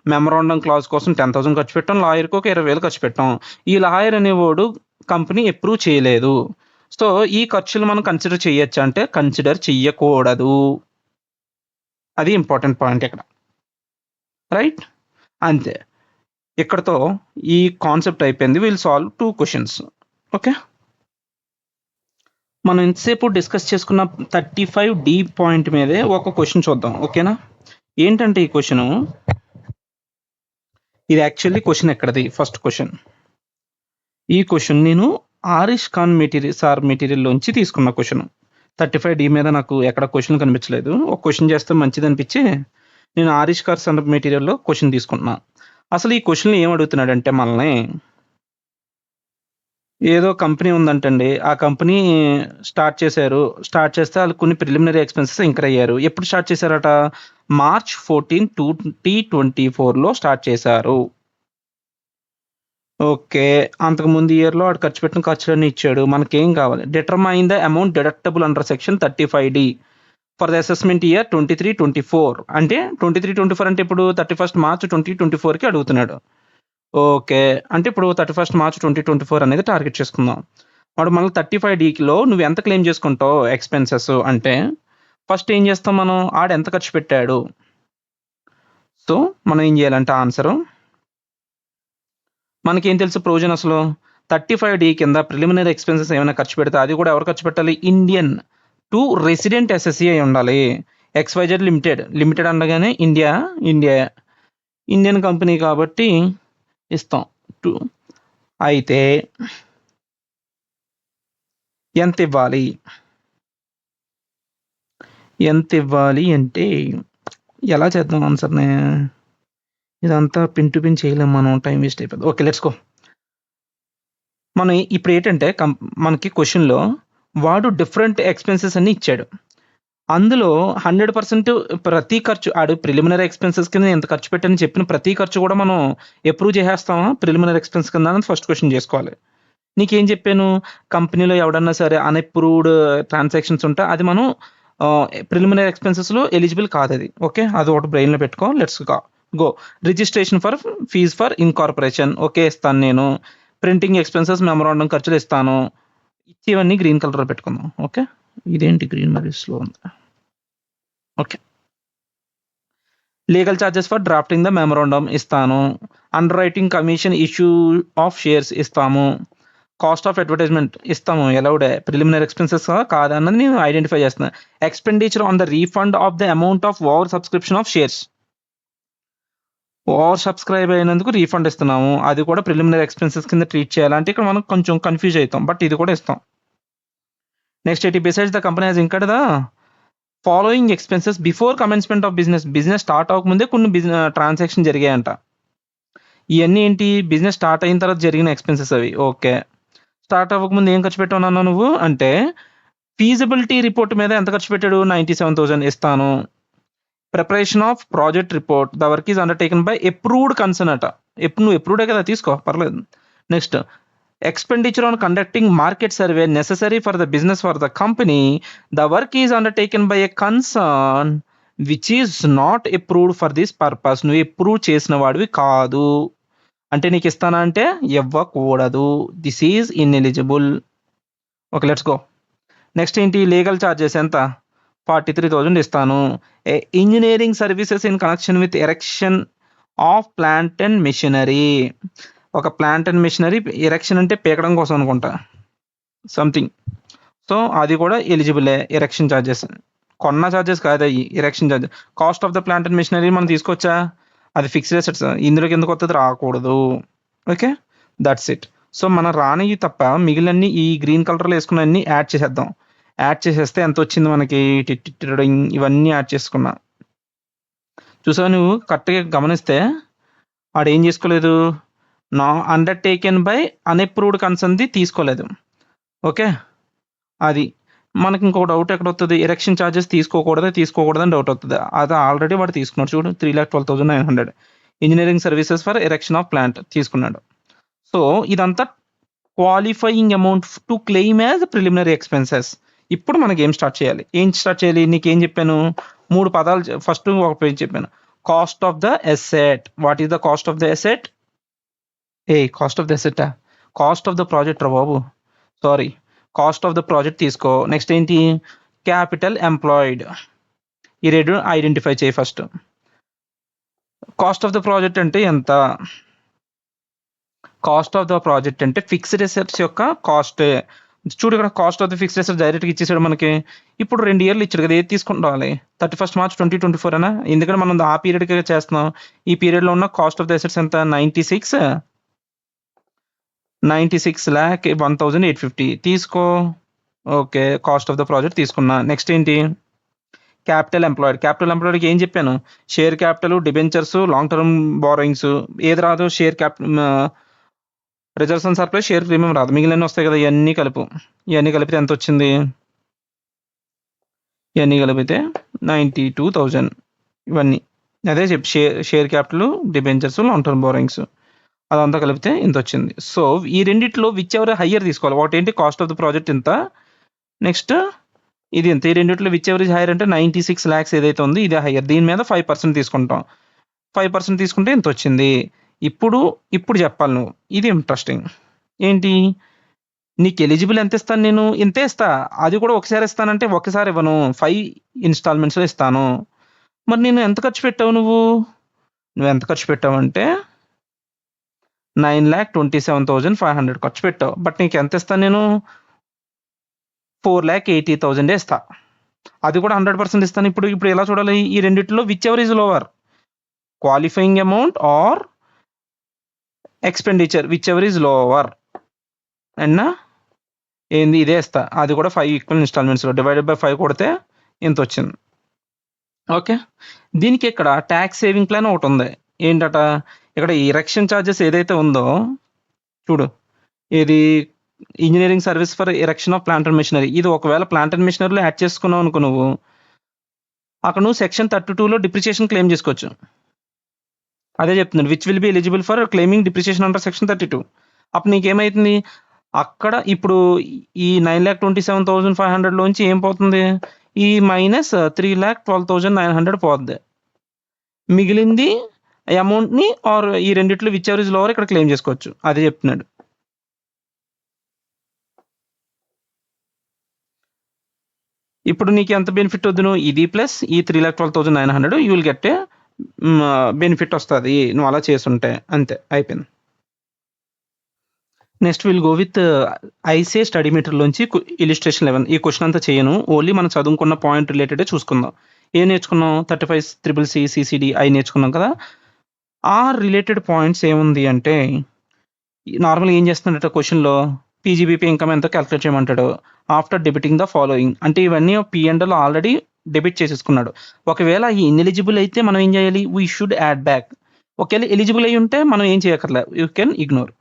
మెమోరాండం క్లాజ్ కోసం 10,000 ఖర్చు పెట్టాం. లాయర్‌కి ఒక 20,000 ఖర్చు పెట్టాం. ఈ లాయర్ అనేవాడు కంపెనీ అప్రూవ్ చేయలేదు. సో, ఈ ఖర్చులు మనం కన్సిడర్ చేయొచ్చా అంటే కన్సిడర్ చెయ్యకూడదు. అది ఇంపార్టెంట్ పాయింట్ ఇక్కడ. రైట్? అంతే. ఇక్కడితో ఈ కాన్సెప్ట్ అయిపోయింది. Will solve 2 questions. ఓకే. మనం ఇంతసేపు డిస్కస్ చేసుకున్న 35D పాయింట్ మీదే ఒక క్వెషన్ చూద్దాం. ఓకేనా? ఏంటంటే ఈ క్వెషను, ఇది యాక్చువల్లీ క్వెషన్ ఎక్కడిది? First question. ఈ క్వెషన్ నేను ఆరిష్ ఖాన్ మెటీరియల్‌లోంచి తీసుకున్న క్వెషను. 35D మీద నాకు ఎక్కడ క్వెషన్ కనిపించలేదు. ఒక క్వెషన్ చేస్తే మంచిదనిపించి నేను ఆరిష్ ఖాన్ సన్ మెటీరియల్‌లో క్వెషన్ తీసుకుంటున్నా. అసలు ఈ క్వెషన్‌లో ఏం అడుగుతున్నాడంటే మనల్ని, ఏదో కంపెనీ ఉందంటండి. ఆ కంపెనీ స్టార్ట్ చేశారు. స్టార్ట్ చేస్తే ఆళ్ళు కొన్ని ప్రిలిమినరీ ఎక్స్‌పెన్సెస్ ఇంకర్ అయ్యారు. ఎప్పుడు స్టార్ట్ చేశారట? మార్చ్ 14, 2024లో స్టార్ట్ చేశారు. ఓకే. అంతకుముందు ఇయర్‌లో ఆడు ఖర్చు పెట్టిన ఖర్చులన్నీ ఇచ్చాడు. మనకేం కావాలి? Determine the amount deductible under section 35D for the assessment year 23, 24 అంటే 23, 24 అంటే ఇప్పుడు 31 మార్చ్ 2024కి అడుగుతున్నాడు. ఓకే. అంటే ఇప్పుడు 31 మార్చ్ 2024 అనేది టార్గెట్ చేసుకుందాం. వాడు మనల్ని 35Dలో నువ్వెంత క్లెయిమ్ చేసుకుంటావు ఎక్స్‌పెన్సెస్ అంటే, ఫస్ట్ ఏం చేస్తాం మనం? ఆడెంత ఖర్చు పెట్టాడు? సో, మనం ఏం చేయాలంటే ఆన్సరు మనకేం తెలుసు ప్రొవిజన్ అసలు 35D కింద ప్రిలిమినరీ ఎక్స్‌పెన్సెస్ ఏమైనా ఖర్చు పెడితే అది కూడా ఎవరు ఖర్చు పెట్టాలి? ఇండియన్ టు రెసిడెంట్ ఎస్ఎస్‌సి అయి ఉండాలి. XYZ limited. లిమిటెడ్ అనగానే ఇండియన్ కంపెనీ కాబట్టి ఇస్తాం. అయితే ఎంతివ్వాలి? ఎంతివ్వాలి అంటే ఎలా చేద్దాం ఆన్సర్‌ని? ఇదంతా పిన్ టు పిన్ చేయలేం మనం. టైం వేస్ట్ అయిపోద్ది. ఓకే. Let's go. మనం ఇప్పుడేంటంటే మనకి క్వెషన్‌లో వాడు డిఫరెంట్ ఎక్స్‌పెన్సెస్ అన్నీ ఇచ్చాడు. అందులో 100% ప్రతి ఖర్చు ప్రిలిమినరీ ఎక్స్‌పెన్సెస్ కింద ఇంత ఖర్చు పెట్టని చెప్పిన ప్రతి ఖర్చు కూడా మనం అప్రూవ్ చేసేస్తామా? ప్రిలిమినరీ ఎక్స్‌పెన్స్ కింద అన్నది ఫస్ట్ క్వెషన్ చేసుకోవాలి. నీకేం చెప్పాను? కంపెనీలో ఎవడన్నా సరే అన్‌అప్రూవ్డ్ ట్రాన్సాక్షన్స్ ఉంటే అది మనం ప్రిలిమినరీ ఎక్స్‌పెన్సెస్‌లో ఎలిజిబుల్ కాదది. ఓకే. అదొకటి బ్రెయిన్‌లో పెట్టుకో. Let's go. Registration for fees for incorporation okay. ఇస్తాను నేను. ప్రింటింగ్ ఎక్స్‌పెన్సెస్ మెమోరాండం ఖర్చులు ఇస్తాను. ఇవన్నీ గ్రీన్ కలర్‌లో పెట్టుకుందాం. ఓకే. ఇదేంటి గ్రీన్ మరి స్లో ఉంది. Okay. Legal charges for drafting the memorandum ఇస్తాను. Underwriting commission issue of shares ఇస్తాము. కాస్ట్ ఆఫ్ అడ్వర్టైజ్మెంట్ ఇస్తాము. అలౌడే. ప్రిలిమినరీ ఎక్స్‌పెన్సెస్ కాదా అన్నది నేను ఐడెంటిఫై చేస్తున్నా. Expenditure on the refund of the amount of over subscription of shares. Over subscribe అయినందుకు రీఫండ్ ఇస్తున్నాము. అది కూడా ప్రిలిమినరీ ఎక్స్‌పెన్సెస్ కింద ట్రీట్ చేయాలంటే ఇక్కడ మనం కొంచెం కన్‌ఫ్యూజ్ అయితాం. బట్ ఇది కూడా ఇస్తాం. నెక్స్ట్ ఏంటి? Besides the company has incurred the following expenses before commencement of business. Business start అవ్వకముందే కొన్ని ట్రాన్సాక్షన్ జరిగాయంట. ఇయన్నీ ఏంటి? బిజినెస్ స్టార్ట్ అయిన తర్వాత జరిగిన ఎక్స్‌పెన్సెస్ అవి. ఓకే. స్టార్ట్ అవ్వకముందు ఏం ఖర్చు పెట్టావన్నావు నువ్వు? అంటే ఫీజిబిలిటీ రిపోర్ట్ మీద ఎంత ఖర్చు పెట్టాడు? 97,000 ఇస్తాను. Preparation of project report. The work is undertaken by approved concern అట. నువ్వు అప్రూవ్డే కదా! తీసుకో పర్లేదు. Next expenditure on conducting market survey necessary for the business for the company. The work is undertaken by a concern which is not approved for this purpose. నువ్వు అప్రూవ్ చేసిన వాడివి కాదు. అంటే నీకు ఇస్తానా అంటే ఇవ్వకూడదు. This is ineligible. Okay. Let's go. Next ఏంటి? లీగల్ చార్జెస్ ఎంత? 43,000 ఇస్తాను. Engineering services in connection with erection of plant and machinery. ఒక ప్లాంట్ అండ్ మెషినరీ ఎరెక్షన్ అంటే పీకడం కోసం అనుకుంటా. సంథింగ్. సో అది కూడా ఎలిజిబులే. Erection charges. కొన్న చార్జెస్ కాదయ్యి. Erection charges. Cost of the plant and machinery మనం తీసుకోవచ్చా? అది ఫిక్స్డ్ అసెట్స్. ఇందులో కిందకు వత్తది రాకూడదు. ఓకే. That's it. సో మనం రానివి తప్ప మిగిలినన్ని ఈ గ్రీన్ కలర్‌లో ఏసుకున్నయన్ని యాడ్ చేసేద్దాం. యాడ్ చేసేస్తే ఎంతొచ్చింది మనకి? ఇవన్నీ యాడ్ చేసుకున్నా. చూసావా నువ్వు కరెక్ట్‌గా గమనిస్తే ఆడేం చేసుకోలేదు? అండర్‌టేకెన్ బై అన్‌అప్రూవ్డ్ కన్సర్న్‌ది తీసుకోలేదు. ఓకే. అది. మనకి ఇంకో డౌట్ ఎక్కడొత్తది? ఎరెక్షన్ చార్జెస్ తీసుకోకూడదని డౌట్ వత్తది. అది ఆల్రెడీ వాడు తీసుకున్నాడు చూడు 3,12,900. Engineering services for erection of plant తీసుకున్నాడు. సో ఇదంతా qualifying amount to claim as preliminary expenses. ఇప్పుడు మన గేమ్ స్టార్ట్ చేయాలి. ఏం స్టార్ట్ చేయాలి? నీకేం చెప్పాను? 3 పదాలు ఫస్ట్ ఒక పేజ్ చెప్పాను. Cost of the asset. What is the cost of the asset? Cost of the అసెట్టా? కాస్ట్ ఆఫ్ ద ప్రాజెక్ట్ రా బాబు. Sorry. Cost of the project తీసుకో. నెక్స్ట్ ఏంటి? Capital employed. ఈ 2 ఐడెంటిఫై చేయి first. Cost of the project అంటే ఎంత? కాస్ట్ ఆఫ్ ద ప్రాజెక్ట్ అంటే ఫిక్స్డ్ అసెట్స్ యొక్క కాస్ట్. చూడు ఇక్కడ cost of the fixed assets డైరెక్ట్‌గా ఇచ్చేసాడు మనకి. ఇప్పుడు 2 ఇయర్‌లు ఇచ్చాడు కదా! ఏది తీసుకొని రావాలి? 31 మార్చ్ 2024 అనా? ఎందుకంటే మనం ఆ పీరియడ్‌కే చేస్తున్నాం. ఈ పీరియడ్‌లో ఉన్న కాస్ట్ ఆఫ్ ద అసెట్స్ ఎంత? 96,1,850 తీసుకో. Okay. Cost of the project తీసుకున్నా. నెక్స్ట్ ఏంటి? Capital employed. క్యాపిటల్ ఎంప్లాయిడ్‌కి ఏం చెప్పాను? Share capital, debentures, long term borrowings. ఏది రాదు? Reserves and surplus, share premium రాదు. మిగిలినన్ని వస్తాయి కదా! ఇయన్నీ కలిపితే ఎంతొచ్చింది? ఇయన్నీ కలిపితే 92,000 ఇవన్నీ. అదే share capital, debentures, long term borrowings. అదంతా కలిపితే ఇంతొచ్చింది. సో ఈ రెండిట్లో విచ్ ఎవర్ హయ్యర్ తీసుకోవాలి. ఒకటేంటి కాస్ట్ ఆఫ్ ద ప్రాజెక్ట్ ఇంత. నెక్స్ట్ ఇది ఇంత. ఈ రెండిట్లో విచ్ ఎవర్ ఈజ్ హైయర్ అంటే 96 లాక్స్ ఏదైతే ఉందో ఇదే హయ్యర్. దీని మీద 5% తీసుకుంటాం. 5% తీసుకుంటే ఇంతొచ్చింది. ఇప్పుడు చెప్పాలి నువ్వు. ఇది ఇంట్రెస్టింగ్. ఏంటి? నీకు ఎలిజిబుల్ ఎంత ఇస్తాను నేను? ఇంతే ఇస్తా. అది కూడా ఒకసారి ఇస్తానంటే ఒకసారి ఇవ్వను. 5 ఇన్‌స్టాల్‌మెంట్స్‌లో ఇస్తాను. మరి నేను ఎంత ఖర్చు పెట్టావు నువ్వు? నువ్వెంత ఖర్చు పెట్టావంటే 9,27,500 ఖర్చు పెట్టావు. బట్ నీకు ఎంత ఇస్తాను నేను? 4,80,000 ఇస్తా. అది కూడా 100% ఇస్తాను. ఇప్పుడు ఎలా చూడాలి? ఈ రెండిట్లో whichever is lower? Qualifying amount or expenditure whichever is lower. అండ్‌నా ఏంది ఇదే ఇస్తా. అది కూడా 5 ఈక్వల్ ఇన్‌స్టాల్‌మెంట్స్‌లో డివైడెడ్ బై 5 కొడితే ఇంతొచ్చింది. ఓకే. దీనికి ఇక్కడ టాక్స్ సేవింగ్ ప్లాన్ ఒకటుంది. ఏంటట? ఇక్కడ ఎరెక్షన్ చార్జెస్ ఏదైతే ఉందో చూడు. ఏది? Engineering service for erection of plant and machinery. ఇది ఒకవేళ ప్లాంట్ అండ్ మెషినరీలో యాడ్ చేసుకున్నావు అనుకో నువ్వు, అక్కడ నువ్వు సెక్షన్ 32లో డిప్రిసియేషన్ క్లెయిమ్ చేసుకోవచ్చు. అదే చెప్తున్నాను. Which will be eligible for claiming depreciation under section 32. అప్పుడు నీకేమైతుంది? అక్కడ ఇప్పుడు ఈ 9,27,500 లోంచి ఏం పోతుంది? ఈ మైనస్ 3,12,900 పోద్ది. మిగిలింది అమౌంట్‌ని ఆర్ ఈ రెండిట్లో విచ్ ఎవర్ ఈజ్ లోవర్ ఇక్కడ క్లెయిమ్ చేసుకోవచ్చు. అదే చెప్తున్నాడు. ఇప్పుడు నీకు ఎంత బెనిఫిట్ వద్దును? ఇది ప్లస్ ఈ 3,12,900 you will get a benefit వస్తది. నువ్వు అలా చేసుంటే. అంతే అయిపోయింది. Next will go with ICA study మెటీరియల్‌లోంచి ఇలిస్ట్రేషన్ 11. ఈ క్వెషన్ అంతా చేయను. ఓన్లీ మనం చదువుకున్న పాయింట్ రిలేటెడే చూసుకుందాం. ఏం నేర్చుకున్నాం? 35 CCC, CCD అయి నేర్చుకున్నాం కదా! ఆ రిలేటెడ్ పాయింట్స్ ఏముంది అంటే, నార్మల్‌గా ఏం చేస్తున్నాడట క్వెషన్‌లో పీజీబీపీ ఇన్‌కమ్ ఎంతో calculate చేయమంటాడు. After debiting the following అంటే ఇవన్నీ పీ&ఎల్ ఆల్రెడీ డెబిట్ చేసేసుకున్నాడు. ఒకవేళ ఈ ఇనెలిజిబుల్ అయితే మనం ఏం చేయాలి? We should add back. ఒకవేళ ఎలిజిబుల్ అయ్యి ఉంటే మనం ఏం చేయక్కర్లే. You can ignore.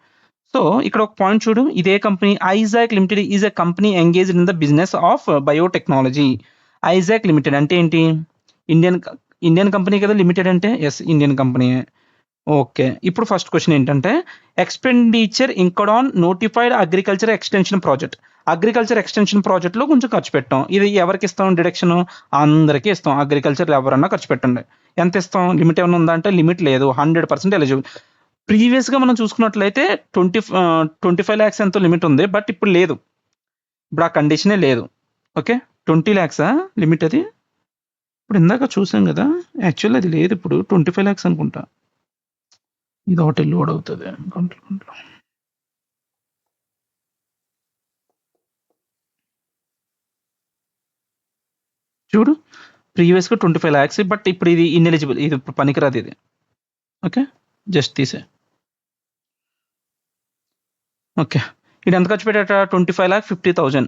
సో ఇక్కడ ఒక పాయింట్ చూడు. ఇదే company Isaac limited is a company engaged in the business of biotechnology. Isaac limited అంటే ఏంటి? ఇండియన్ కంపెనీ కదా లిమిటెడ్ అంటే? యెస్, ఇండియన్ కంపెనీయే. ఓకే. ఇప్పుడు ఫస్ట్ క్వెషన్ ఏంటంటే, expenditure incurred on notified agriculture extension project. Agriculture extension ప్రాజెక్ట్‌లో కొంచెం ఖర్చు పెట్టాం. ఇది ఎవరికి ఇస్తాం డిడక్షను? అందరికీ ఇస్తాం. అగ్రికల్చర్‌లో ఎవరన్నా ఖర్చు పెట్టండి. ఎంత ఇస్తాం? లిమిట్ ఏమన్నా ఉందా అంటే లిమిట్ లేదు. 100% ఎలిజిబుల్. ప్రీవియస్‌గా మనం చూసుకున్నట్లయితే 25 లాక్స్ ఎంతో లిమిట్ ఉంది. బట్ ఇప్పుడు లేదు. ఇప్పుడు ఆ కండిషనే లేదు. ఓకే. 20 లాక్సా లిమిట్ అది? ఇప్పుడు ఇందాక చూసాం కదా! యాక్చువల్లీ అది లేదు ఇప్పుడు. 25 లాక్స్ అనుకుంటా. ఇదొకటి లోడ్ అవుతది. గంటలో. చూడు. ప్రీవియస్‌గా 25 లాక్స్ బట్ ఇప్పుడు ఇది ఇన్ఎలిజిబుల్. ఇది ఇప్పుడు పనికిరాదు ఇది. ఓకే. జస్ట్ తీసేయి. ఓకే. ఈడెంత ఖర్చు పెట్టాడట? 25,50,000.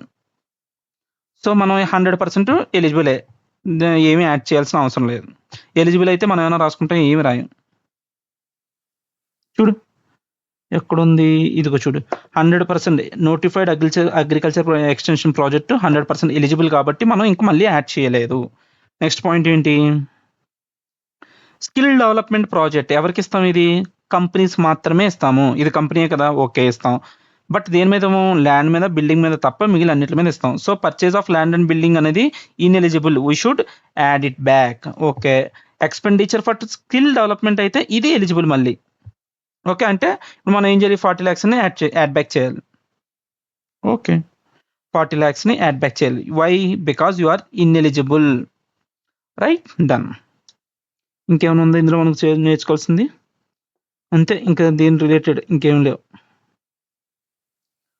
సో, మనం 100% ఎలిజిబులే. ఏమి యాడ్ చేయాల్సిన అవసరం లేదు. ఎలిజిబుల్ అయితే మనం ఏమైనా రాసుకుంటే ఏమి రాయం. చూడు. ఎక్కడుంది? ఇదిగో చూడు. 100% notified agriculture extension project 100% eligible కాబట్టి మనం ఇంక మళ్ళీ యాడ్ చేయలేదు. నెక్స్ట్ పాయింట్ ఏంటి? స్కిల్ డెవలప్‌మెంట్ ప్రాజెక్ట్ ఎవరికిస్తాం ఇది? కంపెనీస్ మాత్రమే ఇస్తాము. ఇది కంపెనీయే కదా! ఓకే ఇస్తాం. బట్ దేని మీదేమో ల్యాండ్ మీద, బిల్డింగ్ మీద తప్ప మిగిలిన అన్నిట్ల మీద ఇస్తాం. So, purchase of land and building అనేది ineligible. We should add it back. Okay. Expenditure for skill development అయితే ఇది ఎలిజిబుల్ మళ్ళీ. ఓకే. అంటే ఇప్పుడు మనం ఏం చేయాలి? 40 లాక్స్‌ని యాడ్ బ్యాక్ చేయాలి. ఓకే. 40 లాక్స్‌ని యాడ్ బ్యాక్ చేయాలి. Why? Because you are ineligible. Right? Done. ఇంకేమైనా ఉందా ఇందులో మనకు నేర్చుకోవాల్సింది? అంతే. ఇంకా దీని రిలేటెడ్ ఇంకేం లేవు.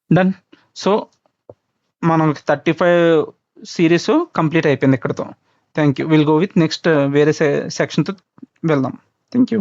డన్. సో, మనం 35 సీరీస్ కంప్లీట్ అయిపోయింది ఇక్కడితో. Thank you. Will go with next వేరే సెక్షన్‌తో వెళ్దాం. Thank you.